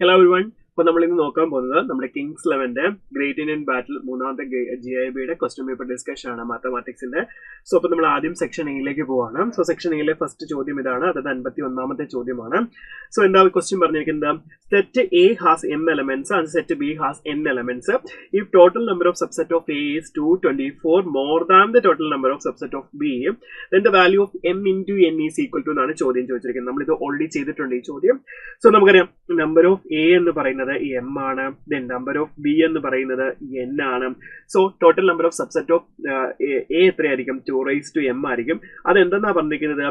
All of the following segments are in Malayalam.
Hello everyone. ഇപ്പോൾ നമ്മൾ ഇന്ന് നോക്കാൻ പോകുന്നത് നമ്മുടെ കിങ്സ് 11 ഗ്രേറ്റ് ഇന്ത്യൻ ബാറ്റിൽ മൂന്നാമത്തെ GIBയുടെ ക്വസ്റ്റ്യൻ പേപ്പർ ഡിസ്കഷൻ ആണ് മാത്തമാറ്റിക്സിന്റെ. സോ അപ്പോൾ നമ്മൾ ആദ്യം സെക്ഷൻ എയിലേക്ക് പോവാണ്. സോ സെക്ഷൻ എയിലെ ഫസ്റ്റ് ചോദ്യം ഇതാണ്, അതായത് 51ാമത്തെ ചോദ്യമാണ്. സോ എന്താ ക്വസ്റ്റ്യൻ പറഞ്ഞിരിക്കുന്നത്? Set A has m elements and set B has n elements. If total number of subset of A is 224 more than the total number of subset of B, then the value of m into n is equal to എന്നാണ് ചോദ്യം ചോദിച്ചിരിക്കുന്നത്. നമ്മൾ ഇത് ഓൾറെഡി ചെയ്തിട്ടുണ്ട് ഈ ചോദ്യം. സോ നമുക്കറിയാം നമ്പർ ഓഫ് A എന്ന് പറയുന്നത് m ആണ്, ദെൻ നമ്പർ ഓഫ് B എന്ന് പറയുന്നത് n ആണ്. So total number of subset of A എത്രയായിരിക്കും? 2m ആയിരിക്കും. അതെന്തെന്നാ പറഞ്ഞിരിക്കുന്നത്?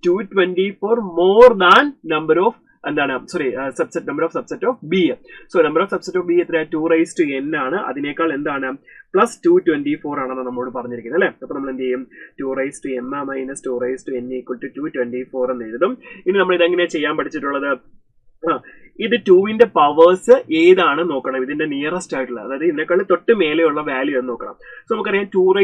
224 മോർ ദാൻ നമ്പർ ഓഫ് എന്താണ്, sorry, subset number of subset of B. So number of subset of B എത്ര? 2n ആണ്. അതിനേക്കാൾ എന്താണ്? പ്ലസ് 224 ആണെന്ന് നമ്മോട് പറഞ്ഞിരിക്കുന്നത് അല്ലെ. അപ്പൊ നമ്മൾ എന്ത് ചെയ്യും? 2m minus 2n equal to 224 എന്ന് എഴുതും. ഇനി നമ്മൾ ഇതെങ്ങനെയാണ് ചെയ്യാൻ പഠിച്ചിട്ടുള്ളത്? ഇത് 2ന്റെ പവേഴ്സ് ഏതാണ് നോക്കണം, ഇതിന്റെ നിയറസ്റ്റ് ആയിട്ടുള്ള, അതായത് ഇതിനേക്കാൾ തൊട്ട് മേലെയുള്ള വാല്യൂ എന്ന് നോക്കണം. സോ നമുക്കറിയാം 2⁸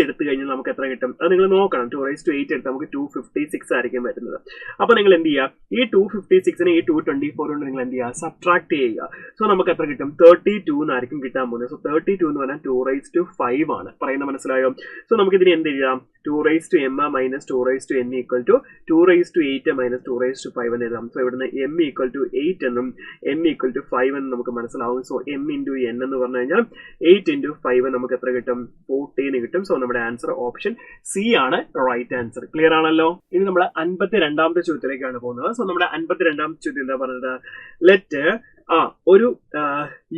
എടുത്തു കഴിഞ്ഞാൽ നമുക്ക് എത്ര കിട്ടും? അത് നിങ്ങൾ നോക്കണം. 2⁸ എടുത്ത് നമുക്ക് 256 ആയിരിക്കും വരുന്നത്. അപ്പൊ നിങ്ങൾ എന്ത് ചെയ്യുക? ഈ 256നെ ഈ 224 കൊണ്ട് നിങ്ങൾ എന്ത് ചെയ്യുക? സബ്ട്രാക്ട് ചെയ്യുക. സോ നമുക്ക് എത്ര കിട്ടും? 32 എന്നായിരിക്കും കിട്ടാൻ പോകുന്നത്. സോ 32 എന്ന് പറഞ്ഞാൽ 2⁵5 ആണ്. പറയുന്ന മനസ്സിലായോ? സോ നമുക്ക് ഇതിന് എന്ത് ചെയ്യാം? 2m minus 2n equal to 2⁸ minus 2⁵5 എന്ന് എഴുതാം. സോ ഇവിടുന്ന് m ഈക്വൽ ടു 8 എന്നും n ഈക്വൽ ടു 5 എന്നും നമുക്ക് മനസ്സിലാവും. സോ m ഇൻറ്റു n എന്ന് പറഞ്ഞു കഴിഞ്ഞാൽ 8 ഇൻറ്റു 5 നമുക്ക് എത്ര കിട്ടും? 14 കിട്ടും. സോ നമ്മുടെ ആൻസർ ഓപ്ഷൻ സി ആണ് റൈറ്റ് ആൻസർ. ക്ലിയർ ആണല്ലോ? ഇനി നമ്മൾ 52ാമത്തെ ചോദ്യത്തിലേക്കാണ് പോകുന്നത്. സോ നമ്മുടെ 52ാമത്തെ ചോദ്യം എന്താ പറഞ്ഞത്? ലെറ്റ് ഒരു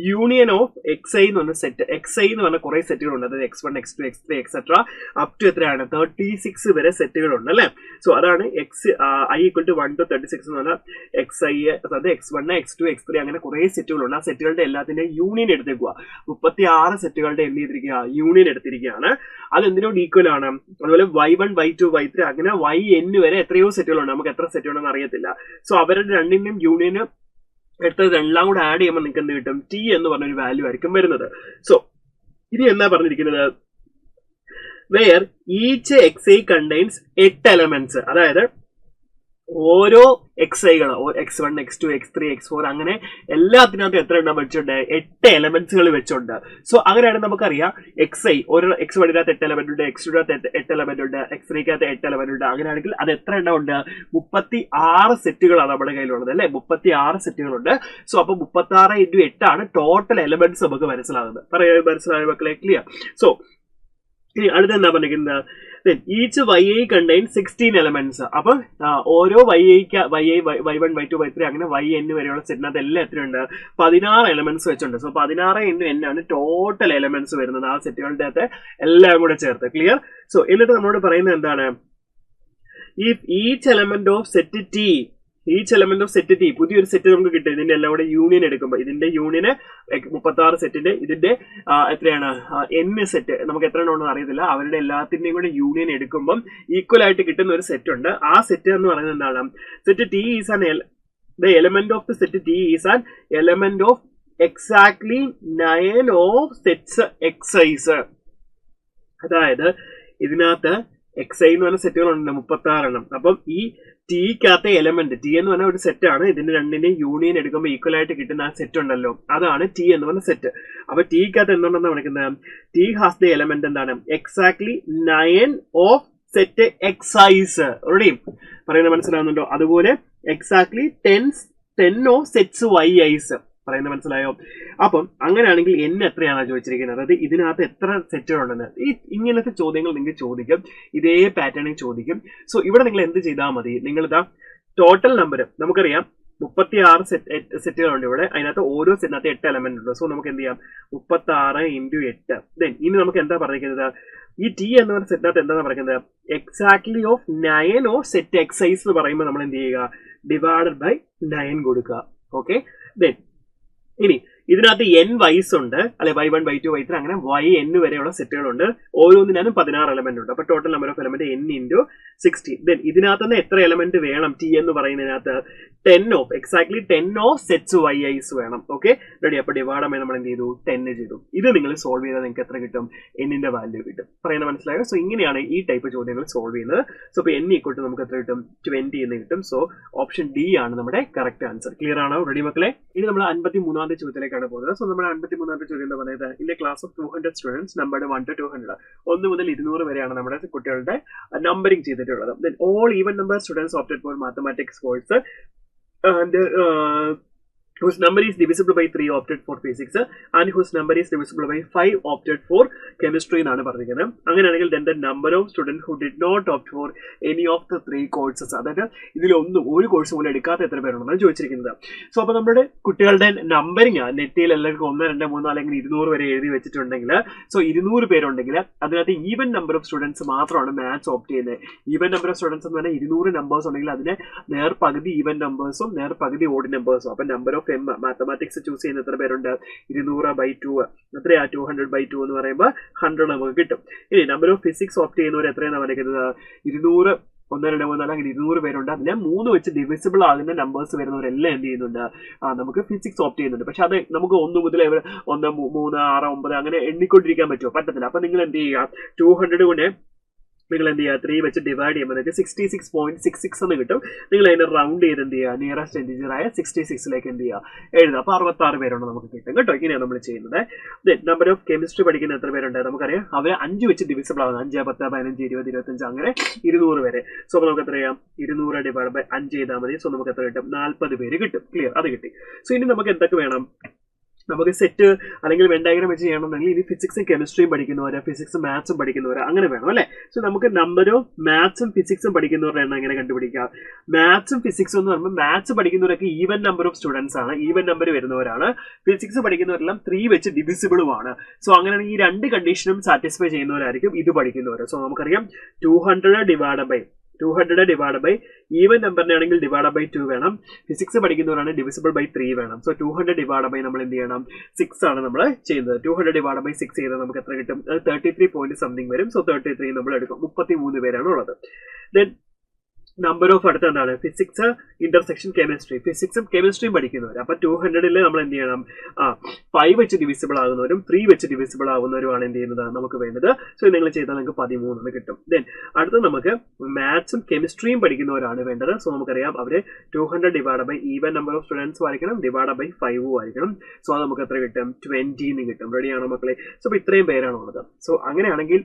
യൂണിയൻ ഓഫ് xi എന്ന് പറഞ്ഞ സെറ്റ്, xi എന്ന് പറഞ്ഞ കുറെ സെറ്റുകളുണ്ട്, അതായത് x1 x2 x3 etcetera up to എത്രയാണ്? 36 വരെ സെറ്റുകളുണ്ട് അല്ലെ. സോ അതാണ് i ഈക്വൽ ടു 1 to 36 എന്ന് പറഞ്ഞാൽ xi, അതായത് x1 x2 x3 അങ്ങനെ കുറെ സെറ്റുകളുണ്ട്. ആ സെറ്റുകളുടെ എല്ലാത്തിന്റെ യൂണിയൻ എടുത്തേക്കുക. 36 സെറ്റുകളുടെ എന്ത് ചെയ്തിരിക്കുക? യൂണിയൻ എടുത്തിരിക്കുകയാണ്. അത് എന്തിനോട് ഈക്വൽ ആണ്? അതുപോലെ y1 y2 y3 അങ്ങനെ yn വരെ എത്രയോ സെറ്റുകളുണ്ട്. നമുക്ക് എത്ര സെറ്റുകളുണ്ടെന്ന് അറിയത്തില്ല. സോ അവരുടെ രണ്ടിന്റെയും യൂണിയന് എടുത്തത് എല്ലാം കൂടെ ആഡ് ചെയ്യുമ്പോൾ നിങ്ങൾക്ക് എന്ത് കിട്ടും? t എന്ന് പറഞ്ഞൊരു വാല്യൂ ആയിരിക്കും വരുന്നത്. സോ ഇനി എന്താ പറഞ്ഞിരിക്കുന്നത്? Where each xi contains 8 elements, അതായത് ഓരോ xiകൾ x1 x2 x3 x4 അങ്ങനെ എല്ലാത്തിനകത്തും എത്ര എണ്ണം വെച്ചിട്ടുണ്ട്? 8 എലമെന്റ്സുകൾ വെച്ചുണ്ട്. സോ അങ്ങനെയാണെങ്കിൽ നമുക്കറിയാം xi ഒരു x1-നകത്ത് 8 എലമെന്റ് ഉണ്ട്, x2-നകത്ത് 8 എലമെന്റ് ഉണ്ട്, x3-നകത്ത് 8 എലമെന്റ് ഉണ്ട്. അങ്ങനെയാണെങ്കിൽ അത് എത്ര എണ്ണം ഉണ്ട്? 36 സെറ്റുകളാണ് നമ്മുടെ കയ്യിലുള്ളത് അല്ലെ. 36 സെറ്റുകളുണ്ട്. സോ അപ്പൊ 36 × 8 ആണ് ടോട്ടൽ എലമെന്റ്സ് നമുക്ക് മനസ്സിലാകുന്നത്. മനസ്സിലായ മക്കളെ? ക്ലിയർ? സോ ഇനി അടുത്ത എന്താ പറഞ്ഞിരിക്കുന്നത്? Each yi contain 16 elements. അപ്പൊ ഓരോ y1 y2 y3 അങ്ങനെ yn വരെയുള്ള സെറ്റിനകത്ത് എല്ലാം എത്രയുണ്ട്? 16 എലമെന്റ്സ് വെച്ചുണ്ട്. സോ 16 × n ആണ് ടോട്ടൽ എലമെന്റ്സ് വരുന്നത് ആ സെറ്റുകളുടെ അകത്ത് എല്ലാം കൂടെ ചേർത്ത്. ക്ലിയർ? സോ എന്നിട്ട് നമ്മളോട് പറയുന്നത് എന്താണ്? Each element of set t, each element of set t, പുതിയൊരു സെറ്റ് നമുക്ക് കിട്ടും. ഇതിന്റെ എല്ലാം കൂടെ യൂണിയൻ എടുക്കുമ്പോൾ ഇതിന്റെ യൂണിയന് 36 സെറ്റിന്റെ, ഇതിന്റെ എത്രയാണ്? n സെറ്റ് നമുക്ക് എത്ര ഉണ്ടെന്ന് അറിയത്തില്ല. അവരുടെ എല്ലാത്തിന്റെയും കൂടെ യൂണിയൻ എടുക്കുമ്പോൾ ഈക്വൽ ആയിട്ട് കിട്ടുന്ന ഒരു സെറ്റ് ഉണ്ട്. ആ സെറ്റ് എന്ന് പറയുന്നത് എന്താണ്? Set t is an the element of the set t is an element of exactly 9 of sets xi's. അതായത് ഇതിനകത്ത് xi എന്ന് പറഞ്ഞ സെറ്റുകളുണ്ട് 36 എണ്ണം. അപ്പം ഈ ടിക്കകത്തെ എലമെന്റ്, ടി എന്ന് പറഞ്ഞ ഒരു സെറ്റ് ആണ്. ഇതിന്റെ രണ്ടിന്റെയും യൂണിയൻ എടുക്കുമ്പോൾ ഈക്വൽ ആയിട്ട് കിട്ടുന്ന ആ സെറ്റ് ഉണ്ടല്ലോ, അതാണ് ടി എന്ന് പറഞ്ഞ സെറ്റ്. അപ്പൊ ടിക്കകത്ത് എന്തുണ്ടെന്ന് വിളിക്കുന്നത്? ടി ഹാസ് ദ എലമെന്റ് എന്താണ്? Exactly 9 of set xi's. Ready? പറയുന്നത് മനസ്സിലാവുന്നുണ്ടോ? അതുപോലെ എക്സാക്ട്ലി 10 ഓഫ് സെറ്റ്സ് yi's. പറയുന്നത് മനസ്സിലായോ? അപ്പം അങ്ങനെയാണെങ്കിൽ n എത്രയാണ് ചോദിച്ചിരിക്കുന്നത്? അതായത് ഇതിനകത്ത് എത്ര സെറ്റുകളുണ്ടെന്ന്. ഇങ്ങനത്തെ ചോദ്യങ്ങൾ നിങ്ങൾക്ക് ചോദിക്കും, ഇതേ പാറ്റേണിൽ ചോദിക്കും. സോ ഇവിടെ നിങ്ങൾ എന്ത് ചെയ്താൽ മതി? നിങ്ങൾ ഇതാ ടോട്ടൽ നമ്പർ നമുക്കറിയാം 36 സെറ്റുകളുണ്ട് ഇവിടെ. അതിനകത്ത് ഓരോ സെറ്റിനകത്ത് 8 എലമെന്റ് ഉണ്ട്. സോ നമുക്ക് എന്ത് ചെയ്യാം? 36 × 8. ദെൻ ഇനി നമുക്ക് എന്താ പറഞ്ഞിരിക്കുന്നത്? ഈ ടി എന്ന് പറഞ്ഞ സെറ്റിനകത്ത് എന്താണ് പറയുന്നത്? Exactly of 9 of set xi's എന്ന് പറയുമ്പോൾ നമ്മൾ എന്ത് ചെയ്യുക? ഡിവൈഡഡ് ബൈ 9 കൊടുക്കുക. ഓക്കെ? ദെൻ ഇനി ഇതിനകത്ത് n വൈസ് ഉണ്ട് അല്ലെ, y1 y2 y3 അങ്ങനെ yn വരെയുള്ള സെറ്റുകളുണ്ട്. ഓരോന്നിനും 16 എലമെന്റ് ഉണ്ട്. അപ്പൊ total number of element n × 16. Then ഇതിനകത്ത് നിന്ന് എത്ര എലമെന്റ് വേണം? ടി എന്ന് പറയുന്നതിനകത്ത് 10 of exactly 10 of sets yi's വേണം. ഓക്കെ? റെഡി? അപ്പൊ ഡിവൈഡ് നമ്മൾ എന്ത് ചെയ്തു? 10 ചെയ്തു. ഇത് നിങ്ങൾ സോൾവ് ചെയ്താൽ നിങ്ങൾക്ക് എത്ര കിട്ടും? n-ന്റെ വാല്യൂ കിട്ടും. പറയുന്നത് മനസ്സിലായോ? സോ ഇങ്ങനെയാണ് ഈ ടൈപ്പ് ചോദ്യങ്ങൾ സോൾവ് ചെയ്യുന്നത്. സോ ഇപ്പൊ n = നമുക്ക് എത്ര കിട്ടും? 20 എന്ന് കിട്ടും. സോ ഓപ്ഷൻ ഡി ആണ് നമ്മുടെ കറക്റ്റ് ആൻസർ. ക്ലിയർ ആണോ? റെഡി മക്കളെ? ഇനി നമ്മൾ 53ാമത്തെ ചോദ്യത്തിലേക്കാണ് പോകുന്നത്. സോ നമ്മുടെ 53ാമത്തെ ചോദ്യം എന്ന് പറയുന്നത് in A class of 200 students നമ്പർഡ് 1 to 200 1 മുതൽ 200 വരെയാണ് നമ്മുടെ കുട്ടികളുടെ നമ്പറിംഗ് ചെയ്തിട്ടുള്ളത്. Then all even number students opted four mathematics course and whose number is divisible by 3 opted for physics and whose number is divisible by 5 opted for chemistry എന്നാണ് പറഞ്ഞിരിക്കുന്നത്. അങ്ങനെയാണെങ്കിൽ then the number of students who did not opt for any of the 3 courses, അതായത് ഇതിലൊന്നും ഒരു കോഴ്സ് പോലും എടുക്കാത്ത എത്ര പേരുണ്ടെന്നാണ് ചോദിച്ചിരിക്കുന്നത്. സോ അപ്പോൾ നമ്മുടെ കുട്ടികളുടെ നമ്പറിങ് നെറ്റിൽ എല്ലാവർക്കും 1, 2, 3 അല്ലെങ്കിൽ 200 വരെ എഴുതി വെച്ചിട്ടുണ്ടെങ്കിൽ സോ 200 പേരുണ്ടെങ്കിൽ അതിനകത്ത് ഈവൻ നമ്പർ ഓഫ് സ്റ്റുഡൻസ് മാത്രമാണ് മാത്സ് ഓപ്റ്റ് ചെയ്യുന്നത്. ഈവൻ നമ്പർ ഓഫ് സ്റ്റുഡൻസ് എന്ന് പറഞ്ഞാൽ 200 നമ്പേഴ്സ് ഉണ്ടെങ്കിൽ അതിന് നേർപകുതി ഈവൻ നമ്പേഴ്സും നേർപകുതി ഓഡ് നമ്പേഴ്സും. അപ്പം നമ്പർ ഓഫ് മാത്തമാറ്റിക്സ് ചൂസ് ചെയ്യുന്ന എത്ര പേരുണ്ട്? 200/2 എത്രയാ? 200/2 എന്ന് പറയുമ്പോൾ 100 നമുക്ക് കിട്ടും. ഇനി നമ്പർ ഓഫ് ഫിസിക്സ് ഓപ്റ്റ് ചെയ്യുന്നവർ എത്രയാണ് വരയ്ക്കുന്നത്? 200 1, 2, 3, 4 അങ്ങനെ 200 പേരുണ്ട്. അതിനെ 3 വെച്ച് ഡിവിസിബിൾ ആകുന്ന നമ്പേഴ്സ് വരുന്നവരെല്ലാം എന്ത് ചെയ്യുന്നുണ്ട്? നമുക്ക് ഫിസിക്സ് ഓപ്റ്റ് ചെയ്യുന്നുണ്ട്. പക്ഷെ അത് നമുക്ക് 1 മുതൽ 1, 3, 6, 9 അങ്ങനെ എണ്ണിക്കൊണ്ടിരിക്കാൻ പറ്റുമോ? പറ്റത്തില്ല. അപ്പൊ നിങ്ങൾ എന്ത് ചെയ്യുക? 200 കൊണ്ട് നിങ്ങൾ എന്ത് ചെയ്യുക? 3 വെച്ച് ഡിവൈഡ് ചെയ്യുമ്പോൾ നിങ്ങൾക്ക് 66.66 എന്ന് കിട്ടും. നിങ്ങൾ അതിനെ റൗണ്ട് ചെയ്ത് എന്ത് ചെയ്യുക? നിയറസ്റ്റ് ഇൻറ്റിജറായ 66ലേക്ക് എന്ത് ചെയ്യുക? എഴുതുക. അപ്പോൾ 66 പേരുണ്ട് നമുക്ക് കിട്ടും കേട്ടോ. ഇങ്ങനെയാണ് നമ്മൾ ചെയ്യുന്നത്. നമ്പർ ഓഫ് കെമിസ്ട്രി പഠിക്കുന്ന എത്ര പേരുണ്ട്? നമുക്കറിയാം അവർ 5 വെച്ച് ഡിവിസിബിൾ ആകുന്നത്. 5, 10, 15, 20, 25 അങ്ങനെ 200 വരെ. സോ അപ്പോൾ നമുക്ക് എത്രയാം? 200 ഡിവൈഡ് ബൈ 5 ചെയ്താൽ മതി. സോ നമുക്ക് എത്ര കിട്ടും? 40 പേര് കിട്ടും. ക്ലിയർ? അത് കിട്ടി. സോ ഇനി നമുക്ക് എന്തൊക്കെ വേണം? നമുക്ക് സെറ്റ് അല്ലെങ്കിൽ വെൻ ഡയഗ്രം വെച്ച് ചെയ്യണമെന്നുണ്ടെങ്കിൽ ഇനി ഫിസിക്സും കെമിസ്ട്രിയും പഠിക്കുന്നവരെ, ഫിസിക്സും മാത്സും പഠിക്കുന്നവരെ അങ്ങനെ വേണം അല്ലേ? സോ നമുക്ക് നമ്പർ ഓഫ് മാത്സും ഫിസിക്സും പഠിക്കുന്നവരുടെ എണ്ണം എങ്ങനെ കണ്ടുപിടിക്കാം? മാത്സും ഫിസിക്സും എന്ന് പറയുമ്പോൾ മാത്സ് പഠിക്കുന്നവരൊക്കെ ഈവൻ നമ്പർ ഓഫ് സ്റ്റുഡൻസ് ആണ്, ഈവൻ നമ്പർ വരുന്നവരാണ്. ഫിസിക്സ് പഠിക്കുന്നവരെല്ലാം 3 വെച്ച് ഡിവിസിബിളും ആണ്. സോ അങ്ങനെയാണെങ്കിൽ ഈ 2 കണ്ടീഷനും സാറ്റിസ്ഫൈ ചെയ്യുന്നവരായിരിക്കും ഇത് പഠിക്കുന്നവർ. സോ നമുക്കറിയാം 200 ഡിവൈഡ് ബൈ ഈവൻ നമ്പറിനാണെങ്കിൽ ഡിവൈഡ് ബൈ 2 വേണം. ഫിസിക്സ് പഠിക്കുന്നവരാണ് ഡിവിസിബിൾ ബൈ 3 വേണം. സോ 200 ഡിവൈഡ് ബൈ നമ്മൾ എന്ത് ചെയ്യണം? 6 ആണ് നമ്മൾ ചെയ്യുന്നത്. 200 ഡിവൈഡ് ബൈ 6 ചെയ്താൽ നമുക്ക് എത്ര കിട്ടും? 33 പോയിന്റ് സംതിങ് വരും. സോ 33 നമ്മൾ എടുക്കും. 33 പേരാണ് ഉള്ളത്. ദെൻ നമ്പർ ഓഫ് അടുത്ത എന്താണ്? ഫിസിക്സ് ഇന്റർസെക്ഷൻ കെമിസ്ട്രി, ഫിസിക്സും കെമിസ്ട്രിയും പഠിക്കുന്നവർ. അപ്പൊ 200 നമ്മൾ എന്ത് ചെയ്യണം? 5 വെച്ച് ഡിവിസിബിൾ ആകുന്നവരും 3 വെച്ച് ഡിവിസിബിൾ ആകുന്നവരുമാണ് എന്ത് ചെയ്യുന്നത് നമുക്ക് വേണ്ടത്. സോ നിങ്ങൾ ചെയ്താൽ നിങ്ങൾക്ക് 13 കിട്ടും. ദെൻ അടുത്ത് നമുക്ക് മാത്സും കെമിസ്ട്രിയും പഠിക്കുന്നവരാണ് വേണ്ടത്. സോ നമുക്കറിയാം അവര് 200 divide by even number of students ആയിരിക്കണം, ഡിവൈഡ് ബൈ 5 ആയിരിക്കണം. സോ അത് നമുക്ക് എത്ര കിട്ടും? 20 കിട്ടും. റെഡിയാണോ മക്കളെ? സോ ഇത്രയും പേരാണുള്ളത്. സോ അങ്ങനെയാണെങ്കിൽ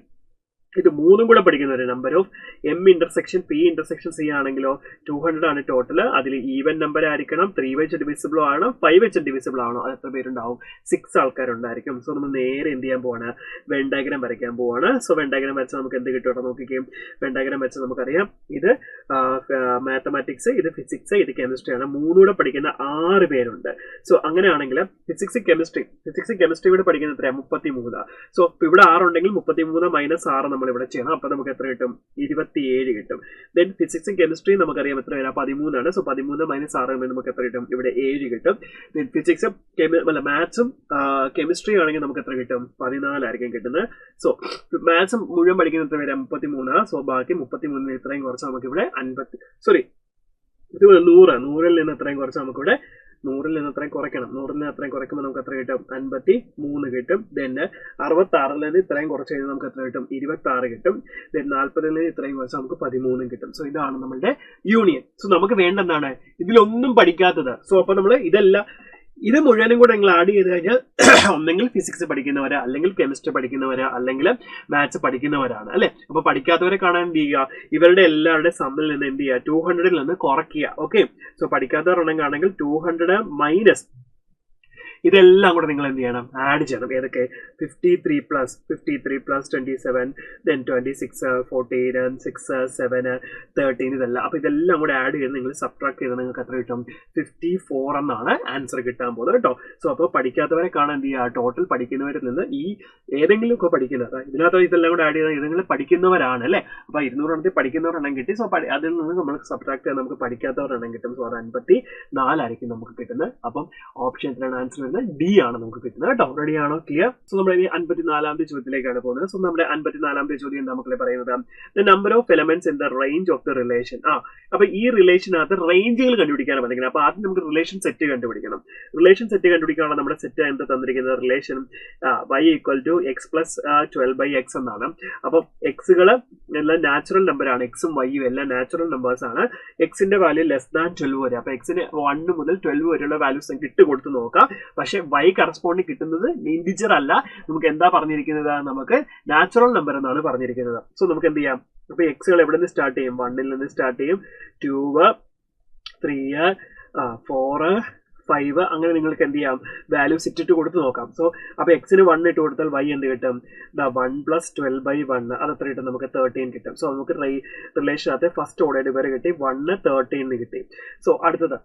ഇത് 3 കൂടെ പഠിക്കുന്നവര് number of M intersection P intersection C ആണെങ്കിലോ 200 ആണ് ടോട്ടൽ. അതിൽ ഈവൻ നമ്പർ ആയിരിക്കണം, 3 വെച്ച് ഡിവിസിബിൾ ആവണം, 5 വെച്ച് ഡിവിസിബിൾ ആവണം. അത് എത്ര പേരുണ്ടാവും? 6 ആൾക്കാരുണ്ടായിരിക്കും. സോ നമ്മൾ നേരെ എന്ത് ചെയ്യാൻ പോവാണ്? വെൻ ഡയഗ്രം വരയ്ക്കാൻ പോവാണ്. സോ വെൻ ഡയഗ്രം വരച്ചാൽ നമുക്ക് എന്ത് കിട്ടും? നോക്കിക്കും. വെൻ ഡയഗ്രം വെച്ചാൽ നമുക്കറിയാം ഇത് മാത്തമാറ്റിക്സ്, ഇത് ഫിസിക്സ്, ഇത് കെമിസ്ട്രി ആണ്. 3 കൂടെ പഠിക്കുന്ന 6 പേരുണ്ട്. സോ അങ്ങനെയാണെങ്കിൽ ഫിസിക്സ് കെമിസ്ട്രി കൂടെ പഠിക്കുന്ന എത്രയാണ്? 33. സോ ഇവിടെ 6 ഉണ്ടെങ്കിൽ 33 മൈനസ് 6 നമ്മൾ ഇവിടെ ചെയ്യണം. അപ്പൊ നമുക്ക് എത്ര കിട്ടും? 27 കിട്ടും. ദെൻ ഫിസിക്സും കെമിസ്ട്രിയും നമുക്കറിയാം എത്ര വരാം? 13 ആണ്. സോ 13 മൈനസ് 6 നമുക്ക് എത്ര കിട്ടും? ഇവിടെ 7 കിട്ടും. ദെൻ ഫിസിക്സും മാത്സും കെമിസ്ട്രിയും ആണെങ്കിൽ നമുക്ക് എത്ര കിട്ടും? 14 ആയിരിക്കും കിട്ടുന്നത്. സോ മാത്സും മുഴുവൻ പഠിക്കുന്ന എത്ര വരാം? 33. സോ ബാക്കി 33 ഇത്രയും കുറച്ച് നമുക്ക് ഇവിടെ 100 നിന്ന് എത്രയും കുറച്ച് നമുക്കിവിടെ 100 നിന്ന് എത്രയും കുറയ്ക്കണം. 100 നിന്ന് എത്രയും കുറയ്ക്കുമ്പോൾ നമുക്ക് എത്ര കിട്ടും? 53 കിട്ടും. ദെൻ 66 നിന്ന് ഇത്രയും കുറച്ച് കഴിഞ്ഞാൽ നമുക്ക് എത്ര കിട്ടും? 26 കിട്ടും. ദെൻ 40 നിന്ന് ഇത്രയും കുറച്ച് നമുക്ക് 13 കിട്ടും. സോ ഇതാണ് നമ്മുടെ യൂണിയൻ. സോ നമുക്ക് വേണ്ട എന്താണ്? ഇതിലൊന്നും പഠിക്കാത്തത്. സോ അപ്പൊ നമ്മൾ ഇത് മുഴുവനും കൂടെ നിങ്ങൾ ആഡ് ചെയ്ത് കഴിഞ്ഞാൽ ഒന്നെങ്കിൽ ഫിസിക്സ് പഠിക്കുന്നവരാ, അല്ലെങ്കിൽ കെമിസ്ട്രി പഠിക്കുന്നവരാ, അല്ലെങ്കിൽ മാത്സ് പഠിക്കുന്നവരാണ് അല്ലെ. അപ്പൊ പഠിക്കാത്തവരെ കാണാൻ എന്ത് ചെയ്യുക? ഇവരുടെ എല്ലാവരുടെ സമ്മിൽ നിന്ന് എന്ത് ചെയ്യുക? 200 നിന്ന് കുറയ്ക്കുക. ഓക്കെ. സോ പഠിക്കാത്തവരുണ്ടെങ്കിൽ 200 മൈനസ് ഇതെല്ലാം കൂടെ നിങ്ങൾ എന്ത് ചെയ്യണം? ആഡ് ചെയ്യണം. ഏതൊക്കെ? 53 പ്ലസ് 27, ദെൻ 26, 14, 6, 7, 13 ഇതെല്ലാം. അപ്പൊ ഇതെല്ലാം കൂടെ ആഡ് ചെയ്ത് നിങ്ങൾ സബ്ട്രാക്ട് ചെയ്ത് നിങ്ങൾക്ക് എത്ര കിട്ടും? 54 എന്നാണ് ആൻസർ കിട്ടാൻ പോകുന്നത് കേട്ടോ. സോ അപ്പോൾ പഠിക്കാത്തവരെ കാണാൻ എന്ത് ചെയ്യുക? ടോട്ടൽ പഠിക്കുന്നവരിൽ നിന്ന് ഈ ഏതെങ്കിലും ഒക്കെ പഠിക്കുന്നത് ഇതിനകത്ത് ഇതെല്ലാം കൂടെ ആഡ് ചെയ്താൽ ഏതെങ്കിലും പഠിക്കുന്നവരാണ് അല്ലെ. അപ്പൊ 200 പഠിക്കുന്നവരെണ്ണം കിട്ടി. സോ അതിൽ നിന്ന് നമ്മൾ സബ്ട്രാക്ട് ചെയ്താൽ നമുക്ക് പഠിക്കാത്തവരെണ്ണം കിട്ടും. സോ അത് 54 ആയിരിക്കും നമുക്ക് കിട്ടുന്നത്. അപ്പം ഓപ്ഷൻ 3 ആൻസർ വരുന്നത് ഡി ആണ് നമുക്ക് കിട്ടുന്നത് കേട്ടോ. റെഡി ആണോ? ക്ലിയർ? സോ നമ്മൾ ഇനി 54ാമത്തെ ചോദ്യത്തിലേക്കാണ് പോകുന്നത്. സോ നമ്മുടെ 54ാമത്തെ ചോദ്യം നമുക്ക് പറയുന്നത് the number of elements in the range of the relation. അപ്പൊ ഈ റിലേഷനകത്ത് റേഞ്ചുകൾ കണ്ടുപിടിക്കാനാണ് പറഞ്ഞിരിക്കുന്നത്. അപ്പൊ ആദ്യം നമുക്ക് റിലേഷൻ സെറ്റ് കണ്ടുപിടിക്കണം. റിലേഷൻ സെറ്റ് കണ്ടുപിടിക്കാനുള്ള നമ്മുടെ സെറ്റ് എന്താ തന്നിരിക്കുന്നത്? Relation y equal to x plus 12/x എന്നാണ്. അപ്പൊ എക്സുകൾ എല്ലാം നാച്ചുറൽ നമ്പർ ആണ്. എക്സും വൈയും എല്ലാം നാച്ചുറൽ നമ്പേഴ്സ് ആണ്. എക്സിന്റെ വാല്യൂ ലെസ് ദാൻ 12 വരെ. അപ്പൊ എക്സിന് 1 മുതൽ 12 വരെയുള്ള വാല്യൂസ് നമുക്ക് ഇട്ട് കൊടുത്ത് നോക്കാം. പക്ഷെ y കറസ്പോണ്ടിങ് കിട്ടുന്നത് ഇൻഡിജർ അല്ല. നമുക്ക് എന്താ പറഞ്ഞിരിക്കുന്നത്? നമുക്ക് നാച്ചുറൽ നമ്പർ എന്നാണ് പറഞ്ഞിരിക്കുന്നത്. സോ നമുക്ക് എന്ത് ചെയ്യാം? അപ്പൊ എക്സുകൾ എവിടെ നിന്ന് സ്റ്റാർട്ട് ചെയ്യും? 1ൽ നിന്ന് സ്റ്റാർട്ട് ചെയ്യും. 2, 3, 4, 5 അങ്ങനെ നിങ്ങൾക്ക് എന്ത് ചെയ്യാം? വാല്യൂസ് ഇട്ടിട്ട് കൊടുത്ത് നോക്കാം. സോ അപ്പൊ എക്സിന് 1 ഇട്ട് കൊടുത്താൽ y എന്ത് കിട്ടും? 1 + 12/1 അത് എത്ര കിട്ടും? നമുക്ക് 13 കിട്ടും. സോ നമുക്ക് റിലേഷനകത്ത് ഫസ്റ്റ് ഓർഡേഡ് വരെ കിട്ടി. 1 13 കിട്ടി. സോ അടുത്തത്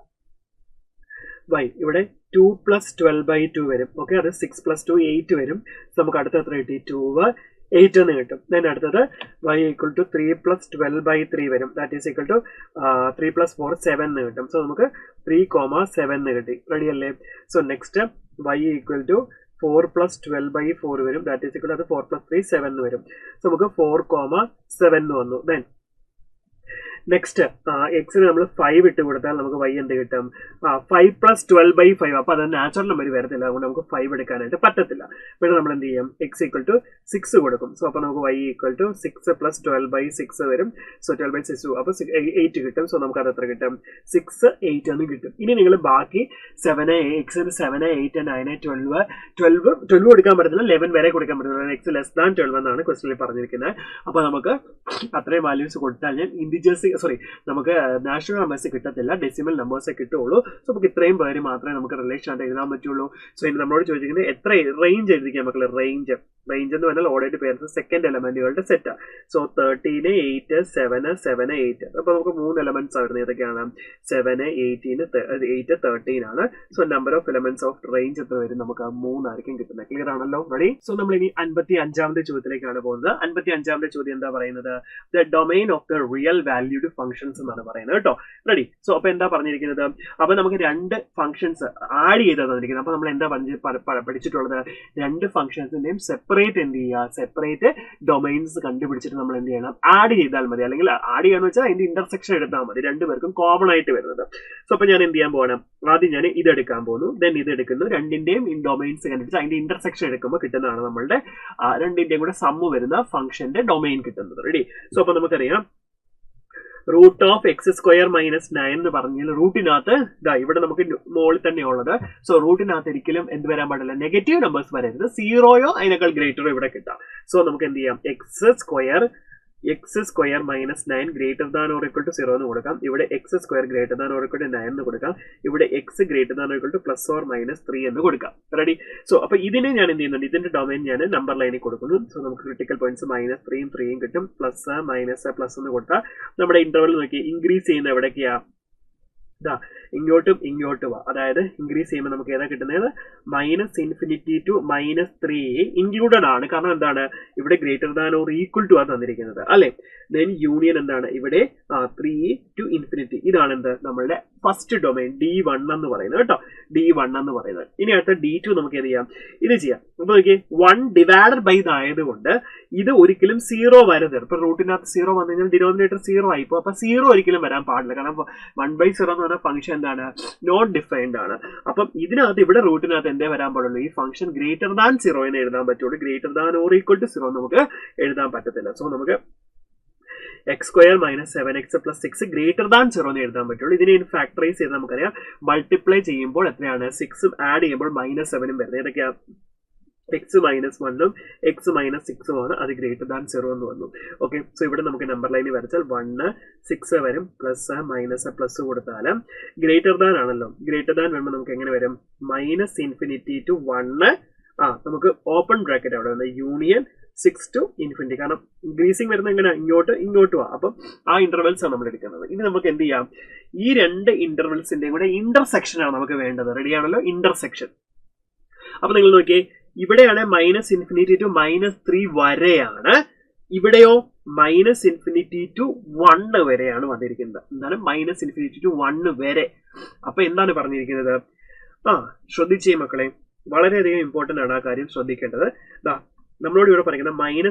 y ഇവിടെ 2 + 12/2 വരും. ഓക്കെ, അത് 6 + 2 8 വരും. നമുക്ക് അടുത്ത എത്ര കിട്ടി? 2 8 എന്ന് കിട്ടും. ദെൻ അടുത്തത് y ഈക്വൽ ടു 3 + 12/3 വരും. ദാറ്റ് ഈസ് ഈക്വൽ ടു 3 + 4 7 എന്ന് കിട്ടും. സോ നമുക്ക് 3,7 എന്ന് കിട്ടി. റെഡി അല്ലേ? So next y equal to 4 + 12/4 വരും. ദാറ്റ് ഈസ് ഈക്വൽ ടു 4 + 3 7 എന്ന് വരും. സോ നമുക്ക് 4,7 എന്ന് വന്നു. ദെൻ നെക്സ്റ്റ് എക്സിന് നമ്മൾ 5 ഇട്ട് കൊടുത്താൽ നമുക്ക് y എന്ത് കിട്ടും? 5 + 12/5. അപ്പൊ അത് നാച്ചുറൽ നമ്പർ വരത്തില്ല. അതുകൊണ്ട് നമുക്ക് 5 എടുക്കാനായിട്ട് പറ്റത്തില്ല. പിന്നെ നമ്മൾ എന്ത് ചെയ്യും? എക്സ് ഈക്വൽ ടു 6 കൊടുക്കും. സോ അപ്പൊ നമുക്ക് y ഈക്വൽ ടു 6 + 12/6 വരും. സോ 12/6 അപ്പൊ 8 കിട്ടും. സോ നമുക്ക് അത് എത്ര കിട്ടും? 6 8 എന്ന് കിട്ടും. ഇനി നിങ്ങൾ ബാക്കി 7 എക്സിന് 7 8 9 12 കൊടുക്കാൻ പറ്റത്തില്ല. 11 വരെ കൊടുക്കാൻ പറ്റത്തില്ല. എക്സ് ലെസ് ദാൻ 12 എന്നാണ് ക്വസ്റ്റനിൽ പറഞ്ഞിരിക്കുന്നത്. അപ്പൊ നമുക്ക് അത്രയും വാല്യൂസ് കൊടുത്താൽ ഞാൻ ഇൻഡിജേഴ്സ് നമുക്ക് നാച്ചുറൽ നമ്പേഴ്സ് കിട്ടത്തില്ല, ഡെസിമൽ നമ്പേഴ്സേ കിട്ടുള്ളൂ. സോ നമുക്ക് ഇത്രയും പേര് മാത്രമേ നമുക്ക് റിലേഷൻ ആയിട്ട് എഴുതാൻ പറ്റുള്ളൂ. സോ ഇനി നമ്മളോട് ചോദിക്കുന്നത് എത്ര റേഞ്ച് എഴുതിക്കാൻ മക്കളെ? റേഞ്ച് എന്ന് പറഞ്ഞാൽ ഓർഡേഡ് പേര് സെക്കൻഡ് എലമെന്റുകളുടെ സെറ്റാണ്. സോ 13 8 7 7 8. അപ്പൊ നമുക്ക് 3 എലമെന്റ്സ് ആയിരുന്നു. ഏതൊക്കെയാണ്? 7 18 8 13 ആണ്. So number of elements of range എത്ര വരും? നമുക്ക് 3 ആയിരിക്കും കിട്ടുന്നത്. ക്ലിയർ ആണല്ലോ? റെഡി? സോ നമ്മൾ ഇനി 55ാമത്തെ ചോദ്യത്തിലേക്കാണ് പോകുന്നത്. 55ാമത്തെ ചോദ്യം എന്താ പറയുന്നത്? The domain of the real valued functions എന്നാണ് പറയുന്നത് കേട്ടോ. റെഡി? സോ അപ്പൊ എന്താ പറഞ്ഞിരിക്കുന്നത്? അപ്പൊ നമുക്ക് 2 ഫംഗ്ഷൻസ് ആഡ് ചെയ്താൽ തന്നിരിക്കുന്നത്. അപ്പൊ നമ്മൾ എന്താ പഠിച്ചിട്ടുള്ളത്? 2 ഫംഗ്ഷൻസിന്റെയും സെപ്പറേറ്റ് എന്ത് ചെയ്യുക? സെപ്പറേറ്റ് ഡൊമൈൻസ് കണ്ടുപിടിച്ചിട്ട് നമ്മൾ എന്ത് ചെയ്യണം? ആഡ് ചെയ്താൽ മതി. അല്ലെങ്കിൽ ആഡ് ചെയ്യാന്ന് വെച്ചാൽ അതിന്റെ ഇന്റർസെക്ഷൻ എടുത്താൽ മതി. 2 പേർക്കും കോമൺ ആയിട്ട് വരുന്നത്. സോ അപ്പൊ ഞാൻ എന്ത് ചെയ്യാൻ പോകണം? ആദ്യം ഞാൻ ഇത് എടുക്കാൻ പോകുന്നു. ദെൻ ഇത് എടുക്കുന്നു. 2ന്റെയും ഡൊമൈൻസ് കണ്ടുപിടിച്ച് അതിന്റെ ഇന്റർസെക്ഷൻ എടുക്കുമ്പോൾ കിട്ടുന്നതാണ് നമ്മളുടെ 2ന്റെയും കൂടെ സമ്മ് വരുന്ന ഫംഗ്ഷന്റെ ഡൊമൈൻ കിട്ടുന്നത്. റെഡി? സോ അപ്പൊ നമുക്കറിയാം root of x square minus 9 എന്ന് പറഞ്ഞാൽ റൂട്ടിനകത്ത് ഇവിടെ നമുക്ക് മുകളിൽ തന്നെ ഉള്ളത്. സോ റൂട്ടിനകത്ത് ഒരിക്കലും എന്ത് വരാൻ പാടില്ല? നെഗറ്റീവ് നമ്പേഴ്സ് വരരുത്. 0യോ അതിനേക്കാൾ ഗ്രേറ്ററോ ഇവിടെ കിട്ടാം. സോ നമുക്ക് എന്ത് ചെയ്യാം? X square minus 9 greater than or equal to 0 എന്ന് കൊടുക്കാം. ഇവിടെ x square greater than or equal to 9 എന്ന് കൊടുക്കാം. ഇവിടെ x greater than or equal to plus or minus 3 എന്ന് കൊടുക്കാം. റെഡി? സോ അപ്പൊ ഇതിനെ ഞാൻ എന്ത് ചെയ്യുന്നുണ്ട്? ഇതിന്റെ ഡൊമൈൻ ഞാൻ നമ്പർ ലൈനിൽ കൊടുക്കുന്നു. സോ നമുക്ക് ക്രിട്ടിക്കൽ പോയിന്റ്സ് -3 കിട്ടും. പ്ലസ് മൈനസ് പ്ലസ് എന്ന് കൊടുത്താൽ നമ്മുടെ ഇന്റർവൽ നോക്കി ഇൻക്രീസ് ചെയ്യുന്ന എവിടേക്കാ? ഇങ്ങോട്ടും അതായത് ഇൻക്രീസ് ചെയ്യുമ്പോൾ നമുക്ക് ഏതാ കിട്ടുന്നത്? -∞ to -3 ഇൻക്ലൂഡഡ് ആണ്. കാരണം എന്താണ്? ഇവിടെ greater than or equal to ആണ് തന്നിരിക്കുന്നത് അല്ലെ? ദെൻ യൂണിയൻ എന്താണ്? ഇവിടെ 3 to ∞. ഇതാണ് എന്ത്? നമ്മളുടെ ഫസ്റ്റ് ഡൊമൈൻ D1 എന്ന് പറയുന്നത് കേട്ടോ. D1 എന്ന് പറയുന്നത്. ഇനി അടുത്ത D2 നമുക്ക് എന്ത് ചെയ്യാം? ഇത് ചെയ്യാം. അപ്പൊ നോക്കിയേ 1 ഡിവൈഡഡ് ബൈ ഇതായതുകൊണ്ട് ഇത് ഒരിക്കലും 0 വരരുത്. ഇപ്പൊ റൂട്ടിനകത്ത് 0 വന്നു കഴിഞ്ഞാൽ ഡിനോമിനേറ്റർ 0 ആയിപ്പോ. അപ്പൊ 0 ഒരിക്കലും വരാൻ പാടില്ല. കാരണം 1/0 എന്ന് പറഞ്ഞ ഫംഗ്ഷൻ എന്താണ്? നോട്ട് ഡിഫൈൻഡ് ആണ്. അപ്പം ഇതിനകത്ത് ഇവിടെ റൂട്ടിനകത്ത് എന്തേ വരാൻ പാടുള്ളൂ? ഈ ഫംഗ്ഷൻ ഗ്രേറ്റർ ദാൻ 0 എന്ന് എഴുതാൻ പറ്റുള്ളൂ. Greater than or equal to 0 നമുക്ക് എഴുതാൻ പറ്റത്തില്ല. സോ നമുക്ക് x square minus 7x plus 6 greater than 0 എന്ന് എഴുതാൻ പറ്റുള്ളൂ. ഇതിനെ ഫാക്ടറൈസ് ചെയ്ത് നമുക്കറിയാം മൾട്ടിപ്ലൈ ചെയ്യുമ്പോൾ എത്രയാണ്? 6 ആഡ് ചെയ്യുമ്പോൾ -7 വരുന്നത്. ഏതൊക്കെയാ? എക്സ് -1 എക്സ് -6 ആണ്. അത് ഗ്രേറ്റർ ദാൻ 0 എന്ന് വന്നു. ഓക്കെ, സോ ഇവിടെ നമുക്ക് നമ്പർ ലൈനിൽ വരച്ചാൽ 1 6 വരും. പ്ലസ് മൈനസ് പ്ലസ് കൊടുത്താൽ ഗ്രേറ്റർ ദാൻ ആണല്ലോ. ഗ്രേറ്റർ ദാൻ വരുമ്പോൾ നമുക്ക് എങ്ങനെ വരും? -∞ to 1 നമുക്ക് ഓപ്പൺ ബ്രാക്കറ്റ് അവിടെ വന്നത് യൂണിയൻ 6 to ∞. കാരണം ഇൻക്രീസിങ് വരുന്ന എങ്ങനെ? ഇങ്ങോട്ടും അപ്പം ആ ഇന്റർവെൽസ് ആണ് നമ്മൾ എടുക്കുന്നത്. ഇനി നമുക്ക് എന്ത് ചെയ്യാം? ഈ 2 ഇന്റർവെൽസിന്റെയും കൂടെ ഇന്റർസെക്ഷൻ ആണ് നമുക്ക് വേണ്ടത്. റെഡിയാണല്ലോ? ഇന്റർസെക്ഷൻ. അപ്പൊ നിങ്ങൾ നോക്കിയേ, ഇവിടെയാണ് -∞ to -3 വരെയാണ്. ഇവിടെയോ -∞ to 1 വരെയാണ് വന്നിരിക്കുന്നത്. എന്താണ്? -∞ to 1 വരെ. അപ്പൊ എന്താണ് പറഞ്ഞിരിക്കുന്നത്? ശ്രദ്ധിച്ചേ മക്കളെ, വളരെയധികം ഇമ്പോർട്ടന്റ് ആണ് ആ കാര്യം ശ്രദ്ധിക്കേണ്ടത്. നമ്മളോട് ഇവിടെ പറയുന്നത് -∞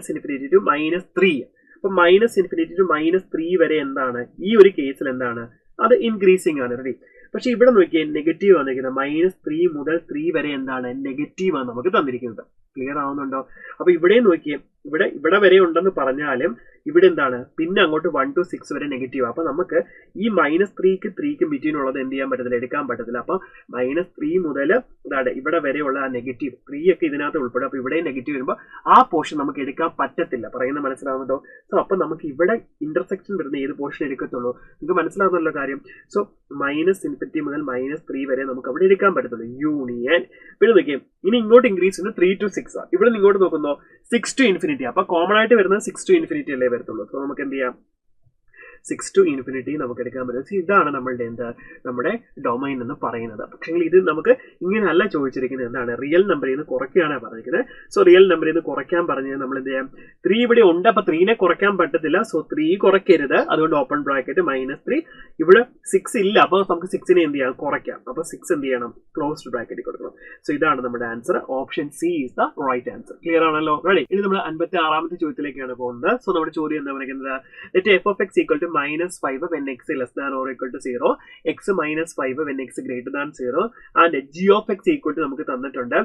ടു -3. അപ്പൊ -∞ ടു -3 വരെ എന്താണ് ഈ ഒരു കേസിൽ എന്താണ്, അത് ഇൻക്രീസിങ് ആണ്. റെഡി. പക്ഷെ ഇവിടെ നോക്കിയാൽ നെഗറ്റീവ് വന്നിരിക്കുന്നത് -3 മുതൽ 3 വരെ എന്താണ് നെഗറ്റീവ് ആണ് നമുക്ക് തന്നിരിക്കുന്നത്. ക്ലിയർ ആവുന്നുണ്ടോ? അപ്പൊ ഇവിടെ നോക്കിയേ, ഇവിടെ വരെ ഉണ്ടെന്ന് പറഞ്ഞാലും ഇവിടെ എന്താണ് പിന്നെ അങ്ങോട്ട് 1 to 6 വരെ നെഗറ്റീവ്. അപ്പൊ നമുക്ക് ഈ -3ക്ക് 3ക്കും ബിറ്റ്വീൻ ഉള്ളത് എന്ത് ചെയ്യാൻ പറ്റത്തില്ല, എടുക്കാൻ പറ്റത്തില്ല. അപ്പൊ -3 മുതൽ ഇവിടെ വരെയുള്ള ആ നെഗറ്റീവ് 3 ഒക്കെ ഇതിനകത്ത് ഉൾപ്പെടും. അപ്പൊ ഇവിടെ നെഗറ്റീവ് വരുമ്പോൾ ആ പോർഷൻ നമുക്ക് എടുക്കാൻ പറ്റത്തില്ല. പറയുന്നത് മനസ്സിലാവുന്നുണ്ടോ? സോ അപ്പൊ നമുക്ക് ഇവിടെ ഇന്റർസെക്ഷൻ വരുന്ന ഏത് പോർഷൻ എടുക്കത്തുള്ളൂ, നിങ്ങൾക്ക് മനസ്സിലാവുന്നല്ലോ കാര്യം. സോ -∞ മുതൽ -3 വരെ നമുക്ക് അവിടെ എടുക്കാൻ പറ്റത്തുള്ളൂ, യൂണിയൻ. പിന്നെ നോക്കിയാൽ ഇനി ഇങ്ങോട്ട് ഇൻക്രീസ് ചെയ്യുന്നത് 3 to 6 ആണ്. ഇവിടെ ഇങ്ങോട്ട് നോക്കുന്നോ 6 to ∞. അപ്പൊ കോമൺ ആയിട്ട് വരുന്നത് 6 to ∞ അല്ലേ വരത്തുള്ളൂ. സോ നമുക്ക് എന്ത് ചെയ്യാം, 6 to ∞ നമുക്ക് എടുക്കാൻ പറ്റും. ഇതാണ് നമ്മളുടെ നമ്മുടെ ഡൊമൈൻ എന്ന് പറയുന്നത്. പക്ഷേ ഇത് നമുക്ക് ഇങ്ങനെയല്ല ചോദിച്ചിരിക്കുന്നത്. എന്താണ്, റിയൽ നമ്പറിൽ നിന്ന് കുറയ്ക്കുകയാണ് പറഞ്ഞിരിക്കുന്നത്. സോ റിയൽ നമ്പറിൽ നിന്ന് കുറയ്ക്കാൻ പറഞ്ഞാൽ നമ്മൾ എന്ത് ചെയ്യാം, 3 ഇവിടെ ഉണ്ട്. അപ്പൊ 3നെ കുറയ്ക്കാൻ പറ്റത്തില്ല. സോ 3 കുറയ്ക്കരുത്. അതുകൊണ്ട് ഓപ്പൺ ബ്രാക്കറ്റ് -3. ഇവിടെ 6 ഇല്ല. അപ്പൊ നമുക്ക് 6നെ എന്ത് ചെയ്യാം, കുറയ്ക്കാം. അപ്പൊ 6 എന്ത് ചെയ്യണം, ക്ലോസ്ഡ് ബ്രാക്കറ്റ് കൊടുക്കണം. സോ ഇതാണ് നമ്മുടെ answer. Option C is the right answer. Clear ആണല്ലോ? റെഡി. ഇനി നമ്മൾ 56ാമത്തെ ചോദ്യത്തിലേക്കാണ് പോകുന്നത്. സോ നമ്മുടെ ചോദ്യം എന്താ പറയുന്നത്, f(x) = -5 when x less than or equal to 0, x -5 when x greater than 0, and g of x equal to നമുക്ക് തന്നിട്ടുണ്ട്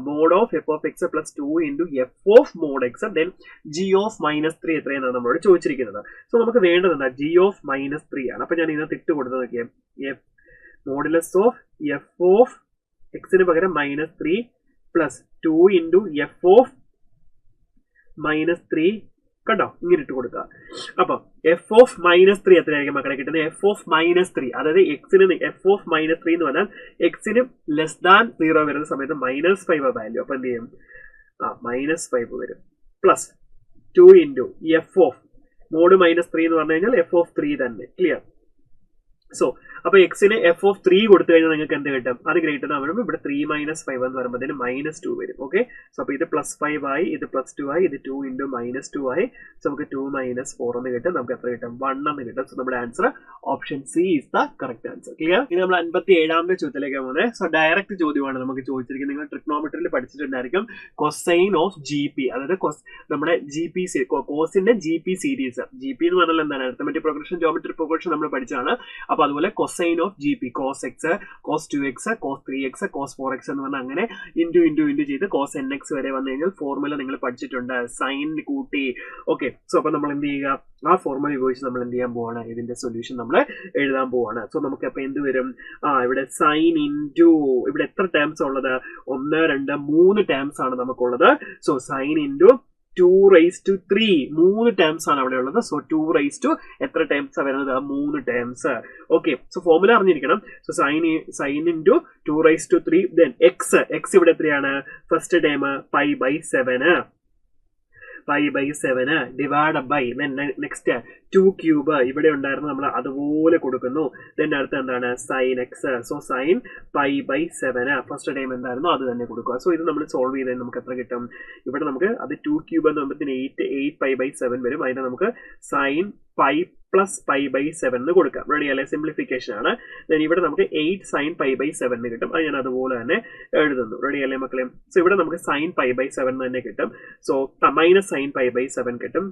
mod of f of x plus 2 into f of mod x, then g of -3 എത്രയെന്നാണ് നമ്മളോട് ചോദിച്ചിരിക്കുന്നത്. സോ നമുക്ക് വേണ്ടത് എന്താ, g of -3 ആണ്. അപ്പൊ ഞാൻ ഇതിനകത്ത് ഇട്ട് കൊടുത്ത് നോക്കിയാൽ f modulus of f of x-ന് പകരം -3 plus 2 into f of -3, കണ്ടോ, ഇങ്ങനെ ഇട്ട് കൊടുക്കുക. അപ്പൊ f of -3 എത്രയായിരിക്കും മക്കളെ കിട്ടുന്നത്, f of -3, അതായത് എക്സിന് f of -3 എന്ന് പറഞ്ഞാൽ എക്സിന് ലെസ് ദാൻ 0 വരുന്ന സമയത്ത് -5 വാല്യൂ. അപ്പൊ എന്ത് ചെയ്യും, -5 വരും plus 2 into f of mod -3 എന്ന് പറഞ്ഞു കഴിഞ്ഞാൽ f of 3 തന്നെ. ക്ലിയർ? സോ അപ്പൊ എക്സിന് f of 3 കൊടുത്തു കഴിഞ്ഞാൽ നിങ്ങൾക്ക് എന്ത് കിട്ടും, അത് ഗ്രേറ്റർ ദാൻ വരുമ്പോൾ ഇവിടെ 3 - 5 എന്ന് പറയുമ്പോൾ അതിന് -2 വരും. ഓക്കെ. സോ അപ്പൊ ഇത് +5 ആയി, ഇത് +2 ആയി, ഇത് 2 into -2 ആയി. സോ നമുക്ക് 2 - 4 എന്ന് കിട്ടും. നമുക്ക് എത്ര കിട്ടും, 1 എന്ന് കിട്ടും. സോ നമ്മുടെ answer option C is the correct answer. Clear? ഇനി നമ്മൾ 57ാമത്തെ ചോദ്യത്തിലേക്ക് പോകുന്നത്. സോ ഡയറക്റ്റ് ചോദ്യമാണ് നമുക്ക് ചോദിച്ചിരിക്കുന്നത്. നിങ്ങൾ ട്രിഗ്നോമെട്രിയിൽ പഠിച്ചിട്ടുണ്ടായിരിക്കും കൊസൈൻ ഓഫ് GP, അതായത് നമ്മുടെ GP കോസിന്റെ GP സീരീസ്. GP എന്ന് പറഞ്ഞാൽ എന്താണ്, അരിത്മെറ്റിക് പ്രോഗ്രഷൻ, ജോമെട്രിക് പ്രോഗ്രഷൻ നമ്മൾ പഠിച്ചാണ്. അപ്പൊ അതുപോലെ cosine of GP, cos x, cos 2x, cos 3x, cos 4x എന്ന് പറഞ്ഞാൽ അങ്ങനെ ഇൻറ്റു ചെയ്ത് cos nx വരെ വന്നു കഴിഞ്ഞാൽ ഫോർമുല നിങ്ങൾ പഠിച്ചിട്ടുണ്ട്, സൈൻ കൂട്ടി. ഓക്കെ. സോ അപ്പൊ നമ്മൾ എന്ത് ചെയ്യുക, ആ ഫോർമുല ഉപയോഗിച്ച് നമ്മൾ എന്ത് ചെയ്യാൻ പോവാണ്, ഇതിന്റെ സൊല്യൂഷൻ നമ്മൾ എഴുതാൻ പോവാണ്. സോ നമുക്ക് അപ്പൊ എന്ത് വരും, ഇവിടെ സൈൻ ഇൻറ്റു, ഇവിടെ എത്ര ടേംസ് ഉള്ളത്, 1 2 3 ടേംസ് ആണ് നമുക്കുള്ളത്. So sine into 2 raised to 3, 3 terms ആണ് അവിടെ ഉള്ളത്. സോ 2 raised to എത്ര ടേംസ് വരുന്നത്, 3 ടേംസ്. ഓക്കെ. സോ ഫോർമുല അറിഞ്ഞിരിക്കണം. So sine into 2 raised to 3, then X ഇവിടെ എത്രയാണ്, first term π/7, π/7 divide by, next 2 cube ഇവിടെ ഉണ്ടായിരുന്നു, നമ്മൾ അതുപോലെ കൊടുക്കുന്നു. ദെൻ അടുത്ത് എന്താണ്, sine X. So sine π/7 first time എന്തായിരുന്നു അത് തന്നെ കൊടുക്കുക. സോ ഇത് നമ്മൾ സോൾവ് ചെയ്താൽ നമുക്ക് എത്ര കിട്ടും, ഇവിടെ നമുക്ക് അത് 2 ക്യൂബ് എന്ന് പറയുമ്പോൾ 8 π/7 വരും. അതിനെ നമുക്ക് സൈൻ π പ്ലസ് π/7 എന്ന് കൊടുക്കാം. റെഡി അല്ലെ? സിംപ്ലിഫിക്കേഷൻ ആണ്. ദെൻ ഇവിടെ നമുക്ക് 8 sin π/7 എന്ന് കിട്ടും. അത് ഞാൻ അതുപോലെ തന്നെ എഴുതുന്നു. റെഡി അല്ലേ മക്കളെ? സോ ഇവിടെ നമുക്ക് sin π/7 തന്നെ കിട്ടും. സോ മൈനസ് sin π/7 കിട്ടും,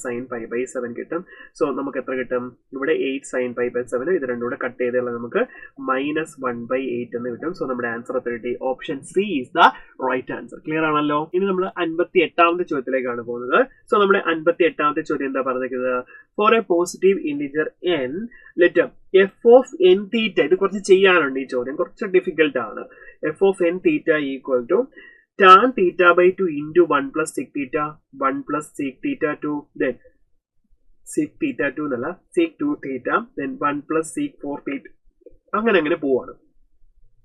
sin π/7 കിട്ടും. സോ നമുക്ക് എത്ര കിട്ടും, ഇവിടെ 8 sin π/7, ഇത് രണ്ടും കൂടെ കട്ട് ചെയ്താൽ നമുക്ക് -1/8 എന്ന് കിട്ടും. സോ നമ്മുടെ ആൻസർ എത്ര കിട്ടി, option C is the right answer. Clear ആണല്ലോ? ഇനി നമ്മൾ 58ാമത്തെ ചോദ്യത്തിലേക്കാണ് പോകുന്നത്. സോ നമ്മുടെ 58ാമത്തെ ചോദ്യം എന്താ പറഞ്ഞിരിക്കുന്നത്, for a positive integer n, let f of n theta, ഇത് കുറച്ച് ചെയ്യാനുണ്ട് ഈ ചോദ്യം, കുറച്ച് ഡിഫിക്കൽട്ട് ആണ്. f of n theta equal to tan theta by 2 into 1 plus sec theta, 1 plus sec theta 2, then sec theta 2 എന്നല്ല sec 2 theta, then 1 plus sec 4 theta, അങ്ങനെ പോവാണ്.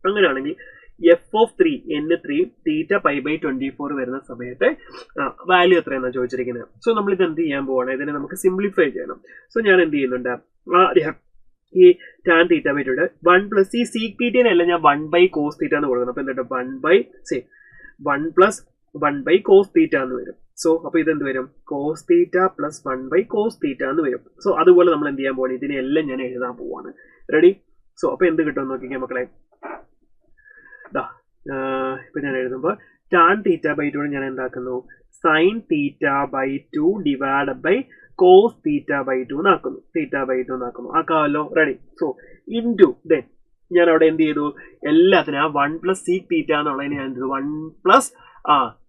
അങ്ങനെയാണെങ്കിൽ f of 3 n3 തീറ്റ π/24 വരുന്ന സമയത്ത് വാല്യൂ എത്രയെന്നാണ് ചോദിച്ചിരിക്കുന്നത്. സോ നമ്മൾ ഇത് എന്ത് ചെയ്യാൻ പോവാണ്, ഇതിനെ നമുക്ക് സിംപ്ലിഫൈ ചെയ്യണം. സോ ഞാൻ എന്ത് ചെയ്യുന്നുണ്ട്, ഈ ടാൻ തീറ്റ പറ്റിയിട്ട് 1 പ്ലസ് ഈ സീക് തീറ്റേനല്ല ഞാൻ 1/cos തീറ്റ എന്ന് കൊടുക്കണം. അപ്പൊ എന്താ 1 പ്ലസ് 1/cos തീറ്റ എന്ന് വരും. സോ അപ്പൊ ഇതെന്ത് വരും, cos തീറ്റ പ്ലസ് 1/cos തീറ്റ എന്ന് വരും. സോ അതുപോലെ നമ്മൾ എന്ത് ചെയ്യാൻ പോവാണ്, ഇതിനെല്ലാം ഞാൻ എഴുതാൻ പോവാണ്. റെഡി? സോ അപ്പൊ എന്ത് കിട്ടും നോക്കിക്കാൻ മക്കളെ, ഇപ്പൊ ഞാൻ എഴുതുമ്പോൾ ടാൻ തീറ്റ ബൈ 2 ഞാൻ എന്താക്കുന്നു sine theta by 2 divide by cos theta by 2 എന്നാക്കുന്നു ആക്കാമല്ലോ. റെഡി. സോ ഇൻറ്റു ദെൻ ഞാൻ അവിടെ എന്ത് ചെയ്തു എല്ലാത്തിനും ആ 1 പ്ലസ് സീക് തീറ്റ എന്നുള്ളതിന് ഞാൻ എന്ത് ചെയ്തു 1 പ്ലസ്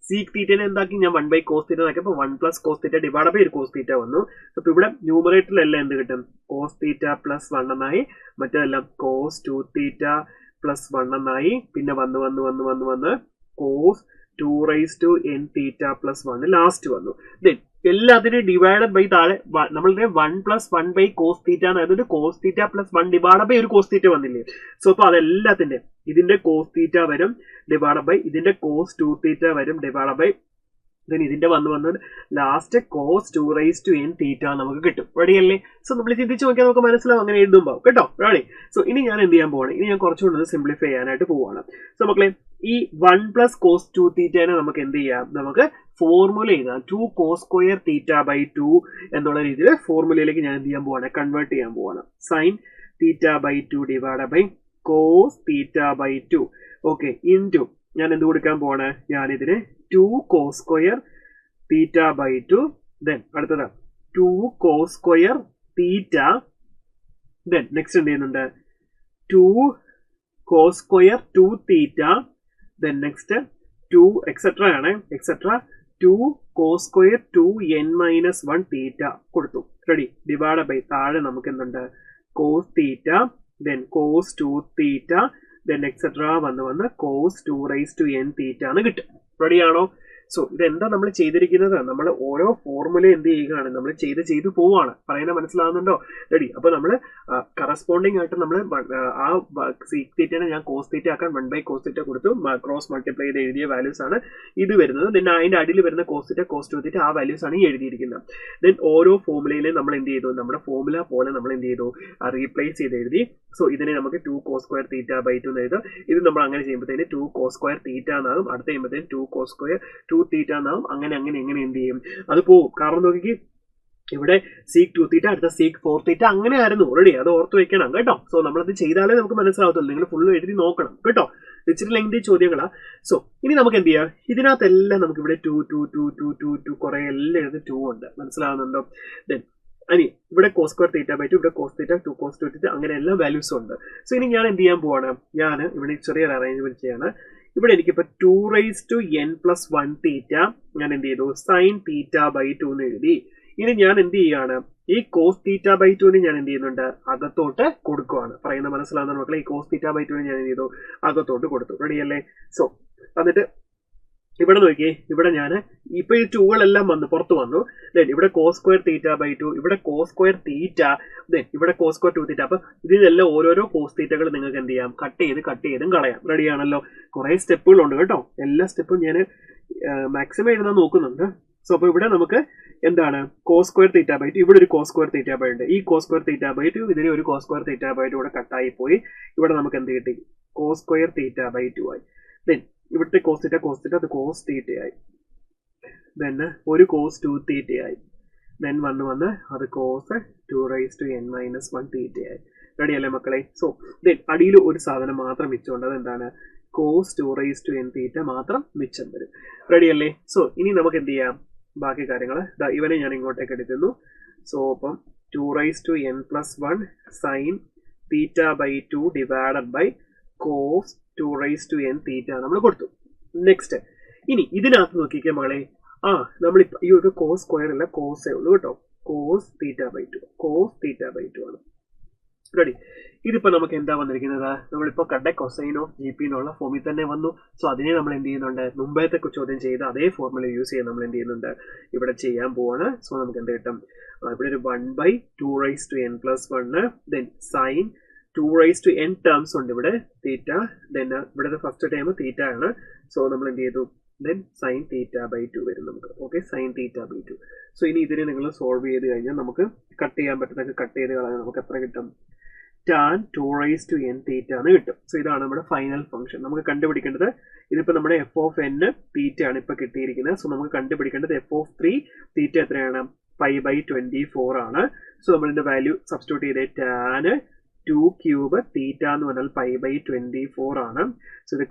സീക് തീറ്റനെ എന്താക്കി ഞാൻ 1 ബൈ കോസ് തീറ്റ ആക്കിയപ്പോൾ 1 plus cos theta divide by ഒരു കോസ് തീറ്റ വന്നു. അപ്പൊ ഇവിടെ ന്യൂമറേറ്ററിലെല്ലാം എന്ത് കിട്ടും കോസ് തീറ്റ പ്ലസ് 1 എന്നായി, മറ്റേതെല്ലാം കോസ് 2 തീറ്റ പ്ലസ് 1 എന്നായി, പിന്നെ വന്ന് cos 2 raise to n theta plus 1 last വന്നു. ദെൻ എല്ലാത്തിനും ഡിവൈഡഡ് ബൈ താഴെ നമ്മളുടെ 1 പ്ലസ് 1 ബൈ കോസ് തീറ്റ എന്നായതുകൊണ്ട് cos theta plus 1 divide by ഒരു കോസ് തീറ്റ വന്നില്ലേ. സോ അപ്പൊ അതെല്ലാത്തിന്റെ ഇതിന്റെ കോസ് തീറ്റ വരും ഡിവൈഡ് ബൈ ഇതിന്റെ കോസ് 2 തീറ്റ വരും ഡിവൈഡ് ബൈ ദെൻ ഇതിന്റെ വന്ന് last cos 2 raise to n theta നമുക്ക് കിട്ടും. റെഡിയല്ലേ? സോ നമ്മൾ ചിന്തിച്ച് നോക്കിയാൽ നമുക്ക് മനസ്സിലാവും അങ്ങനെ എഴുതുമ്പോൾ കേട്ടോ. റെഡി. സോ ഇനി ഞാൻ എന്ത് ചെയ്യാൻ പോവാണ്, ഇനി ഞാൻ കുറച്ചുകൂടെ സിംപ്ലിഫൈ ചെയ്യാനായിട്ട് പോവാണ്. സോ മക്കളെ ഈ 1 പ്ലസ് കോസ് 2 തീറ്റനെ നമുക്ക് എന്ത് ചെയ്യാം, നമുക്ക് ഫോർമുല എഴുതാം 2 കോസ് സ്ക്വയർ തീറ്റ ബൈ 2 എന്നുള്ള രീതിയിൽ ഫോർമുലയിലേക്ക് ഞാൻ എന്ത് ചെയ്യാൻ പോവാണ്, കൺവേർട്ട് ചെയ്യാൻ പോവാണ്. Sine theta by 2 divide by cos theta by 2 okay into ഞാൻ എന്ത് കൊടുക്കാൻ പോവാണ്, ഞാനിതിന് 2 cos square theta by 2 then അടുത്തത് 2 cos square theta then next എന്ത് ചെയ്യുന്നുണ്ട് 2 cos square 2 theta then next 2 etcetera ആണ് etcetera 2 cos square 2n-1 theta കൊടുത്തു. റെഡി. ഡിവൈഡ് ബൈ താഴെ നമുക്ക് എന്തുണ്ട് cos theta then cos 2 theta then etcetera വന്ന് കോസ് 2 റൈസ് ടു n തീറ്റ എന്ന് കിട്ടും. റെഡിയാണോ? സോ ഇതെന്താ നമ്മൾ ചെയ്തിരിക്കുന്നത്, നമ്മൾ ഓരോ ഫോർമുല എന്ത് ചെയ്യുകയാണ്, നമ്മൾ ചെയ്ത് പോവാണ്. പറയുന്നത് മനസ്സിലാവുന്നുണ്ടോ? റെഡി. അപ്പൊ നമ്മൾ കറസ്പോണ്ടിങ് ആയിട്ട് നമ്മൾ ആ സീക് തീറ്റനെ ഞാൻ കോസ് തീറ്റ ആക്കാൻ 1 ബൈ കോസ് തീറ്റ കൊടുത്തു, ക്രോസ് മൾട്ടിപ്ലൈ ചെയ്ത് എഴുതിയ വാല്യൂസ് ആണ് ഇത് വരുന്നത്. ദെൻ അതിന്റെ അടിയിൽ വരുന്ന കോസ് തീറ്റ കോസ് 2 തീറ്റ ആ വാല്യൂസ് ആണ് ഈ എഴുതിയിരിക്കുന്നത്. ദെൻ ഓരോ ഫോർമുലയിലും നമ്മൾ എന്ത് ചെയ്തു, നമ്മുടെ ഫോർമുല പോലെ നമ്മൾ എന്ത് ചെയ്തു റീപ്ലേസ് ചെയ്ത് എഴുതി. സോ ഇതിനെ നമുക്ക് 2 കോസ് സ്ക്വയർ തീറ്റ ബൈ 2 എന്ന് എഴുതാം. ഇത് നമ്മൾ അങ്ങനെ ചെയ്യുമ്പോഴത്തേന് 2 കോസ് സ്ക്വയർ തീറ്റ എന്നാകും, അടുത്ത ചെയ്യുമ്പോഴത്തേന് 2 കോസ് സ്ക്വയർ 2 തീറ്റ എന്നാകും. അങ്ങനെ എന്ത് ചെയ്യും, അത് പോവും. കാരണം നോക്കി ഇവിടെ സീക് 2 തീറ്റ അടുത്ത സീക് 4 തീറ്റ അങ്ങനെ ആയിരുന്നു. ഓൾറെഡി അത് ഓർത്ത് വെക്കണം കേട്ടോ. സോ നമ്മളത് ചെയ്താലേ നമുക്ക് മനസ്സിലാവത്തുള്ളൂ. നിങ്ങൾ ഫുള്ള് എഴുതി നോക്കണം കേട്ടോ. ഇച്ചിരി ലെങ്തി ചോദ്യങ്ങളാ. സോ ഇനി നമുക്ക് എന്ത് ചെയ്യാം, ഇതിനകത്തെല്ലാം നമുക്ക് ഇവിടെ 2 കുറെ എല്ലാം എഴുതി 2 ഉണ്ട്. മനസ്സിലാവുന്നുണ്ടോ? ദെൻ ഇനി ഇവിടെ കോസ് സ്ക്വയർ തീറ്റ ബൈ 2 ഇവിടെ കോസ് തീറ്റ 2 കോസ് 2 തീറ്റ അങ്ങനെ എല്ലാ വാല്യൂസും ഉണ്ട്. സോ ഇനി ഞാൻ എന്ത് ചെയ്യാൻ പോവാണ്, ഞാൻ ഇവിടെ ചെറിയൊരു അറേഞ്ച്മെന്റ് ചെയ്യാണ്. ഇവിടെ എനിക്കിപ്പോൾ 2 റൈസ് ടു n+1 തീറ്റ ഞാൻ എന്ത് ചെയ്തു സൈൻ തീറ്റ ബൈ 2 എന്ന് എഴുതി. ഇനി ഞാൻ എന്ത് ചെയ്യാണ്, ഈ കോസ് തീറ്റ ബൈ 2 ഞാൻ എന്ത് ചെയ്യുന്നുണ്ട് അകത്തോട്ട് കൊടുക്കുവാണ്. പറയുന്ന മനസ്സിലാവുന്ന മക്കളെ, ഈ കോസ് തീറ്റ ബൈ 2 ഞാൻ എന്ത് ചെയ്തു അകത്തോട്ട് കൊടുത്തു. റെഡിയല്ലേ? സോ എന്നിട്ട് ഇവിടെ നോക്കിയേ, ഇവിടെ ഞാൻ ഇപ്പൊ ഈ 2കളെല്ലാം പുറത്ത് വന്നു. ദെൻ ഇവിടെ കോസ് സ്ക്വയർ തീറ്റ ബൈ 2, ഇവിടെ കോസ് സ്ക്വയർ തീറ്റ, ദെൻ ഇവിടെ കോസ് സ്ക്വയർ 2 തീറ്റ. അപ്പൊ ഇതിനെല്ലാം ഓരോരോ കോസ് തീറ്റകൾ നിങ്ങൾക്ക് എന്ത് ചെയ്യാം, കട്ട് ചെയ്തും കളയാം. റെഡിയാണല്ലോ? കുറെ സ്റ്റെപ്പുകളുണ്ട് കേട്ടോ. എല്ലാ സ്റ്റെപ്പും ഞാൻ മാക്സിമം എഴുതാൻ നോക്കുന്നുണ്ട്. സോ അപ്പൊ ഇവിടെ നമുക്ക് എന്താണ് കോസ് സ്ക്വയർ തീറ്റ ബൈ 2, ഇവിടെ ഒരു കോസ് സ്ക്വയർ തീറ്റ ബൈ ഉണ്ട്. ഈ കോസ് സ്ക്വയർ തീറ്റ ബൈ 2 ഇതിന് ഒരു കോസ് സ്ക്വയർ തീറ്റ ബൈ 2 ഇവിടെ കട്ടായി പോയി. ഇവിടെ നമുക്ക് എന്ത് കിട്ടി, കോസ് സ്ക്വയർ തീറ്റ ബൈ 2 ആയി. ദെൻ ഇവിടുത്തെ കോസ് തീറ്റ അത് കോസ് തീറ്റയായി. ദെൻ ഒരു കോസ് 2 തീറ്റയായി. ദെൻ വന്ന് അത് കോസ് 2 റൈസ് ടു n-1 തീറ്റയായി. റെഡിയല്ലേ മക്കളെ? സോ ദെൻ അടിയിൽ ഒരു സാധനം മാത്രം മിച്ചമുണ്ട്. അതെന്താണ് കോസ് 2 റൈസ് ടു n തീറ്റ മാത്രം മിച്ചം വരും. റെഡിയല്ലേ? സോ ഇനി നമുക്ക് എന്ത് ചെയ്യാം, ബാക്കി കാര്യങ്ങൾ ഇവനെ ഞാൻ ഇങ്ങോട്ടേക്ക് എടുക്കുന്നു. സോ അപ്പം 2 raise to n+1 sine theta by 2 divided by cos 2 raise to n theta നമ്മൾ കൊടുത്തു. നെക്സ്റ്റ് ഇനി ഇതിനകത്ത് നോക്കിക്കേ മകളെ, നമ്മൾ ഈ ഒരു കോസ് സ്ക്വയർ അല്ല കോസേ ഉള്ളൂ കേട്ടോ. കോസ് തീറ്റ ബൈ 2 ആണ്. റെഡി. ഇതിപ്പോ നമുക്ക് എന്താ വന്നിരിക്കുന്നത്, നമ്മളിപ്പോ കണ്ട കൊസൈൻ ഓഫ് ജി പി എന്നുള്ള ഫോമിൽ തന്നെ വന്നു. സോ അതിനെ നമ്മൾ എന്ത് ചെയ്യുന്നുണ്ട്, മുമ്പത്തെ ചോദ്യം ചെയ്ത് അതേ ഫോർമുല യൂസ് ചെയ്ത് നമ്മൾ എന്ത് ചെയ്യുന്നുണ്ട് ഇവിടെ ചെയ്യാൻ പോവാണ്. സോ നമുക്ക് എന്ത് കിട്ടും, ഇവിടെ ഒരു 1/2 raise to n+1 then sine 2 raise to n terms ഉണ്ട് ഇവിടെ തീറ്റ. ദെൻ ഇവിടെ ഫസ്റ്റ് ടൈം തീറ്റ ആണ്. സോ നമ്മൾ എന്ത് ചെയ്തു, ദെൻ സൈൻ തീറ്റ ബൈ 2 വരും നമുക്ക്. Okay, sine theta by 2. So ഇനി ഇതിനെ നിങ്ങൾ സോൾവ് ചെയ്ത് കഴിഞ്ഞാൽ നമുക്ക് കട്ട് ചെയ്യാൻ പറ്റുന്നതൊക്കെ കട്ട് ചെയ്ത് കളയാൻ നമുക്ക് എത്ര കിട്ടും, ടാൻ 2 റൈസ് ടു n തീറ്റ എന്ന് കിട്ടും. സോ ഇതാണ് നമ്മുടെ ഫൈനൽ ഫംഗ്ഷൻ. നമുക്ക് കണ്ടുപിടിക്കേണ്ടത്, ഇതിപ്പോൾ നമ്മുടെ f ഓഫ് n തീറ്റ ആണ് ഇപ്പോൾ കിട്ടിയിരിക്കുന്നത്. സോ നമുക്ക് കണ്ടുപിടിക്കേണ്ടത് f ഓഫ് 3 തീറ്റ എത്രയാണ്, π/24 ആണ്. സോ നമ്മളിന്റെ വാല്യൂ സബ്സ്റ്റിറ്റ്യൂട്ട് ചെയ്തേ ടാൻ 2 ക്യൂബ് തീറ്റ എന്ന് പറഞ്ഞാൽ π/24 ആണ്. സോ ഇത്